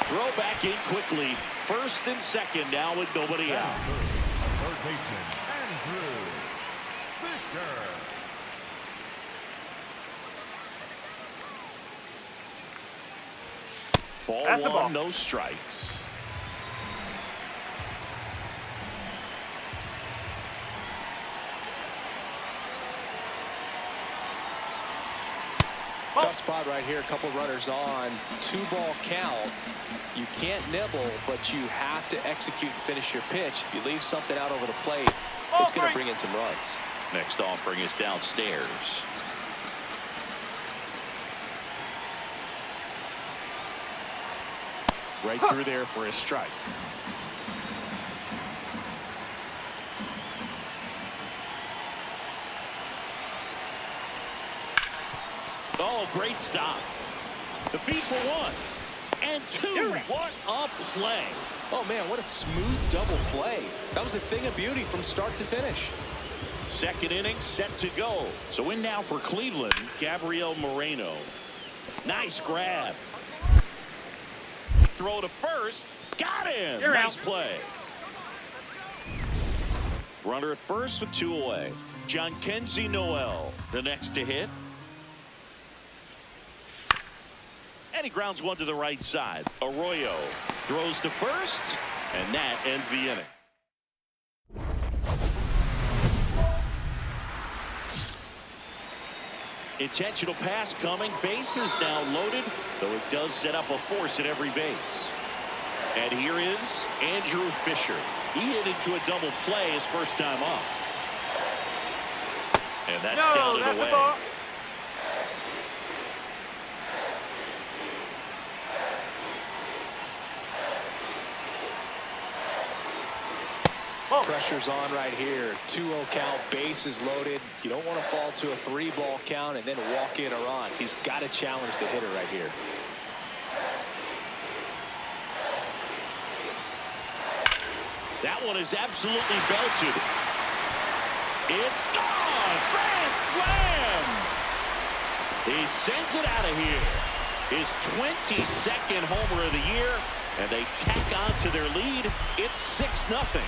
Throw back in quickly. First and second now with nobody out. Third baseman, Andrew Fisher. Ball That's the ball. one, no strikes. Tough spot right here. A couple runners on. 2-ball count. You can't nibble, but you have to execute and finish your pitch. If you leave something out over the plate, it's going to bring in some runs. Next offering is downstairs. Right through there for a strike. Oh, great stop. The feed for 1 and 2. What a play. Oh, man, what a smooth double play. That was a thing of beauty from start to finish. Second inning set to go. So in now for Cleveland, Gabriel Moreno. Nice grab. Throw to first. Got him. Nice play. Runner at first with 2 away. John Kenzie Noel, the next to hit. And he grounds one to the right side. Arroyo throws to first, and that ends the inning. Intentional pass coming. Bases now loaded, though it does set up a force at every base. And here is Andrew Fisher. He hit into a double play his first time up. And that's down and away. Pressure's on right here. 2-0 count, bases loaded. You don't want to fall to a 3-ball count and then walk in or on. He's got to challenge the hitter right here. That one is absolutely belted. It's gone! Grand slam! He sends it out of here. His 22nd homer of the year, and they tack on to their lead. It's 6-0.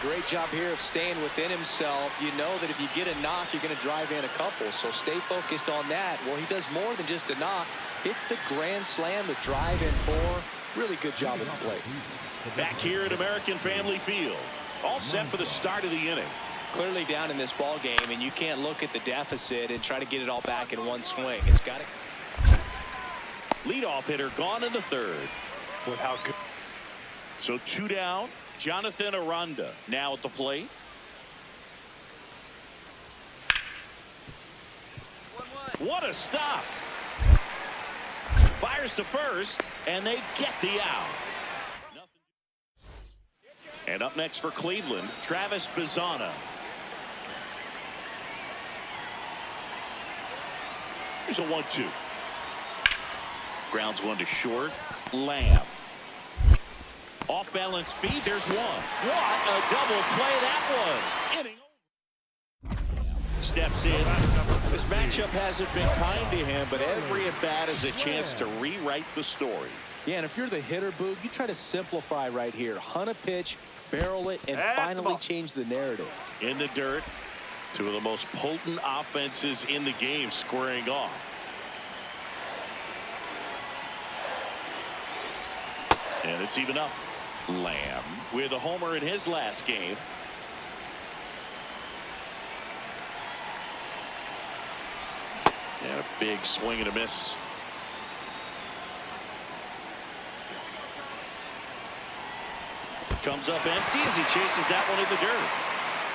Great job here of staying within himself. You know that if you get a knock, you're going to drive in a couple. So stay focused on that. Well, he does more than just a knock. Hits the grand slam to drive in 4. Really good job at the plate. Back here at American Family Field. All set for the start of the inning. Clearly down in this ball game, and you can't look at the deficit and try to get it all back in one swing. It's got to. Leadoff hitter gone in the third. With how good. So 2 down. Jonathan Aranda now at the plate. 1-1. What a stop. Fires to first, and they get the out. And up next for Cleveland, Travis Bazzana. Here's a 1-2. Grounds one to short. Lamb. Off balance feed. There's one. What a double play that was. Inning over. Steps in. This matchup hasn't been kind to him, but every at bat is a chance to rewrite the story. Yeah, and if you're the hitter, Boog, you try to simplify right here. Hunt a pitch, barrel it, and finally change the narrative. In the dirt, 2 of the most potent offenses in the game squaring off. And it's even up. Lamb with a homer in his last game. And a big swing and a miss. Comes up empty as he chases that one in the dirt.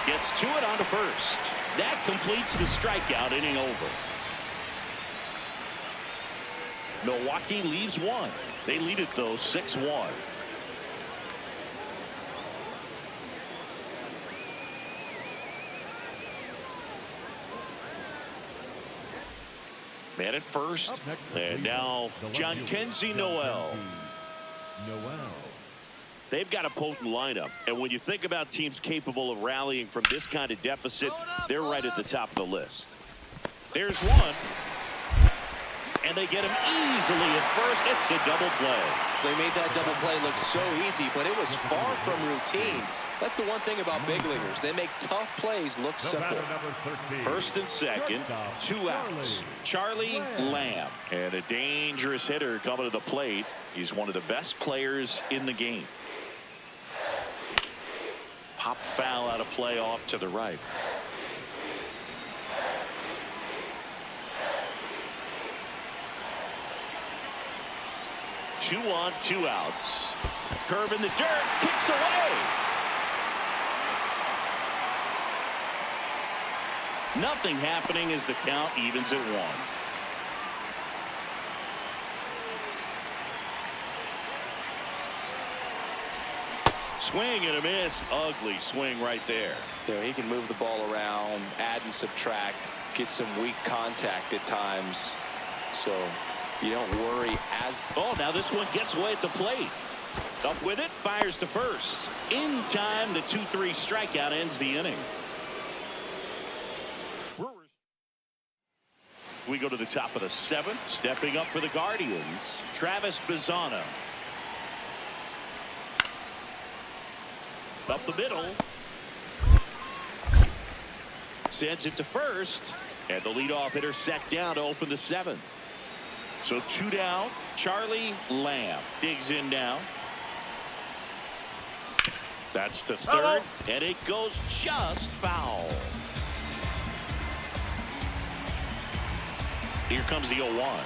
Gets to it on to first. That completes the strikeout, inning over. Milwaukee leaves one. They lead it, though, 6-1. Man at first. And now John Kenzie Noel. They've got a potent lineup. And when you think about teams capable of rallying from this kind of deficit, they're right at the top of the list. There's one. And they get him easily at first. It's a double play. They made that double play look so easy, but it was far from routine. That's the one thing about big leaguers. They make tough plays look simple. First and second, 2 outs. Charlie Lamb. And a dangerous hitter coming to the plate. He's one of the best players in the game. Pop foul out of play off to the right. Two on, 2 outs. Curve in the dirt, kicks away. Nothing happening as the count evens at 1. Swing and a miss. Ugly swing right there. You know, he can move the ball around, add and subtract, get some weak contact at times. So you don't worry as. Oh, now this one gets away at the plate. Up with it, fires to first. In time, the 2-3 strikeout ends the inning. Brewers. We go to the top of the 7th. Stepping up for the Guardians, Travis Bazzana. Up the middle. Sends it to first. And the leadoff hitter set down to open the 7th. So 2 down. Charlie Lamb digs in now. That's to third. And it goes just foul. Here comes the 0-1.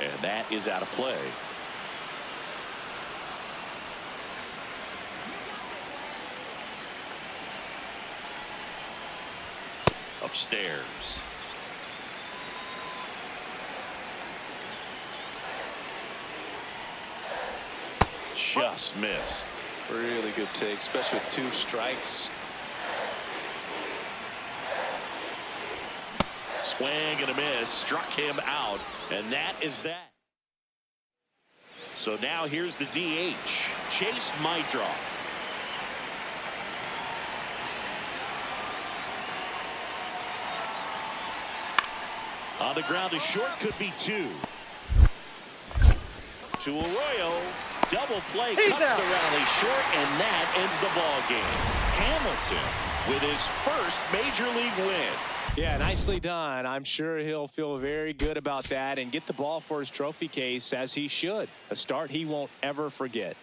And that is out of play. Upstairs. Just missed. Really good take, especially with 2 strikes. Swing and a miss. Struck him out. And that is that. So now here's the DH. Chase Mydroff. On the ground to short, could be 2. To Arroyo. Double play cuts the rally short, and that ends the ball game. Hamilton with his first major league win. Yeah, nicely done. I'm sure he'll feel very good about that and get the ball for his trophy case, as he should. A start he won't ever forget.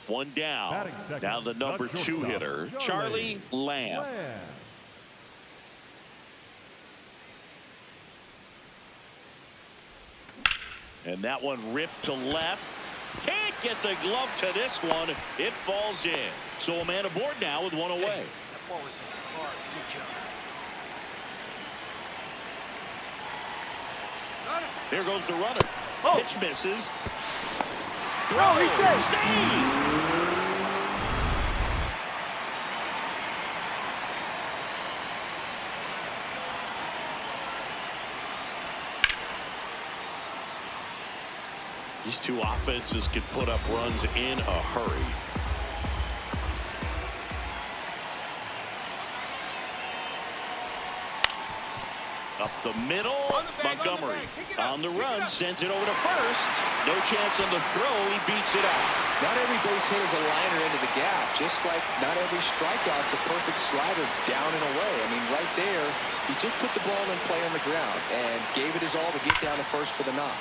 One down. Now the number 2 hitter, Charlie Lamb. And that one ripped to left. Can't get the glove to this one. It falls in. So a man aboard now with 1 away. That ball was hard. Good job. There goes the runner. Pitch misses. Throw, he's dead. Save! These two offenses can put up runs in a hurry. Up the middle, Montgomery on the run, sends it over to first. No chance on the throw, he beats it out. Not every base hit is a liner into the gap, just like not every strikeout's a perfect slider down and away. I mean, right there, he just put the ball in play on the ground and gave it his all to get down to first for the knock.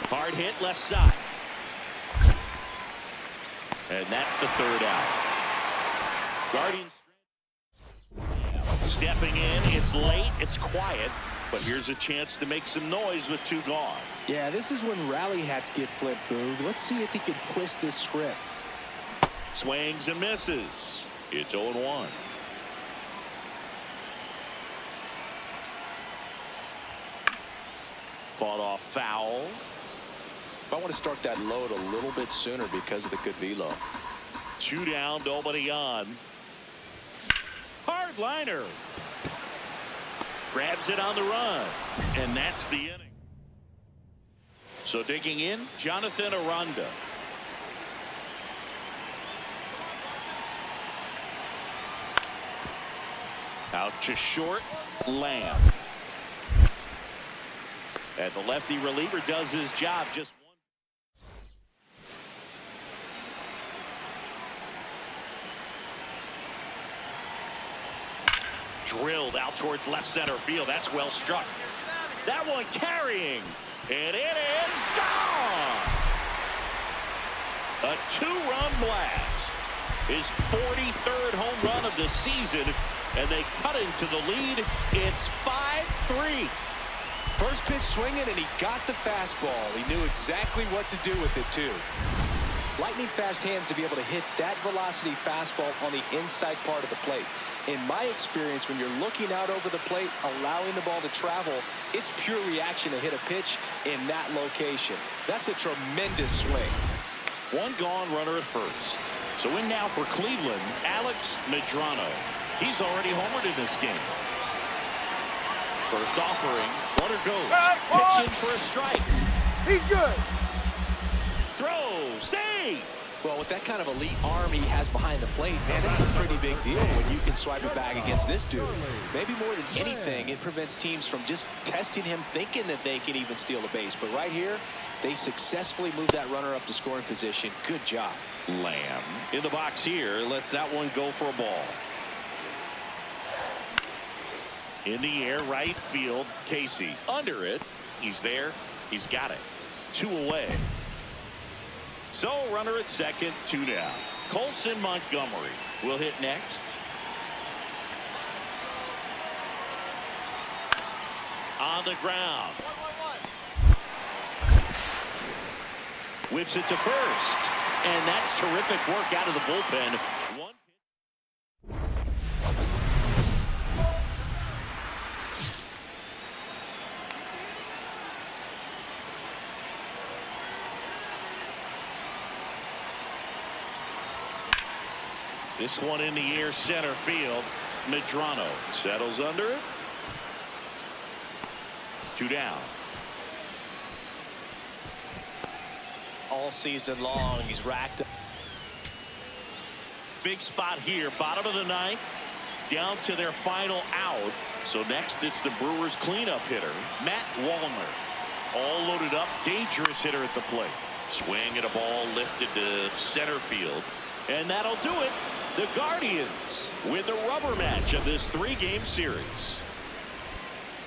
Hard hit left side. And that's the third out. Guardians stepping in. It's late. It's quiet. But here's a chance to make some noise with two gone. Yeah, this is when rally hats get flipped, Boog. Let's see if he can twist this script. Swings and misses. It's 0-1. Fought off foul. I want to start that load a little bit sooner because of the good velo. 2 down, nobody on. Hard liner. Grabs it on the run. And that's the inning. So digging in, Jonathan Aranda. Out to short, Lamb. And the lefty reliever does his job. Just one. Drilled out towards left center field. That's well struck. That one carrying. And it is gone. A 2-run blast. His 43rd home run of the season. And they cut into the lead. It's 5-3. First pitch swinging, and he got the fastball. He knew exactly what to do with it, too. Lightning fast hands to be able to hit that velocity fastball on the inside part of the plate. In my experience, when you're looking out over the plate, allowing the ball to travel, it's pure reaction to hit a pitch in that location. That's a tremendous swing. One gone, runner at first. So in now for Cleveland, Alex Medrano. He's already homered in this game. First offering, runner goes. Pitch in for a strike. He's good. Throw, save. Well, with that kind of elite arm he has behind the plate, man, it's a pretty big deal when you can swipe it back against this dude. Maybe more than anything, it prevents teams from just testing him, thinking that they can even steal a base. But right here, they successfully moved that runner up to scoring position. Good job. Lamb in the box here. Lets that one go for a ball. In the air, right field, Casey. Under it. He's there. He's got it. 2 away. So runner at second, 2 down. Colson Montgomery will hit next. On the ground. Whips it to first. And that's terrific work out of the bullpen. This one in the air, center field. Medrano settles under it. 2 down. All season long, he's racked up. Big spot here, bottom of the 9th, down to their final out. So next, it's the Brewers cleanup hitter, Matt Wallner. All loaded up, dangerous hitter at the plate. Swing at a ball lifted to center field. And that'll do it. The Guardians with the rubber match of this 3-game series.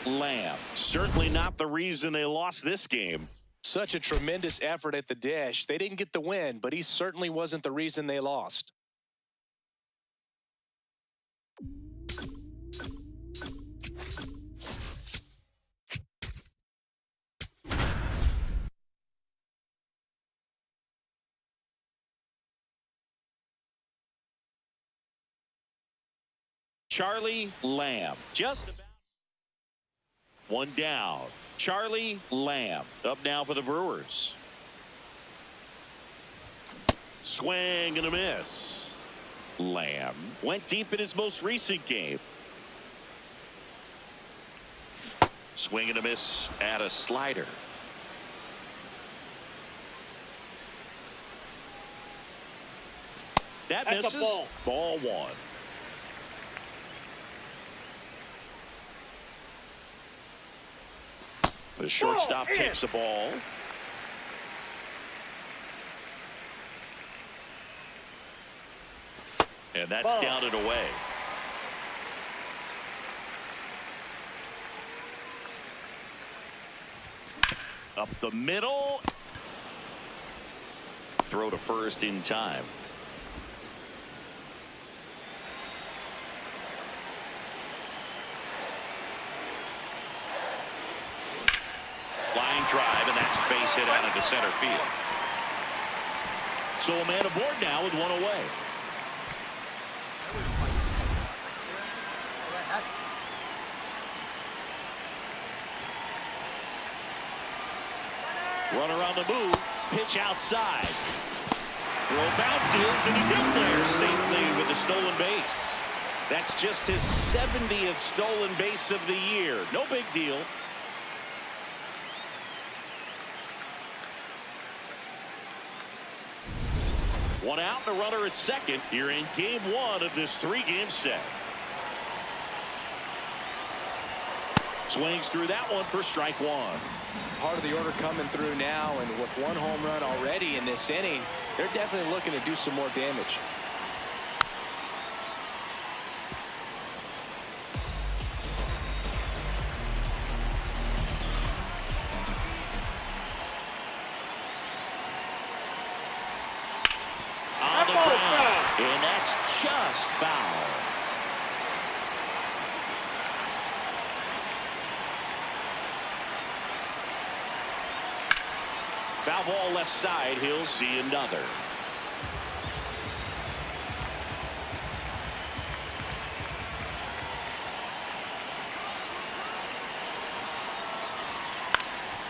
Lamb, certainly not the reason they lost this game. Such a tremendous effort at the dish. They didn't get the win, but he certainly wasn't the reason they lost. Charlie Lamb, just about 1 down. Charlie Lamb up now for the Brewers. Swing and a miss. Lamb went deep in his most recent game. Swing and a miss at a slider. That That's a misses. ball. Ball 1. The shortstop takes the ball. And that's Ball. down and away. Up the middle. Throw to first in time. Line drive, and that's a base hit out into center field. So a man aboard now with one away. Runner on the move. Pitch outside. Throw bounces, and he's in there safely with the stolen base. That's just his 70th stolen base of the year. No big deal. One out and a runner at second here in game 1 of this 3-game set. Swings through that one for strike 1. Part of the order coming through now, and with one home run already in this inning, they're definitely looking to do some more damage. On the ground, and that's just foul. Foul ball left side. He'll see another.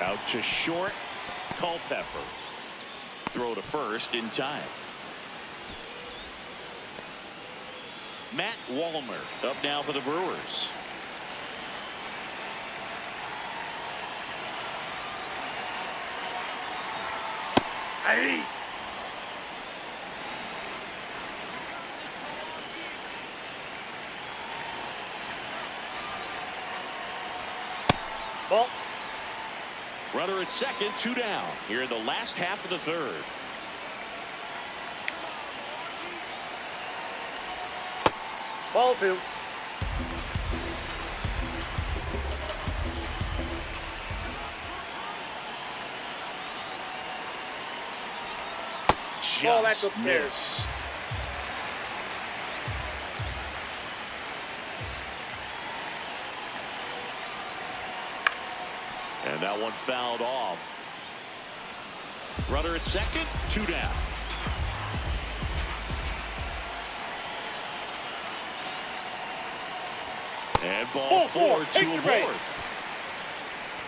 Out to short. Culpepper. Throw to first in time. Matt Wallner up now for the Brewers. Hey. Ball. Runner at second, 2 down here in the last half of the 3rd. Ball 2. Ball, that's Just upstairs. missed. And that one fouled off. Runner at second, 2 down. And ball 4 to Extra base. aboard.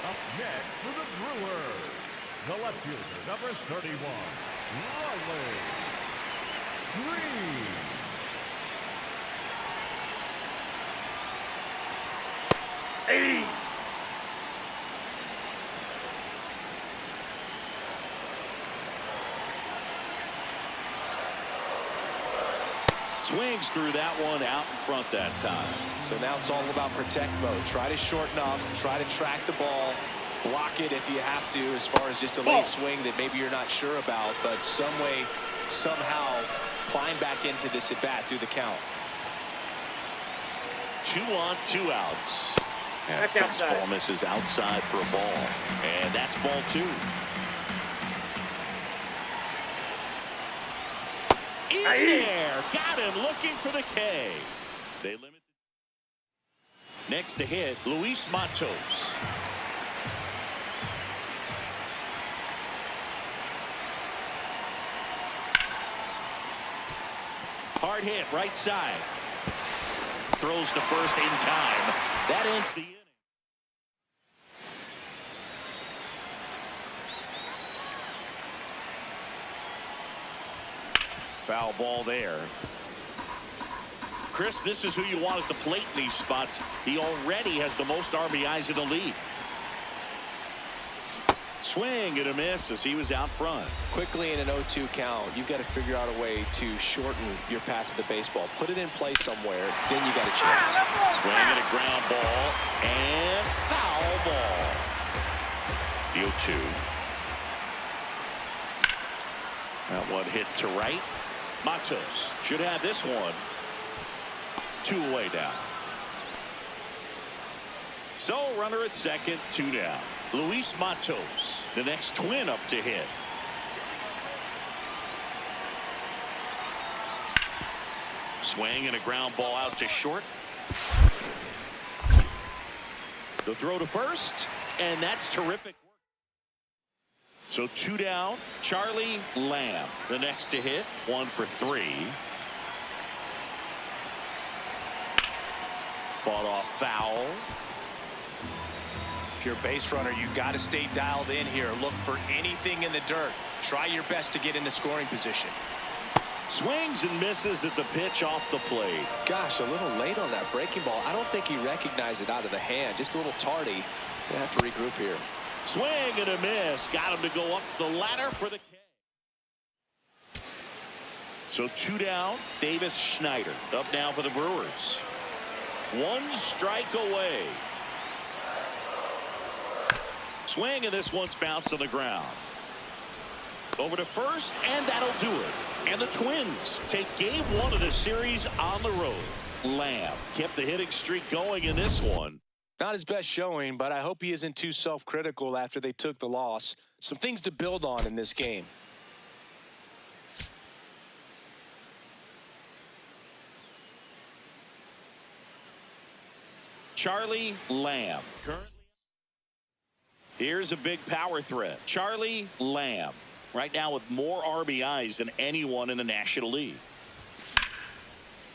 Up next for the Brewers, the left fielder, number 31, Riley Green. Hey. Swings through that one out in front that time. So now it's all about protect mode. Try to shorten up, try to track the ball, block it if you have to, as far as just a late swing that maybe you're not sure about, but some way, somehow climb back into this at bat through the count. 2 on, 2 outs. And That's outside. fastball misses outside for a ball. And that's ball 2. In there, got him looking for the K. They limit. Next to hit, Luis Matos. Hard hit, right side. Throws to first in time. That ends the inning. Foul ball there. Chris, this is who you want at the plate in these spots. He already has the most RBIs in the league. Swing and a miss as he was out front. Quickly in an 0-2 count, you've got to figure out a way to shorten your path to the baseball. Put it in play somewhere, then you got a chance. Swing and a ground ball and foul ball. The 0-2. That one hit to right. Matos should have this one. 2 away down. So runner at second, 2 down. Luis Matos, the next Twin up to hit. Swing and a ground ball out to short. The throw to first, and that's terrific. So 2 down. Charlie Lamb, the next to hit, 1 for 3. Fought off foul. If you're a base runner, you got to stay dialed in here. Look for anything in the dirt. Try your best to get into scoring position. Swings and misses at the pitch off the plate. Gosh, a little late on that breaking ball. I don't think he recognized it out of the hand. Just a little tardy. Gonna have to regroup here. Swing and a miss. Got him to go up the ladder for the K. So 2 down. Davis Schneider up now for the Brewers. 1 strike away. Swing, and this one's bounced on the ground. Over to first, and that'll do it. And the Twins take game 1 of the series on the road. Lamb kept the hitting streak going in this one. Not his best showing, but I hope he isn't too self-critical after they took the loss. Some things to build on in this game. Charlie Lamb. Here's a big power threat. Charlie Lamb. Right now with more RBIs than anyone in the National League.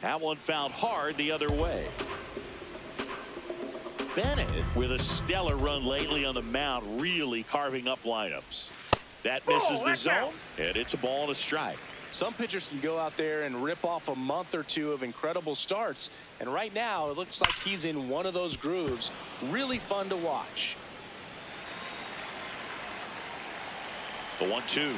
That one fouled hard the other way. Bennett with a stellar run lately on the mound, really carving up lineups. That misses the zone, and it's a ball and a strike. Some pitchers can go out there and rip off a month or 2 of incredible starts, and right now it looks like he's in one of those grooves. Really fun to watch. The 1-2.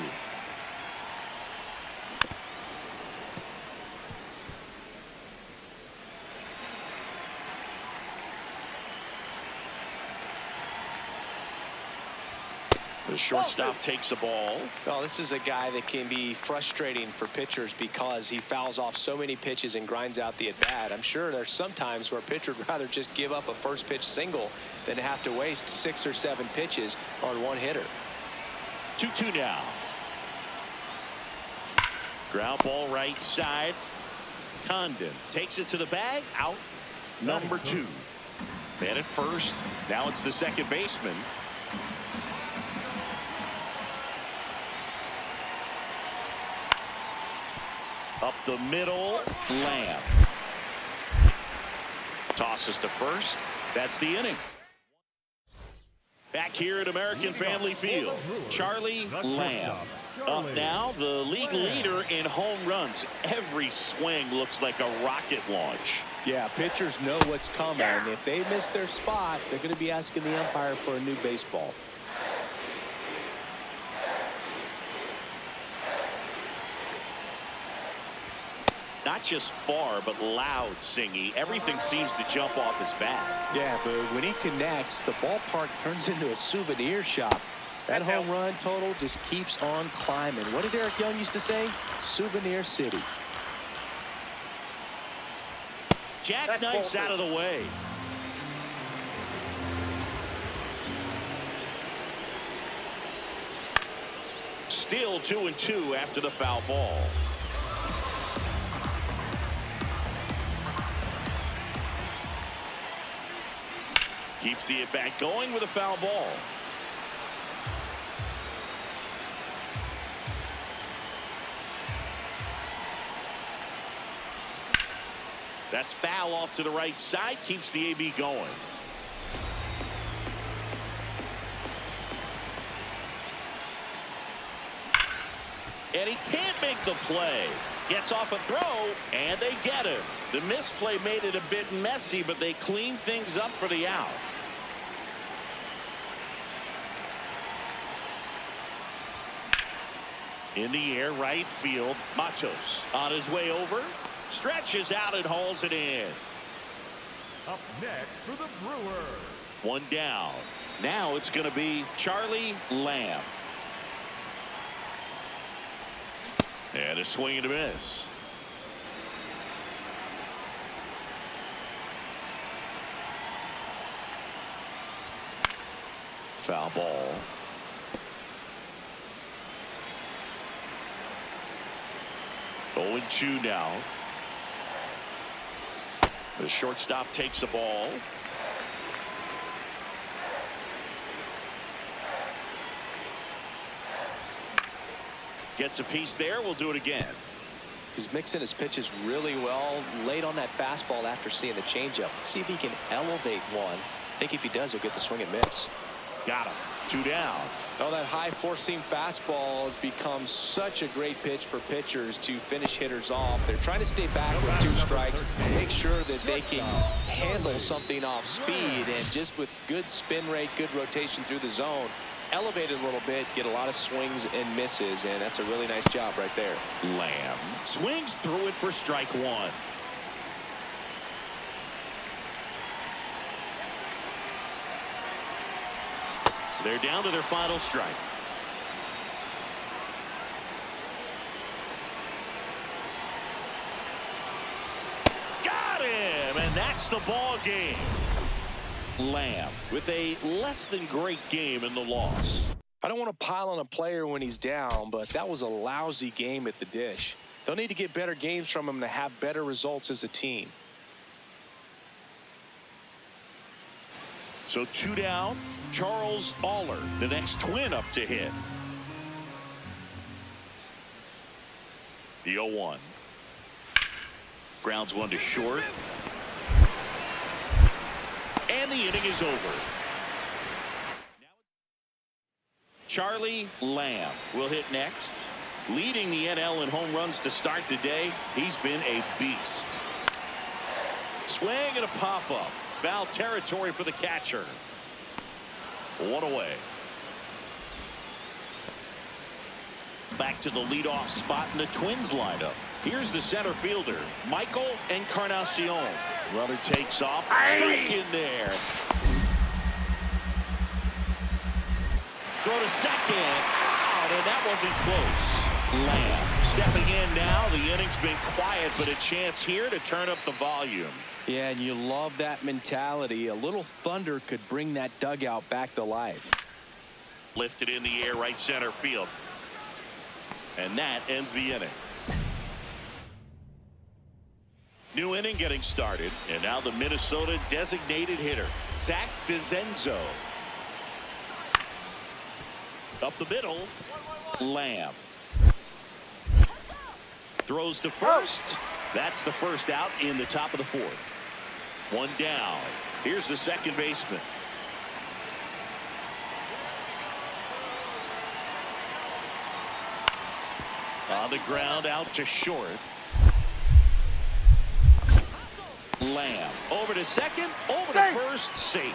The shortstop takes the ball. Well, this is a guy that can be frustrating for pitchers because he fouls off so many pitches and grinds out the at-bat. I'm sure there's some times where a pitcher would rather just give up a first pitch single than have to waste 6 or 7 pitches on one hitter. 2-2 now. Ground ball right side. Condon takes it to the bag. Out number 2. Man at first. Now it's the second baseman. Up the middle. Lamb. Tosses to first. That's the inning. Back here at American Family Field, Charlie Lamb. Up now, the league leader in home runs. Every swing looks like a rocket launch. Yeah, pitchers know what's coming. If they miss their spot, they're going to be asking the umpire for a new baseball. Not just far, but loud singing. Everything seems to jump off his bat. Yeah, but when he connects, the ballpark turns into a souvenir shop. That home run total just keeps on climbing. What did Eric Young used to say? Souvenir City. Jackknifes out of the way. Still 2-2 after the foul ball. Keeps the at-bat going with a foul ball. That's foul off to the right side. Keeps the AB going. And he can't make the play. Gets off a throw, and they get him. The misplay made it a bit messy, but they cleaned things up for the out. In the air, right field. Matos on his way over. Stretches out and hauls it in. Up next for the Brewers. One down. Now it's going to be Charlie Lamb. And a swing and a miss. Foul ball. Oh, 0-2 now. The shortstop takes the ball. Gets a piece there. We'll do it again. He's mixing his pitches really well. Late on that fastball after seeing the changeup. Let's see if he can elevate one. I think if he does, he'll get the swing and miss. Got him. 2 down. Oh, that high four-seam fastball has become such a great pitch for pitchers to finish hitters off. They're trying to stay back with 2 strikes, make sure that they can handle something off speed, and just with good spin rate, good rotation through the zone, elevate it a little bit, get a lot of swings and misses, and that's a really nice job right there. Lamb swings through it for strike 1. They're down to their final strike. Got him, and that's the ball game. Lamb with a less than great game in the loss. I don't want to pile on a player when he's down, but that was a lousy game at the dish. They'll need to get better games from him to have better results as a team. So 2 down. Charles Aller, the next Twin up to hit. The 0-1. Grounds one to short. And the inning is over. Charlie Lamb will hit next. Leading the NL in home runs to start the day. He's been a beast. Swing and a pop-up. Foul territory for the catcher. 1 away. Back to the leadoff spot in the Twins lineup. Here's the center fielder, Michael Encarnacion. Runner takes off. Strike in there. Throw to second. Out, and that wasn't close. Lamb stepping in now. The inning's been quiet, but a chance here to turn up the volume. Yeah, and you love that mentality. A little thunder could bring that dugout back to life. Lifted in the air, right center field. And that ends the inning. New inning getting started. And now the Minnesota designated hitter, Zach DeZenzo. Up the middle, Lamb. Throws to first. That's the first out in the top of the 4th. 1 down. Here's the second baseman. On the ground, out to short. Lamb over to second, over to first, safe.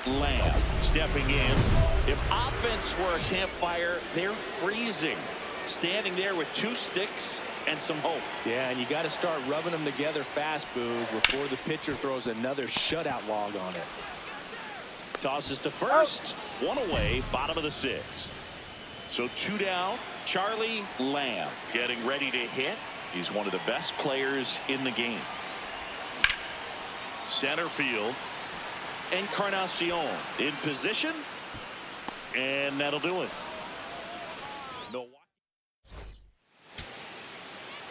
Lamb stepping in. If offense were a campfire, they're freezing. Standing there with 2 sticks and some hope. Yeah, and you got to start rubbing them together fast, Boog, before the pitcher throws another shutout log on it. Tosses to first. 1 away, bottom of the 6th. So 2 down. Charlie Lamb getting ready to hit. He's one of the best players in the game. Center field. Encarnacion in position. And that'll do it.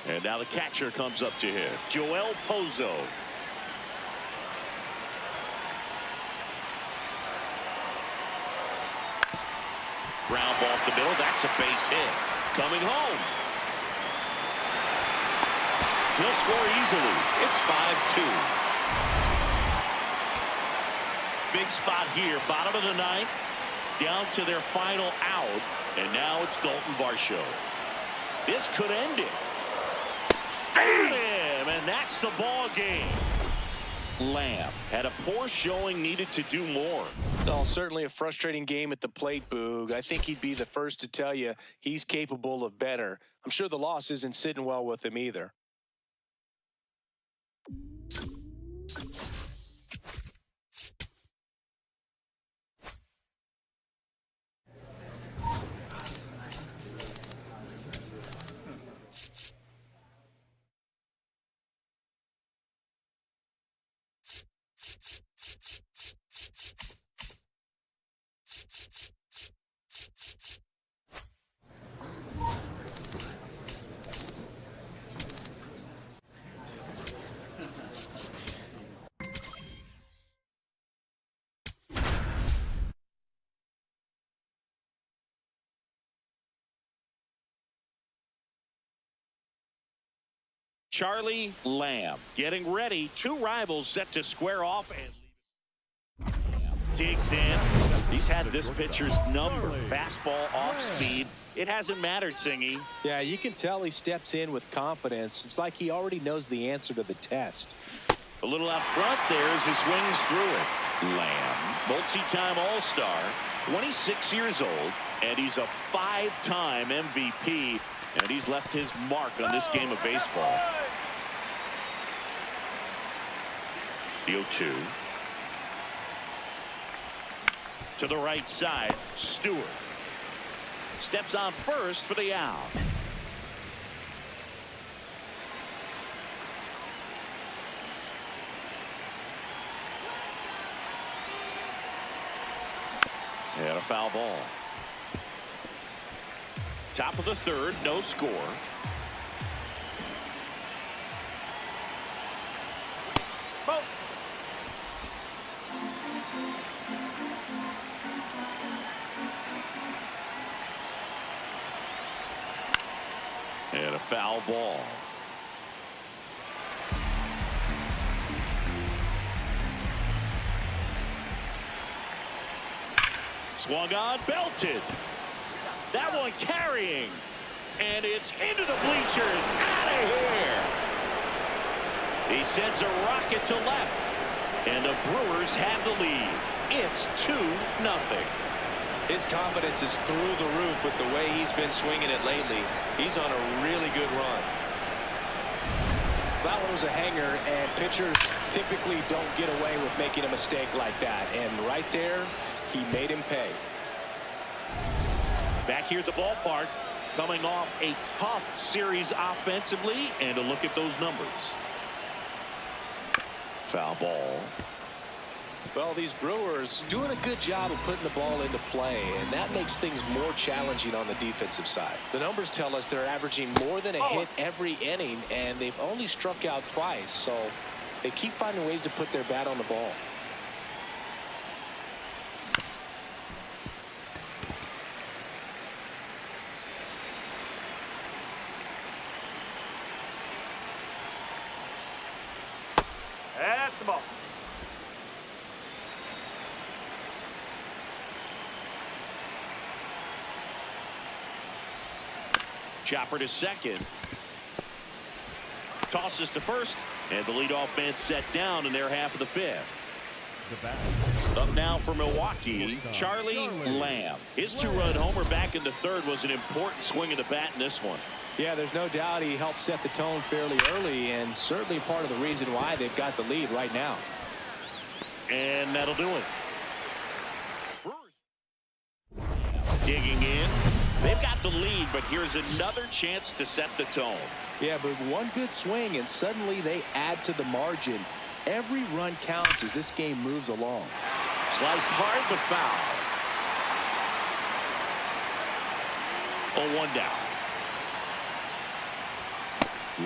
And now the catcher comes up to hit. Joel Pozo. Ground ball up the middle. That's a base hit. Coming home. He'll score easily. It's 5-2. Big spot here. Bottom of the 9th. Down to their final out. And now it's Dalton Varsho. This could end it. Got him, and that's the ball game. Lamb had a poor showing, needed to do more. Oh, certainly a frustrating game at the plate, Boog. I think he'd be the first to tell you he's capable of better. I'm sure the loss isn't sitting well with him either. Charlie Lamb getting ready. Two rivals set to square off and digs in. He's had this pitcher's number. Fastball off speed. It hasn't mattered, Singy. Yeah, you can tell he steps in with confidence. It's like he already knows the answer to the test. A little out front there as he swings through it. Lamb, multi-time All-Star, 26 years old, and he's a 5-time MVP. And he's left his mark on this game of baseball. The 0-2. To the right side, Stewart. Steps on first for the out. And a foul ball. Top of the third, no score. Ball. And a foul ball. Swung on, belted. That one carrying. And it's into the bleachers. Out of here. He sends a rocket to left. And the Brewers have the lead. It's 2-0. His confidence is through the roof with the way he's been swinging it lately. He's on a really good run. That one was a hanger, and pitchers typically don't get away with making a mistake like that. And right there, he made him pay. Back here at the ballpark, coming off a tough series offensively, and a look at those numbers. Foul ball. Well, these Brewers doing a good job of putting the ball into play, and that makes things more challenging on the defensive side. The numbers tell us they're averaging more than a hit every inning, and they've only struck out twice, so they keep finding ways to put their bat on the ball. That's the ball. Chopper to second. Tosses to first, and the leadoff man set down in their half of the fifth. Up now for Milwaukee, Charlie Lamb. His two-run homer back in the third was an important swing of the bat in this one. Yeah, there's no doubt he helped set the tone fairly early, and certainly part of the reason why they've got the lead right now. And that'll do it. Digging in. They've got the lead, but here's another chance to set the tone. Yeah, but one good swing, and suddenly they add to the margin. Every run counts as this game moves along. Sliced hard, but foul. 0-1 down.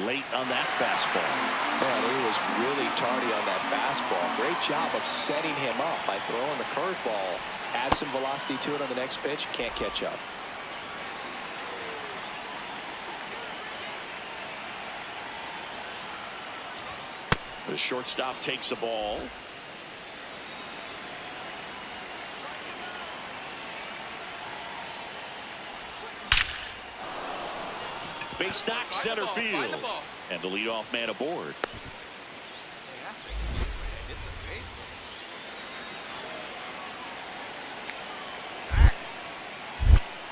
Late on that fastball. Man, he was really tardy on that fastball. Great job of setting him up by throwing the curveball. Add some velocity to it on the next pitch. Can't catch up. The shortstop takes the ball. Base knock, center field. And the leadoff man aboard.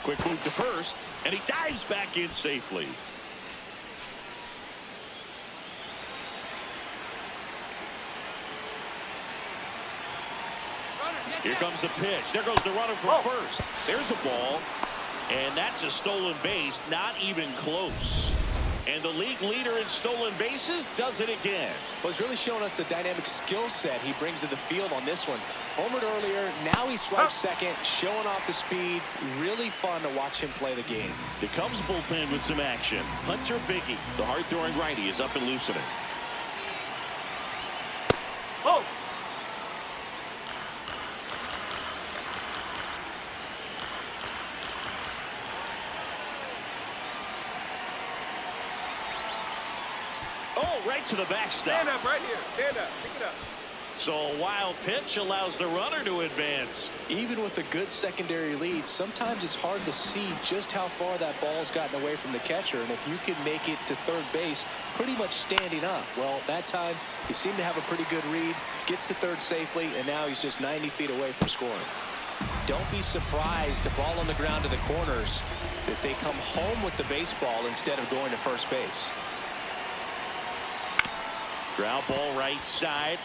Quick move to first, and he dives back in safely. Here comes the pitch. There goes the runner from first. There's a ball, and that's a stolen base, not even close. And the league leader in stolen bases does it again. Well, he's really showing us the dynamic skill set he brings to the field on this one. Homered earlier, now he swipes second, showing off the speed. Really fun to watch him play the game. Here comes bullpen with some action. Hunter Biggie, the hard-throwing righty, is up and loosening. Oh! Oh, right to the backstop. Stand up right here. Stand up. Pick it up. So a wild pitch allows the runner to advance. Even with a good secondary lead, sometimes it's hard to see just how far that ball's gotten away from the catcher. And if you can make it to third base pretty much standing up, well, that time he seemed to have a pretty good read, gets to third safely, and now he's just 90 feet away from scoring. Don't be surprised to ball on the ground to the corners that they come home with the baseball instead of going to first base. Ground ball right side.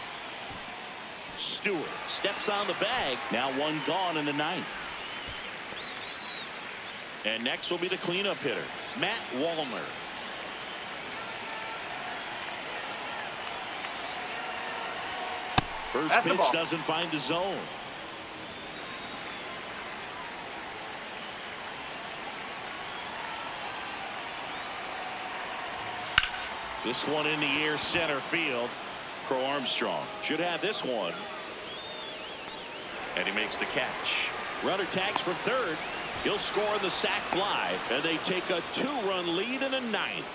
Stewart steps on the bag. Now one gone in the ninth. And next will be the cleanup hitter, Matt Wallner. First At the pitch ball. doesn't find the zone. This one in the air, center field. Crow Armstrong should have this one. And he makes the catch. Runner tags from third. He'll score the sac fly, and they take a 2-run lead in the ninth.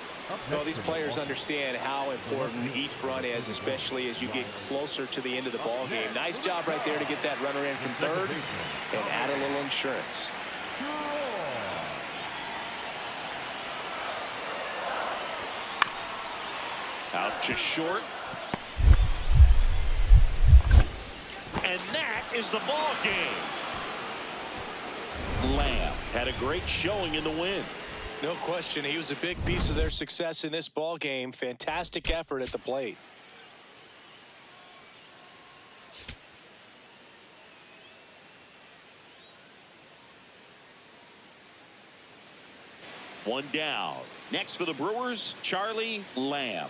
Well, these players understand how important each run is, especially as you get closer to the end of the ball game. Nice job right there to get that runner in from third and add a little insurance. Out to short. And that is the ball game. Lamb had a great showing in the win. No question, he was a big piece of their success in this ball game. Fantastic effort at the plate. One down. Next for the Brewers, Charlie Lamb.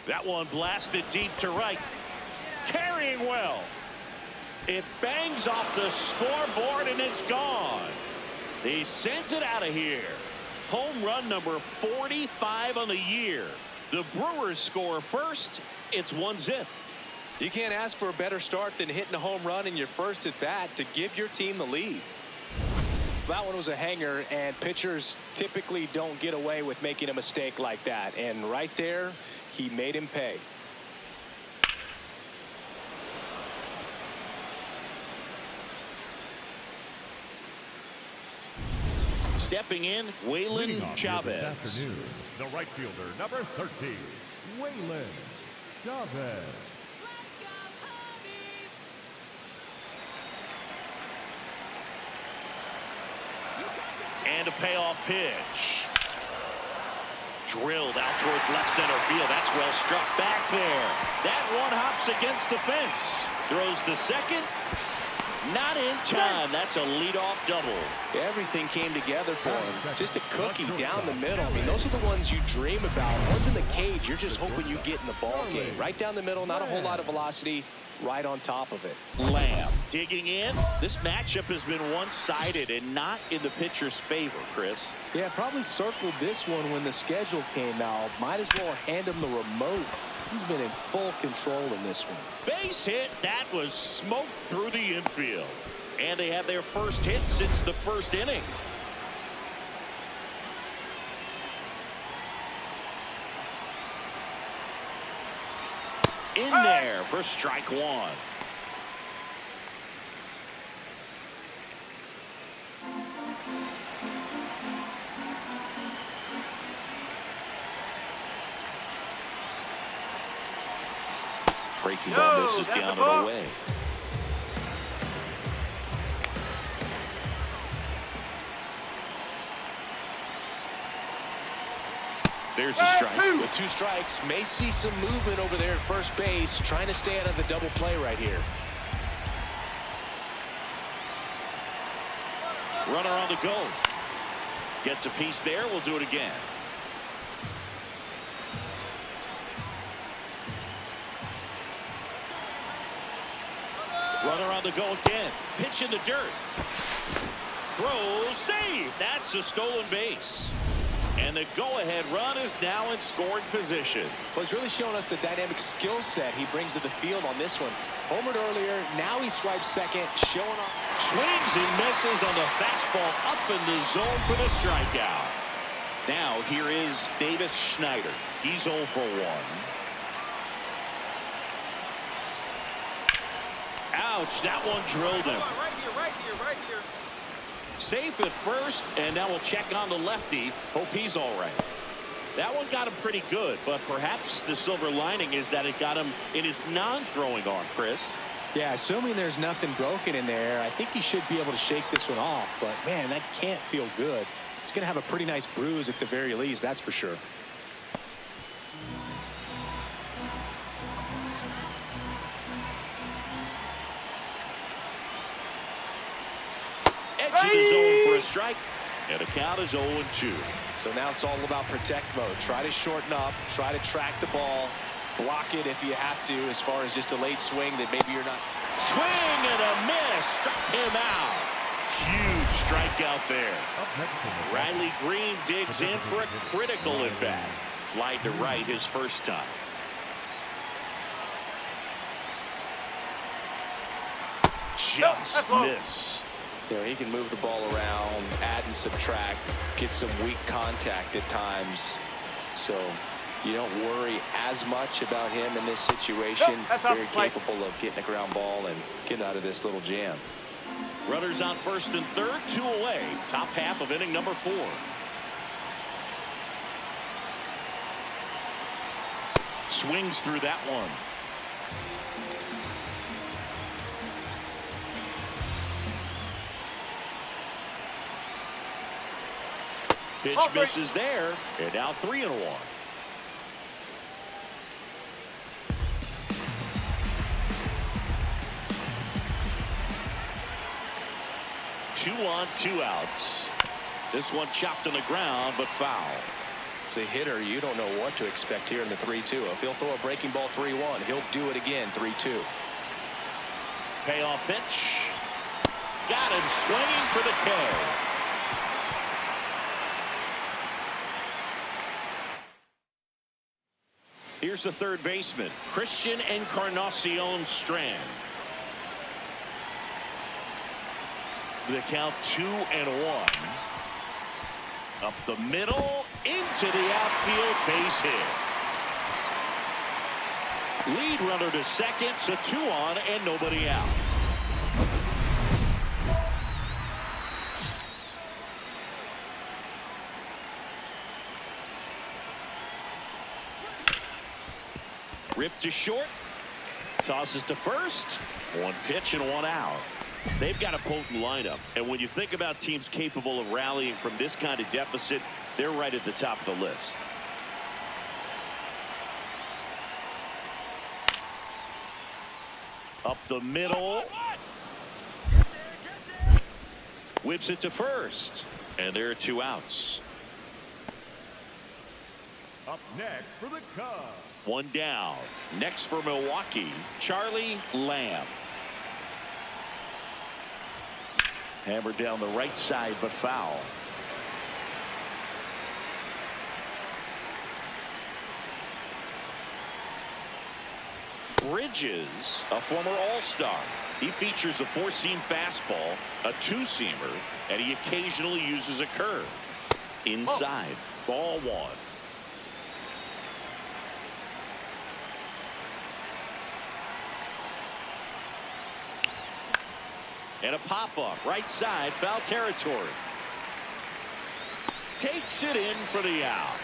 That one blasted deep to right. Carrying well. It bangs off the scoreboard and it's gone. He sends it out of here. Home run number 45 on the year. The Brewers score first. It's 1-0. You can't ask for a better start than hitting a home run in your first at bat to give your team the lead. That one was a hanger, and pitchers typically don't get away with making a mistake like that. And right there, he made him pay. Stepping in, Leading Waylon off here Chavez. this afternoon, the right fielder, number 13, Waylon Chavez. And a payoff pitch. Drilled out towards left center field. That's well struck back there. That one hops against the fence. Throws to second. Not in time. That's a leadoff double. Everything came together for him. Just a cookie down the middle. I mean, those are the ones you dream about. Once in the cage, you're just hoping you get in the ball game. Right down the middle, not a whole lot of velocity. Right on top of it. Lamb digging in. This matchup has been one-sided and not in the pitcher's favor, Chris. Yeah, probably circled this one when the schedule came out. Might as well hand him the remote. He's been in full control in this one. Base hit. That was smoked through the infield. And they have their first hit since the first inning. In there for strike one. Breaking ball misses down and away. There's a strike. With 2 strikes, may see some movement over there at first base, trying to stay out of the double play right here. Runner on the go. Gets a piece there. We'll do it again. Runner on the go again. Pitch in the dirt. Throw, save. That's a stolen base. And the go-ahead run is now in scoring position. Well, he's really showing us the dynamic skill set he brings to the field on this one. Homered earlier, now he swipes second, showing off. Swings and misses on the fastball up in the zone for the strikeout. Now here is Davis Schneider. He's 0 for 1. Ouch, that one drilled him. Right here, right here, right here. Safe at first, and now we'll check on the lefty. Hope he's all right. That one got him pretty good, but perhaps the silver lining is that it got him in his non-throwing arm, Chris. Yeah, assuming there's nothing broken in there, I think he should be able to shake this one off. But, man, that can't feel good. He's going to have a pretty nice bruise at the very least, that's for sure. Edge of the zone for a strike, and the count is 0-2. So now it's all about protect mode. Try to shorten up, try to track the ball, block it if you have to, as far as just a late swing that maybe you're not. Swing and a miss. Struck him out. Huge strikeout there. Riley Green digs in for a critical at bat. Fly to right his first time. Just missed. You know, he can move the ball around, add and subtract, get some weak contact at times. So you don't worry as much about him in this situation. Very capable of getting a ground ball and getting out of this little jam. Runners on first and third, 2 away. Top half of inning number 4. Swings through that one. Pitch misses there, and now 3-1. Two on, 2 outs. This one chopped on the ground, but foul. As a hitter, you don't know what to expect here in the 3-2. If he'll throw a breaking ball 3-1, he'll do it again 3-2. Payoff pitch. Got him swinging for the K. Here's the third baseman, Christian Encarnacion Strand. The count 2-1. Up the middle, into the outfield, base hit. Lead runner to second, so 2 on and nobody out. Ripped to short, tosses to first. 1 pitch and 1 out. They've got a potent lineup, and when you think about teams capable of rallying from this kind of deficit, they're right at the top of the list. Up the middle. Whips it to first, and there are 2 outs. Up next for the Cubs. 1 down. Next for Milwaukee, Charlie Lamb. Hammered down the right side, but foul. Bridges, a former All-Star. He features a 4-seam fastball, a 2-seamer, and he occasionally uses a curve. Inside, ball 1. And a pop-up, right side, foul territory. Takes it in for the out.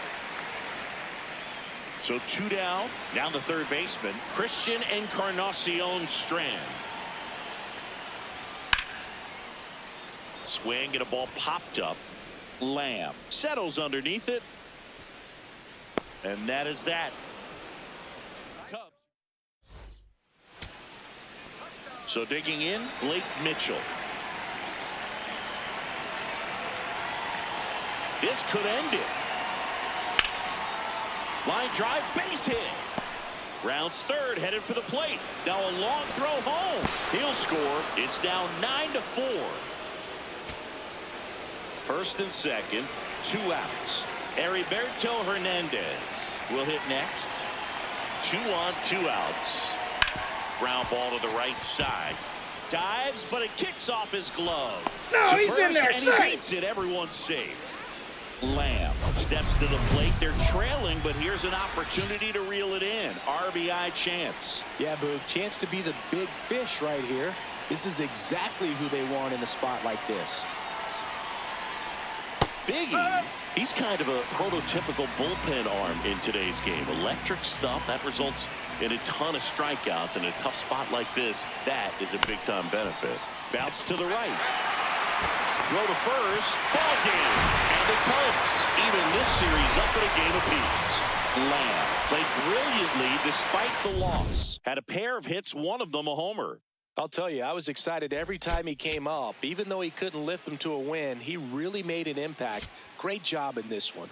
So 2 down. Now the third baseman, Christian Encarnacion Strand. Swing and a ball popped up. Lamb settles underneath it. And that is that. Cubs. So digging in, Blake Mitchell. This could end it. Line drive, base hit. Rounds third, headed for the plate. Now a long throw home. He'll score. It's now 9-4. First and second, 2 outs. Heriberto Hernandez will hit next. 2 on, 2 outs. Ground ball to the right side. Dives, but it kicks off his glove. No, to he's first, in there. and he beats it. Everyone's safe. Lamb steps to the plate. They're trailing, but here's an opportunity to reel it in. RBI chance. Yeah, Boog, chance to be the big fish right here. This is exactly who they want in a spot like this. Biggie, he's kind of a prototypical bullpen arm in today's game. Electric stuff that results in a ton of strikeouts in a tough spot like this. That is a big-time benefit. Bounce to the right. Throw to first. Ball game. And the Cubs even this series up at a game apiece. Lamb played brilliantly despite the loss. Had a pair of hits, one of them a homer. I'll tell you, I was excited every time he came up. Even though he couldn't lift them to a win, he really made an impact. Great job in this one.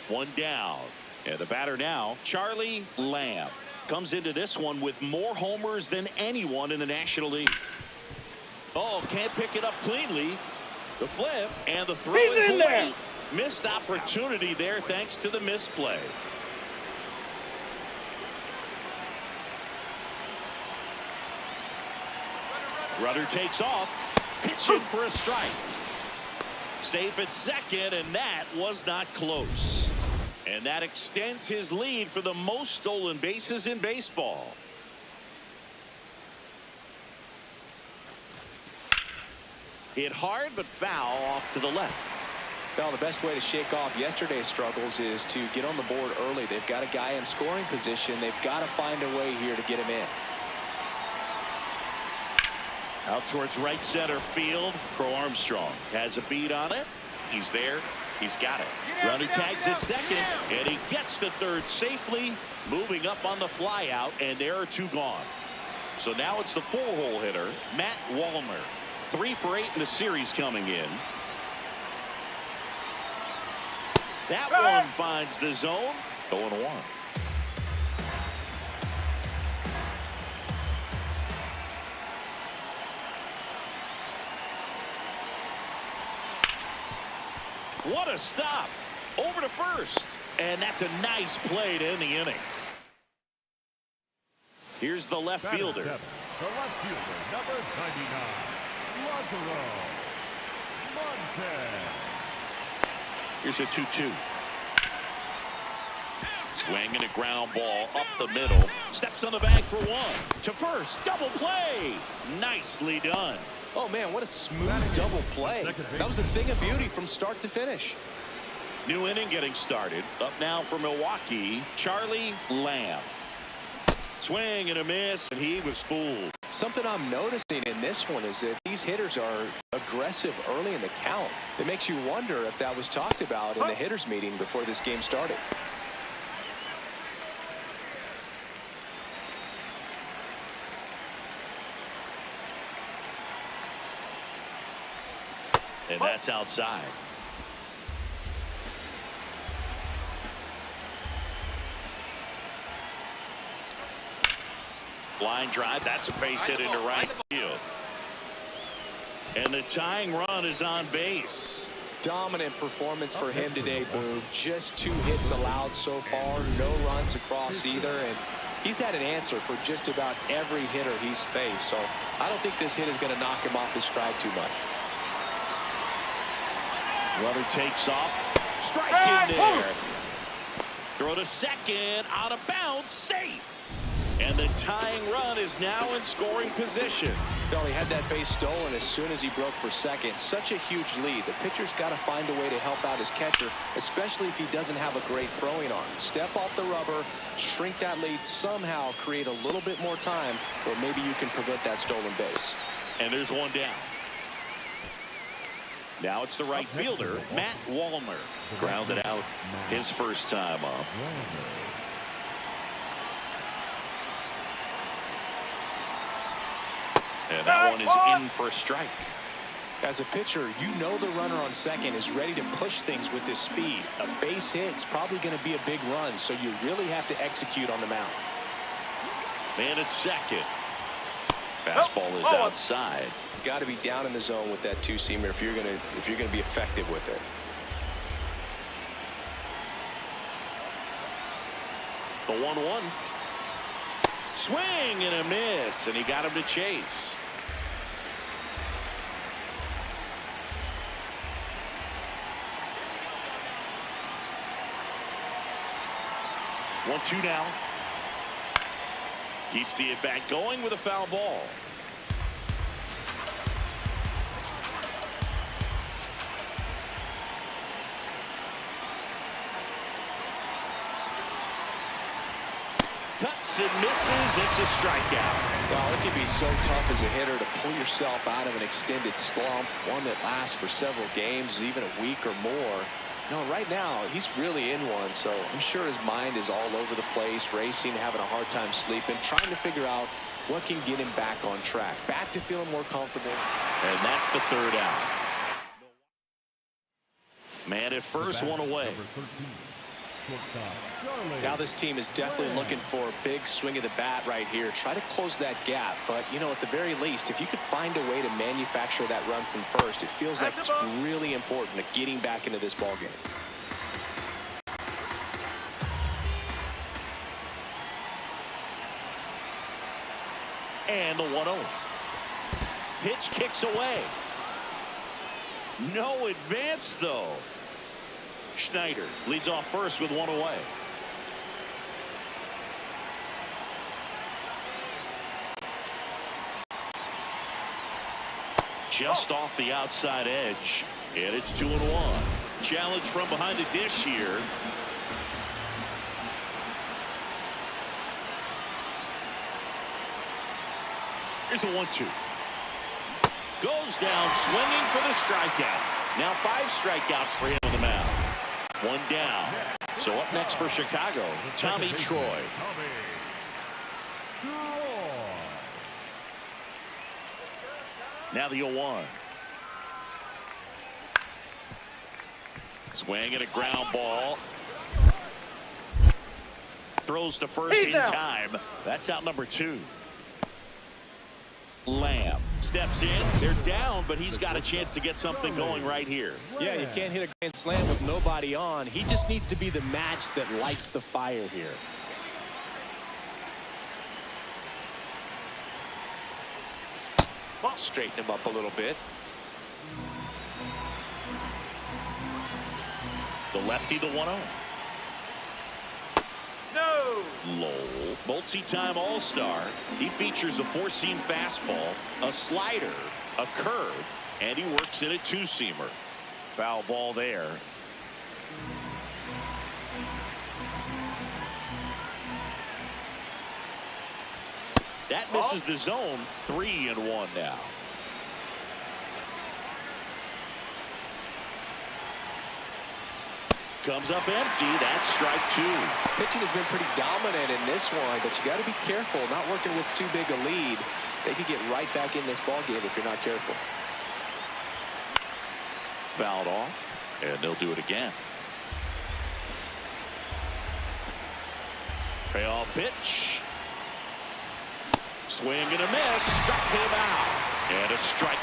One down. And the batter now, Charlie Lamb. Comes into this one with more homers than anyone in the National League. Oh, can't pick it up cleanly. The flip and the throw is late. Missed opportunity there thanks to the misplay. Rudder takes off. Pitching for a strike. Safe at second, and that was not close. And that extends his lead for the most stolen bases in baseball. Hit hard, but foul off to the left. Well, the best way to shake off yesterday's struggles is to get on the board early. They've got a guy in scoring position. They've got to find a way here to get him in. Out towards right center field. Crow Armstrong has a beat on it. He's there. He's got it. Runner tags at second, and he gets to third safely, moving up on the fly out, and there are 2 gone. So now it's the 4-hole hitter, Matt Wallner. 3 for 8 in the series coming in. That one finds the zone. 0-1. What a stop. Over to first. And that's a nice play to end the inning. Here's the left fielder. The left fielder, number 99, Lázaro Montes. Here's a 2-2. Swing and a ground ball up the middle. Steps on the bag for 1. To first. Double play. Nicely done. Oh, man, what a smooth double play. That was a thing of beauty from start to finish. New inning getting started. Up now for Milwaukee, Charlie Lamb. Swing and a miss, and he was fooled. Something I'm noticing in this one is that these hitters are aggressive early in the count. It makes you wonder if that was talked about in the hitters meeting before this game started. And that's outside. Line drive. That's a base hit into right field. And the tying run is on base. Dominant performance for him today, Boo. Just 2 hits allowed so far. No runs across either. And he's had an answer for just about every hitter he's faced. So I don't think this hit is going to knock him off his stride too much. Runner takes off. Strike in there. Throw to second. Out of bounds. Safe. And the tying run is now in scoring position. Well, he had that base stolen as soon as he broke for second. Such a huge lead. The pitcher's got to find a way to help out his catcher, especially if he doesn't have a great throwing arm. Step off the rubber, shrink that lead, somehow create a little bit more time, or maybe you can prevent that stolen base. And there's one down. Now it's the right fielder, Matt Wallner. Grounded out his first time up. And that one is in for a strike. As a pitcher, you know the runner on second is ready to push things with his speed. A base hit's probably going to be a big run, so you really have to execute on the mound. Man at second. Fastball is outside. Got to be down in the zone with that two-seamer if you're going to be effective with it. The 1-1. Swing and a miss, and he got him to chase. One, two now. Keeps the at-bat going with a foul ball. Cuts and misses. It's a strikeout. Well, it can be so tough as a hitter to pull yourself out of an extended slump, one that lasts for several games, even a week or more. No, right now, he's really in one, so I'm sure his mind is all over the place, racing, having a hard time sleeping, trying to figure out what can get him back on track, back to feeling more comfortable. And that's the third out. Man at first, one away. Now this team is definitely looking for a big swing of the bat right here. Try to close that gap, but, you know, at the very least, if you could find a way to manufacture that run from first, it feels like it's really important to getting back into this ball game. And the 1-0. Pitch kicks away. No advance, though. Schneider leads off first with one away. Just off the outside edge, and it's 2-1. Challenge from behind the dish here. Here's a 1-2. Goes down swinging for the strikeout. Now 5 strikeouts for him on the mound. One down. So up next for Chicago, Tommy Troy. Now the 0-1. Swing and a ground ball. Throws to first in time. That's out number 2. Lamb steps in. They're down, but he's got a chance to get something going right here. Yeah, you can't hit a grand slam with nobody on. He just needs to be the match that lights the fire here. Well, straighten him up a little bit. The lefty, the 1-0. No. Lowell, multi-time All-Star. He features a 4-seam fastball, a slider, a curve, and he works in a 2-seamer. Foul ball there. That misses the zone. 3-1 now. Comes up empty. That's strike 2. Pitching has been pretty dominant in this one, but you got to be careful, not working with too big a lead. They could get right back in this ball game if you're not careful. Fouled off, and they'll do it again. Payoff pitch. Swing and a miss. Struck him out. And a strike.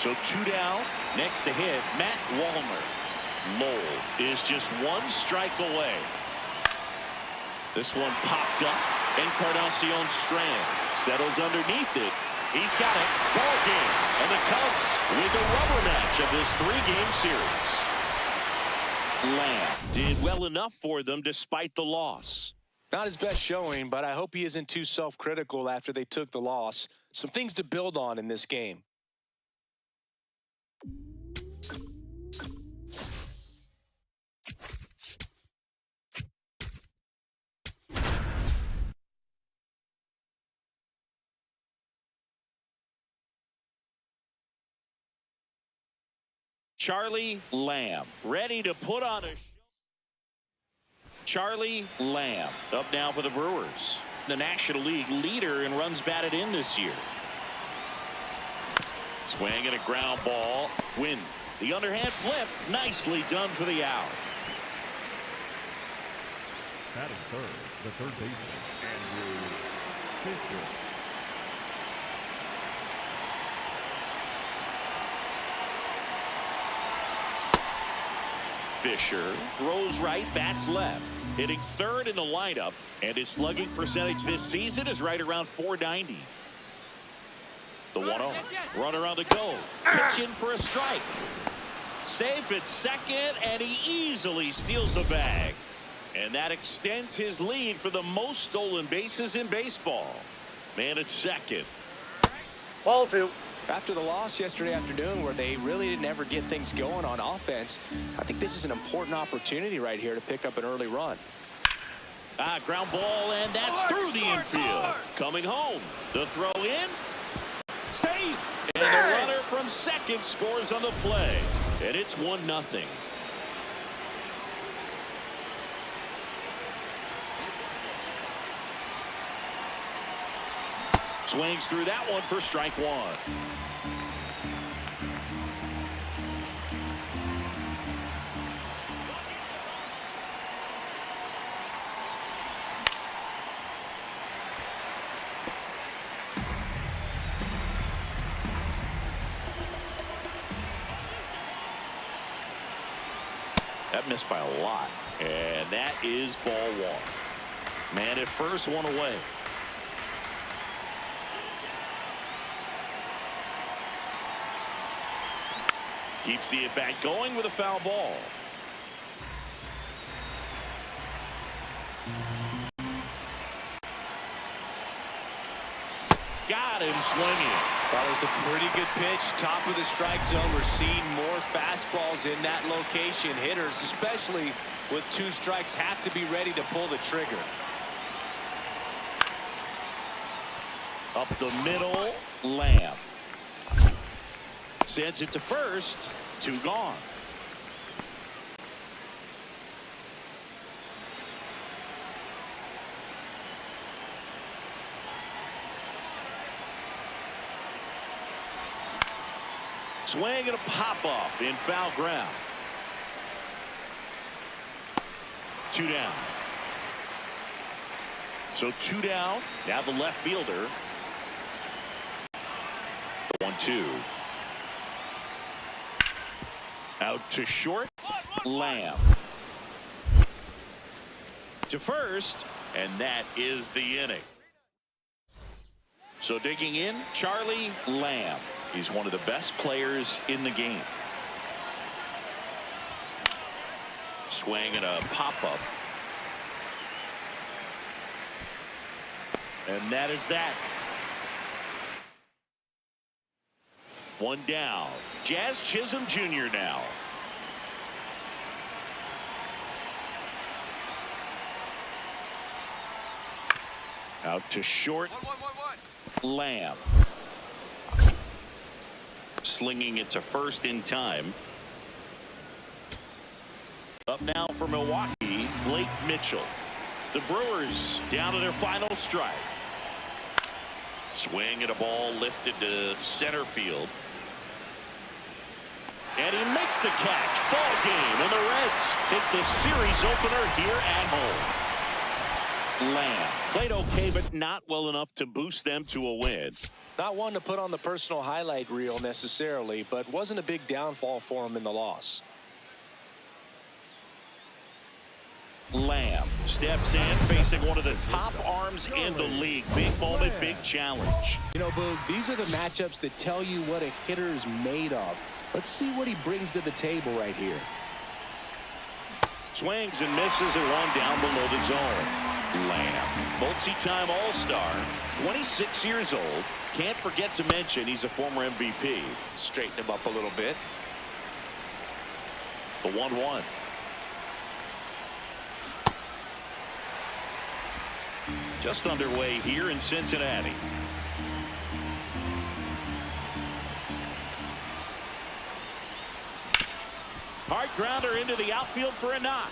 So 2 down. Next to hit, Matt Wallner. Lowell is just 1 strike away. This one popped up. Encarnacion Strand settles underneath it. He's got it. Ball game. And the Cubs with the rubber match of this 3-game series. Lamb did well enough for them despite the loss. Not his best showing, but I hope he isn't too self-critical after they took the loss. Some things to build on in this game. Charlie Lamb, ready to put on a Charlie Lamb up now for the Brewers, the National League leader in runs batted in this year. Swing and a ground ball. Win. The underhand flip. Nicely done for the out. Batting third, the third baseman, Andrew Fisher. Fisher throws right, bats left. Hitting third in the lineup, and his slugging percentage this season is right around .490. The 1-0. Runner on the go. Pitch in for a strike. Safe at second, and he easily steals the bag. And that extends his lead for the most stolen bases in baseball. Man at second. Ball 2. After the loss yesterday afternoon where they really didn't ever get things going on offense, I think this is an important opportunity right here to pick up an early run. Ground ball, and that's through the infield. Coming home. The throw in. Safe. And the runner from second scores on the play. And it's 1-0. Swings through that one for strike one. That missed by a lot. And that is ball one. Man at first, one away. Keeps the at-bat going with a foul ball. Got him swinging. That was a pretty good pitch. Top of the strike zone. We're seeing more fastballs in that location. Hitters, especially with 2 strikes, have to be ready to pull the trigger. Up the middle, Lamb. Sends it to first. 2 gone. Swing and a pop-off in foul ground. 2 down. So 2 down. Now the left fielder. The 1-2. Out to short. Lamb. To first. And that is the inning. So digging in, Charlie Lamb. He's one of the best players in the game. Swing and a pop-up. And that is that. 1 down. Jazz Chisholm Jr. now. Out to short. Lamb. Slinging it to first in time. Up now for Milwaukee, Blake Mitchell. The Brewers down to their final strike. Swing and a ball lifted to center field. And he makes the catch. Ball game, and the Reds take the series opener here at home. Lamb played okay, but not well enough to boost them to a win. Not one to put on the personal highlight reel necessarily, but wasn't a big downfall for him in the loss. Lamb steps in, facing one of the top arms in the league. Big moment, big challenge. You know, Boog, these are the matchups that tell you what a hitter is made of. Let's see what he brings to the table right here. Swings and misses at one down below the zone. Lamb, multi-time All-Star, 26 years old. Can't forget to mention he's a former MVP. Straighten him up a little bit. The 1-1. Just underway here in Cincinnati. Hard grounder into the outfield for a knock.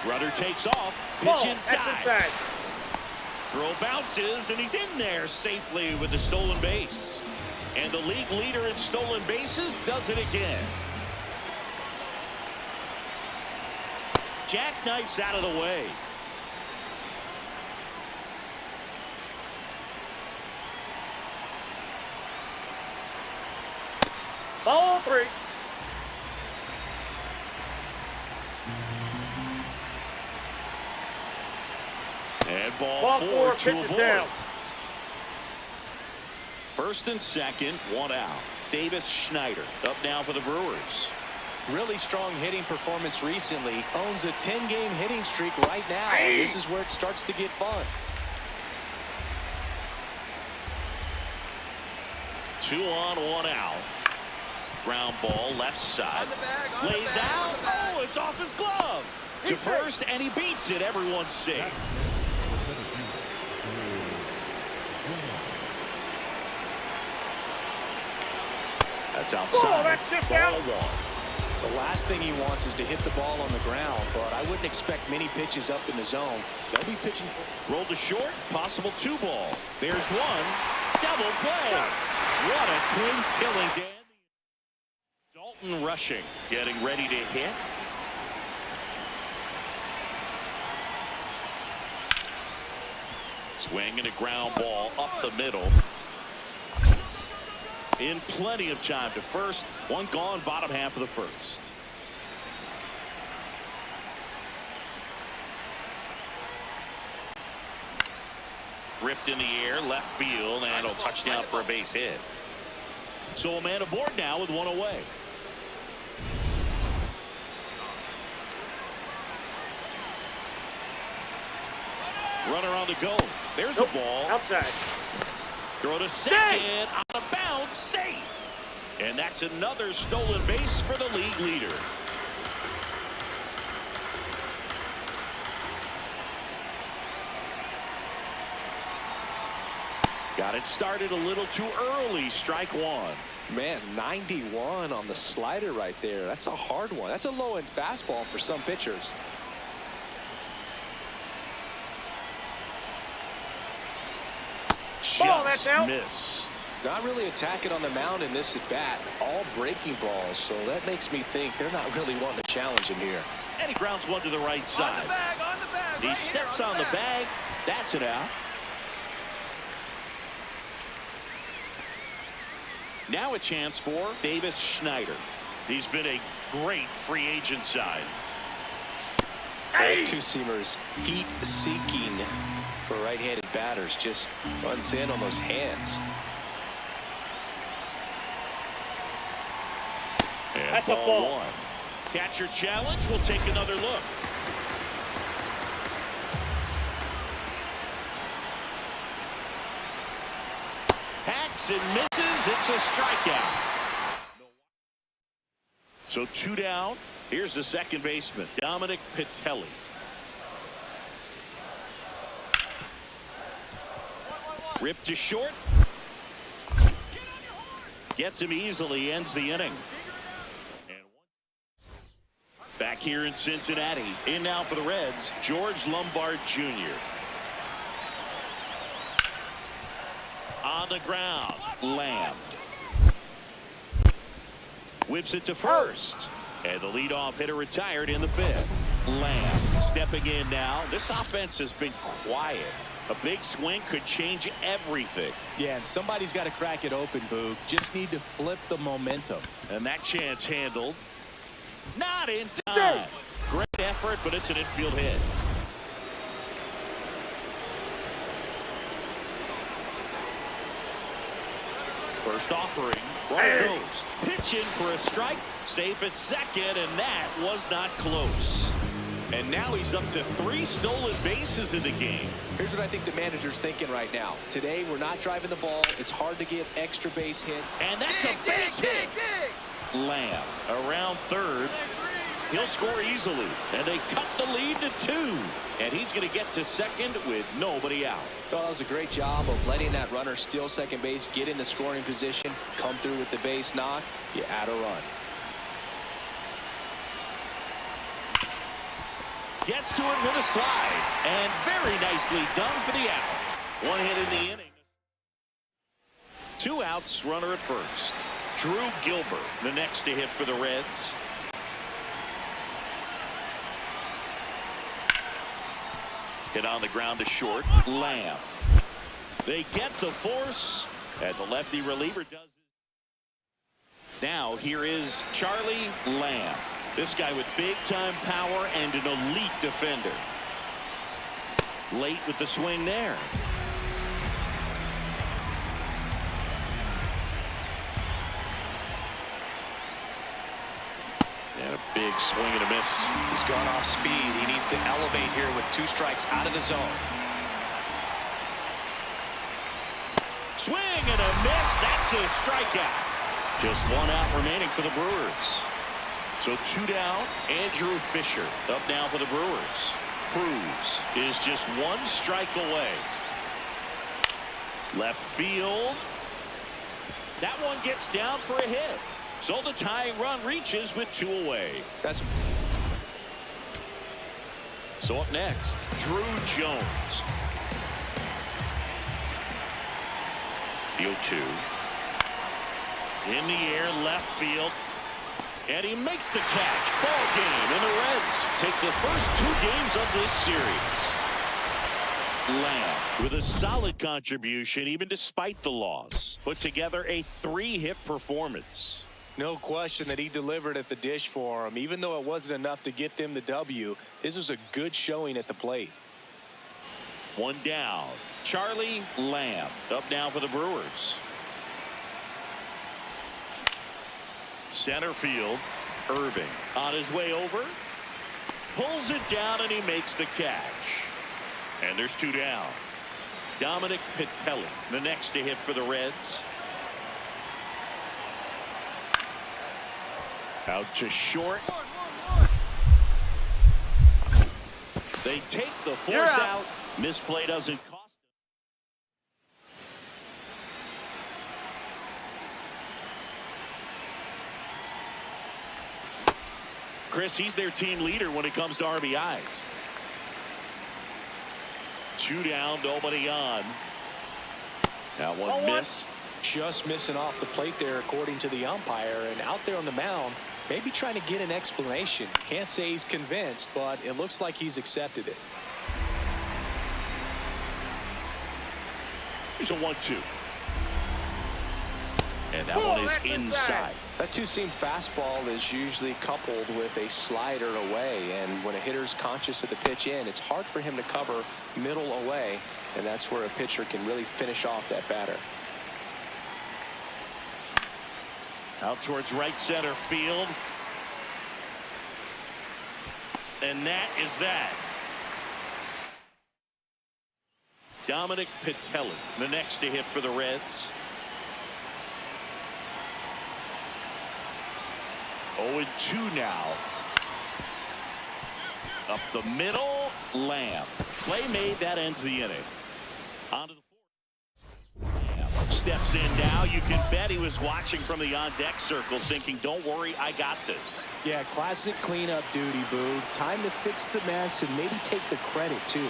Runner takes off. Pitch inside. Throw bounces, and he's in there safely with the stolen base. And the league leader in stolen bases does it again. Jackknifes out of the way. Ball 3. And ball 4 to a board. Down. First and second, one out. Davis Schneider up now for the Brewers. Really strong hitting performance recently. Owns a 10-game hitting streak right now. Hey. This is where it starts to get fun. 2 on, 1 out. Ground ball left side. Lays out. Oh, it's off his glove. To first, and he beats it. Everyone's safe. That's outside. That's just Ball out. 1. The last thing he wants is to hit the ball on the ground, but I wouldn't expect many pitches up in the zone. They'll be pitching. Rolled to short. Possible 2 ball. There's one. Double play. What a clean killing, Dan. Dalton rushing. Getting ready to hit. Swing and a ground ball up the middle. In plenty of time to first. One gone, bottom half of the first. Ripped in the air, left field, and a touchdown for a base hit. So a man aboard now with one away. Runner on the go. There's a ball. Outside. Throw to second, out of bounds, safe. And that's another stolen base for the league leader. Got it started a little too early, strike 1. Man, 91 on the slider right there. That's a hard one. That's a low-end fastball for some pitchers. That's out. Missed. Not really attacking on the mound in this at-bat. All breaking balls, so that makes me think they're not really wanting to challenge him here. And he grounds one to the right side. On the bag. He steps on the bag. That's it out. Now a chance for Davis Schneider. He's been a great free agent sign. Hey. Two-seamers heat-seeking for right-handed batters. Just runs in on those hands. And That's a ball. 1. Catcher challenge. We'll take another look. Hacks and misses. It's a strikeout. So 2 down. Here's the second baseman, Dominic Pitelli. Ripped to short. Gets him easily, ends the inning. Back here in Cincinnati. In now for the Reds, George Lombard Jr. On the ground, Lamb. Whips it to first. And the leadoff hitter retired in the 5th. Lamb stepping in now. This offense has been quiet. A big swing could change everything. Yeah, and somebody's got to crack it open, Boog. Just need to flip the momentum. And that chance handled. Not in time. Great effort, but it's an infield hit. First offering. Runner goes. Pitch in for a strike. Safe at second, and that was not close. And now he's up to 3 stolen bases in the game. Here's what I think the manager's thinking right now. Today, we're not driving the ball. It's hard to get extra base hit. And that's a base hit. Lamb around third. He'll score easily, and they cut the lead to 2. And he's going to get to second with nobody out. Well, that was a great job of letting that runner steal second base, get in the scoring position, come through with the base knock. You add a run. Gets to it with a slide, and very nicely done for the out. 1 hit in the inning. 2 outs, runner at first. Drew Gilbert, the next to hit for the Reds. Hit on the ground to short. Lamb. They get the force, and the lefty reliever does it. Now here is Charlie Lamb. This guy with big-time power and an elite defender. Late with the swing there. And a big swing and a miss. He's gone off speed. He needs to elevate here with 2 strikes out of the zone. Swing and a miss. That's a strikeout. Just 1 out remaining for the Brewers. So 2 down. Andrew Fisher up now for the Brewers. Cruz is just 1 strike away. Left field. That one gets down for a hit. So the tying run reaches with 2 away. So up next, Drew Jones. The 0-2. In the air, left field. And he makes the catch. Ball game, and the Reds take the first 2 games of this series. Lamb with a solid contribution even despite the loss. Put together a 3-hit performance. No question that he delivered at the dish for him. Even though it wasn't enough to get them the W, this was a good showing at the plate. 1 down. Charlie Lamb up now for the Brewers. Center field. Irving on his way over. Pulls it down and he makes the catch. And there's 2 down. Dominic Patelli, the next to hit for the Reds. Out to short. They take the force out. Misplay doesn't cost. Chris, he's their team leader when it comes to RBIs. 2 down, nobody on. That one missed. Just missing off the plate there, according to the umpire, and out there on the mound, maybe trying to get an explanation. Can't say he's convinced, but it looks like he's accepted it. Here's a 1-2. And that one is inside. That 2-seam fastball is usually coupled with a slider away, and when a hitter's conscious of the pitch in, it's hard for him to cover middle away, and that's where a pitcher can really finish off that batter. Out towards right center field. And that is that. Dominic Patelli, the next to hit for the Reds. 0-2 now. Up the middle, Lamb. Play made, that ends the inning. On to the 4th. Lamb steps in now. You can bet he was watching from the on-deck circle thinking, don't worry, I got this. Yeah, classic cleanup duty, Boog. Time to fix the mess and maybe take the credit, too.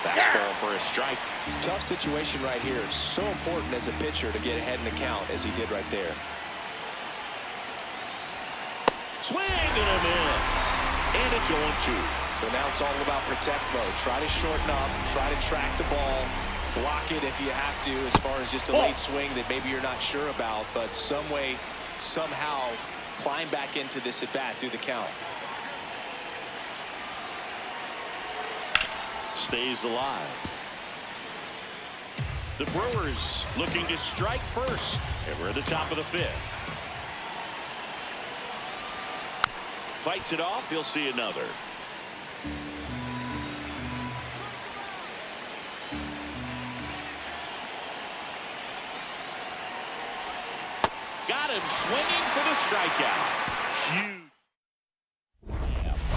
Fastball for a strike. Tough situation right here. It's so important as a pitcher to get ahead in the count as he did right there. Swing and a miss. And it's 0-2. So now it's all about protect mode. Try to shorten up, try to track the ball, block it if you have to, as far as just a late swing that maybe you're not sure about, but some way, somehow climb back into this at bat through the count. Stays alive. The Brewers looking to strike first, and we're at the top of the 5th. Fights it off. He'll see another. and swinging for the strikeout. Huge.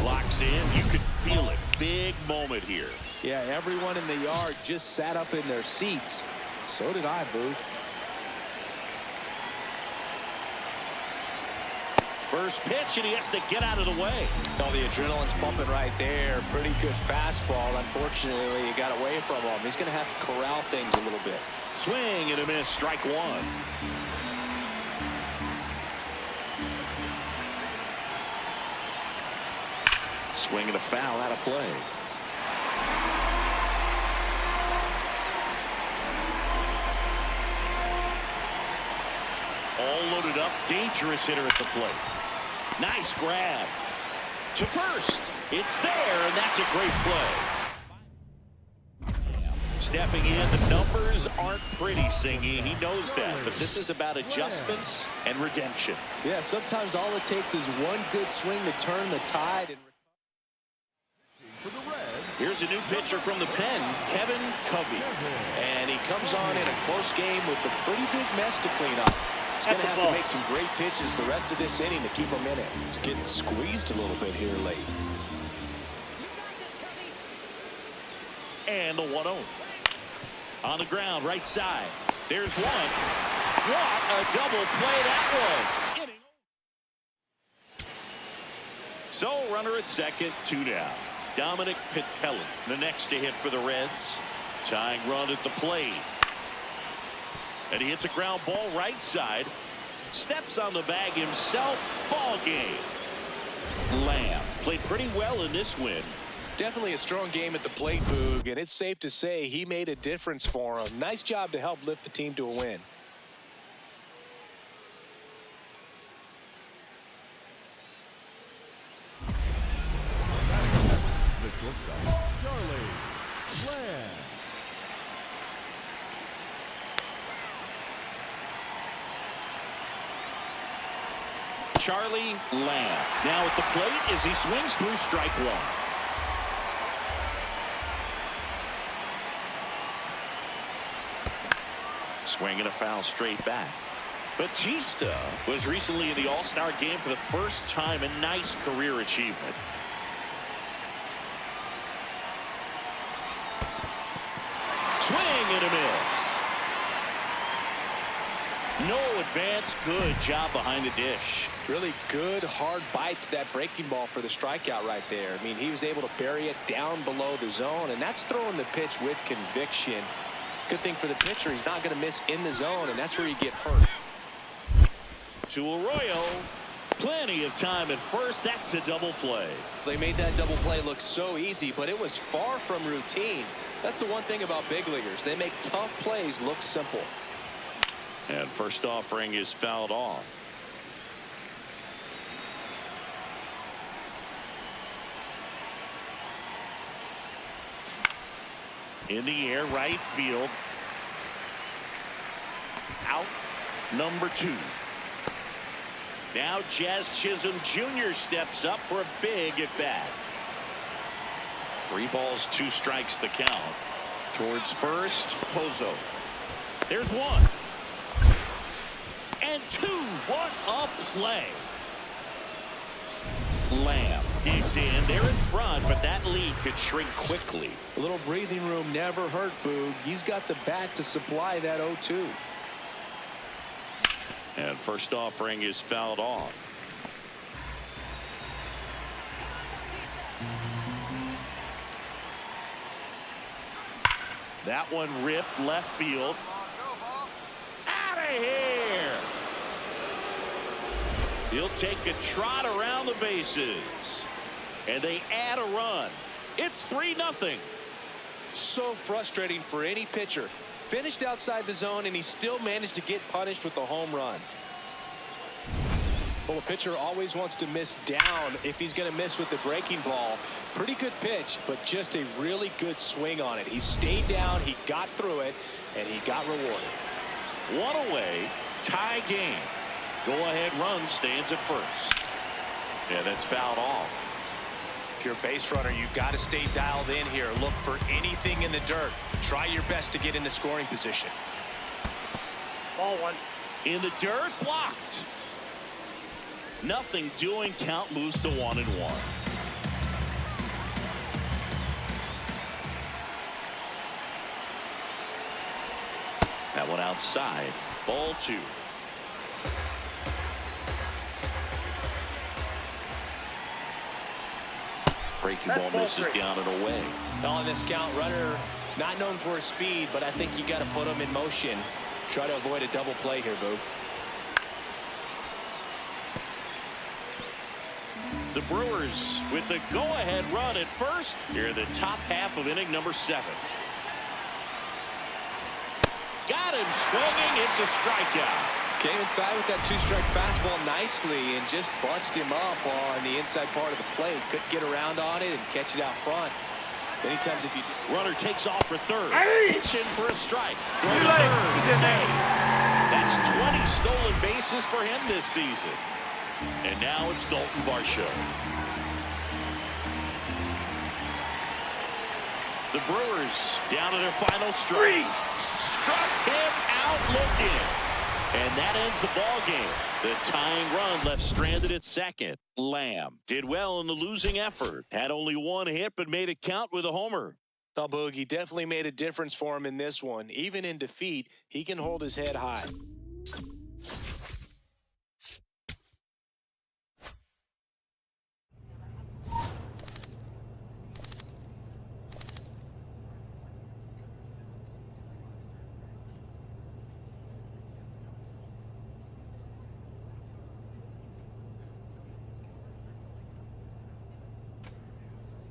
Blocks in. You could feel it. Big moment here. Yeah, everyone in the yard just sat up in their seats. So did I, Boo. First pitch, and he has to get out of the way. Oh, the adrenaline's pumping right there. Pretty good fastball. Unfortunately, he got away from him. He's going to have to corral things a little bit. Swing and a miss. Strike one. Swing and a foul out of play. All loaded up. Dangerous hitter at the plate. Nice grab. To first. It's there, and that's a great play. Stepping in, the numbers aren't pretty, Singy. He knows that. But this is about adjustments and redemption. Yeah, sometimes all it takes is one good swing to turn the tide. And Here's a new pitcher from the pen, Kevin Covey. And he comes on in a close game with a pretty big mess to clean up. He's going to have to make some great pitches the rest of this inning to keep him in it. He's getting squeezed a little bit here late. And a 1-0. On the ground, right side. There's one. What a double play that was. So, runner at second, 2 down. Dominic Pitelli, the next to hit for the Reds. Tying run at the plate. And he hits a ground ball right side. Steps on the bag himself. Ball game. Lamb played pretty well in this win. Definitely a strong game at the plate, Boog, and it's safe to say he made a difference for him. Nice job to help lift the team to a win. Charlie Lamb now at the plate as he swings through strike one. Swing and a foul straight back. Batista was recently in the All-Star game for the first time. A nice career achievement. Swing and a miss. No advance. Good job behind the dish. Really good hard bite to that breaking ball for the strikeout right there. I mean, he was able to bury it down below the zone, and that's throwing the pitch with conviction. Good thing for the pitcher, he's not going to miss in the zone, and that's where you get hurt. To Arroyo. Plenty of time at first. That's a double play. They made that double play look so easy, but it was far from routine. That's the one thing about big leaguers. They make tough plays look simple. And first offering is fouled off. In the air, right field. Out. Number 2. Now Jazz Chisholm Jr. steps up for a big at bat. 3 balls, 2 strikes the count. Towards first, Pozo. There's 1. And 2. What a play. Lamb digs in. They're in front, but that lead could shrink quickly. a little breathing room never hurt, Boog. He's got the bat to supply that 0-2. And first offering is fouled off. That one ripped left field. Out of here. He'll take a trot around the bases. And they add a run. It's 3-0. So frustrating for any pitcher. Finished outside the zone, and he still managed to get punished with a home run. Well, a pitcher always wants to miss down if he's going to miss with the breaking ball. Pretty good pitch, but just a really good swing on it. He stayed down, he got through it, and he got rewarded. One away, tie game. Go-ahead run stands at first. And it's fouled off. If you're a base runner, you've got to stay dialed in here. Look for anything in the dirt. Try your best to get into scoring position. Ball 1. In the dirt, blocked. Nothing doing. Count moves to 1-1. That one outside. Ball 2. Breaking ball misses down and away. On this count, runner not known for his speed, but I think you got to put him in motion. Try to avoid a double play here, Boo. The Brewers with the go-ahead run at first here in the top half of inning number 7. Got him swinging. It's a strikeout. Came inside with that 2-strike fastball nicely and just bunched him up on the inside part of the plate. Couldn't get around on it and catch it out front. Many times if you runner takes off for third. Pitch in for a strike. Throw to third. Save. That's 20 stolen bases for him this season. And now it's Dalton Varsho. The Brewers down to their final strike. Struck him out looking. And that ends the ball game. The tying run left stranded at second. Lamb did well in the losing effort. Had only one hit but made it count with a homer. Oh, Boogie definitely made a difference for him in this one. Even in defeat, he can hold his head high.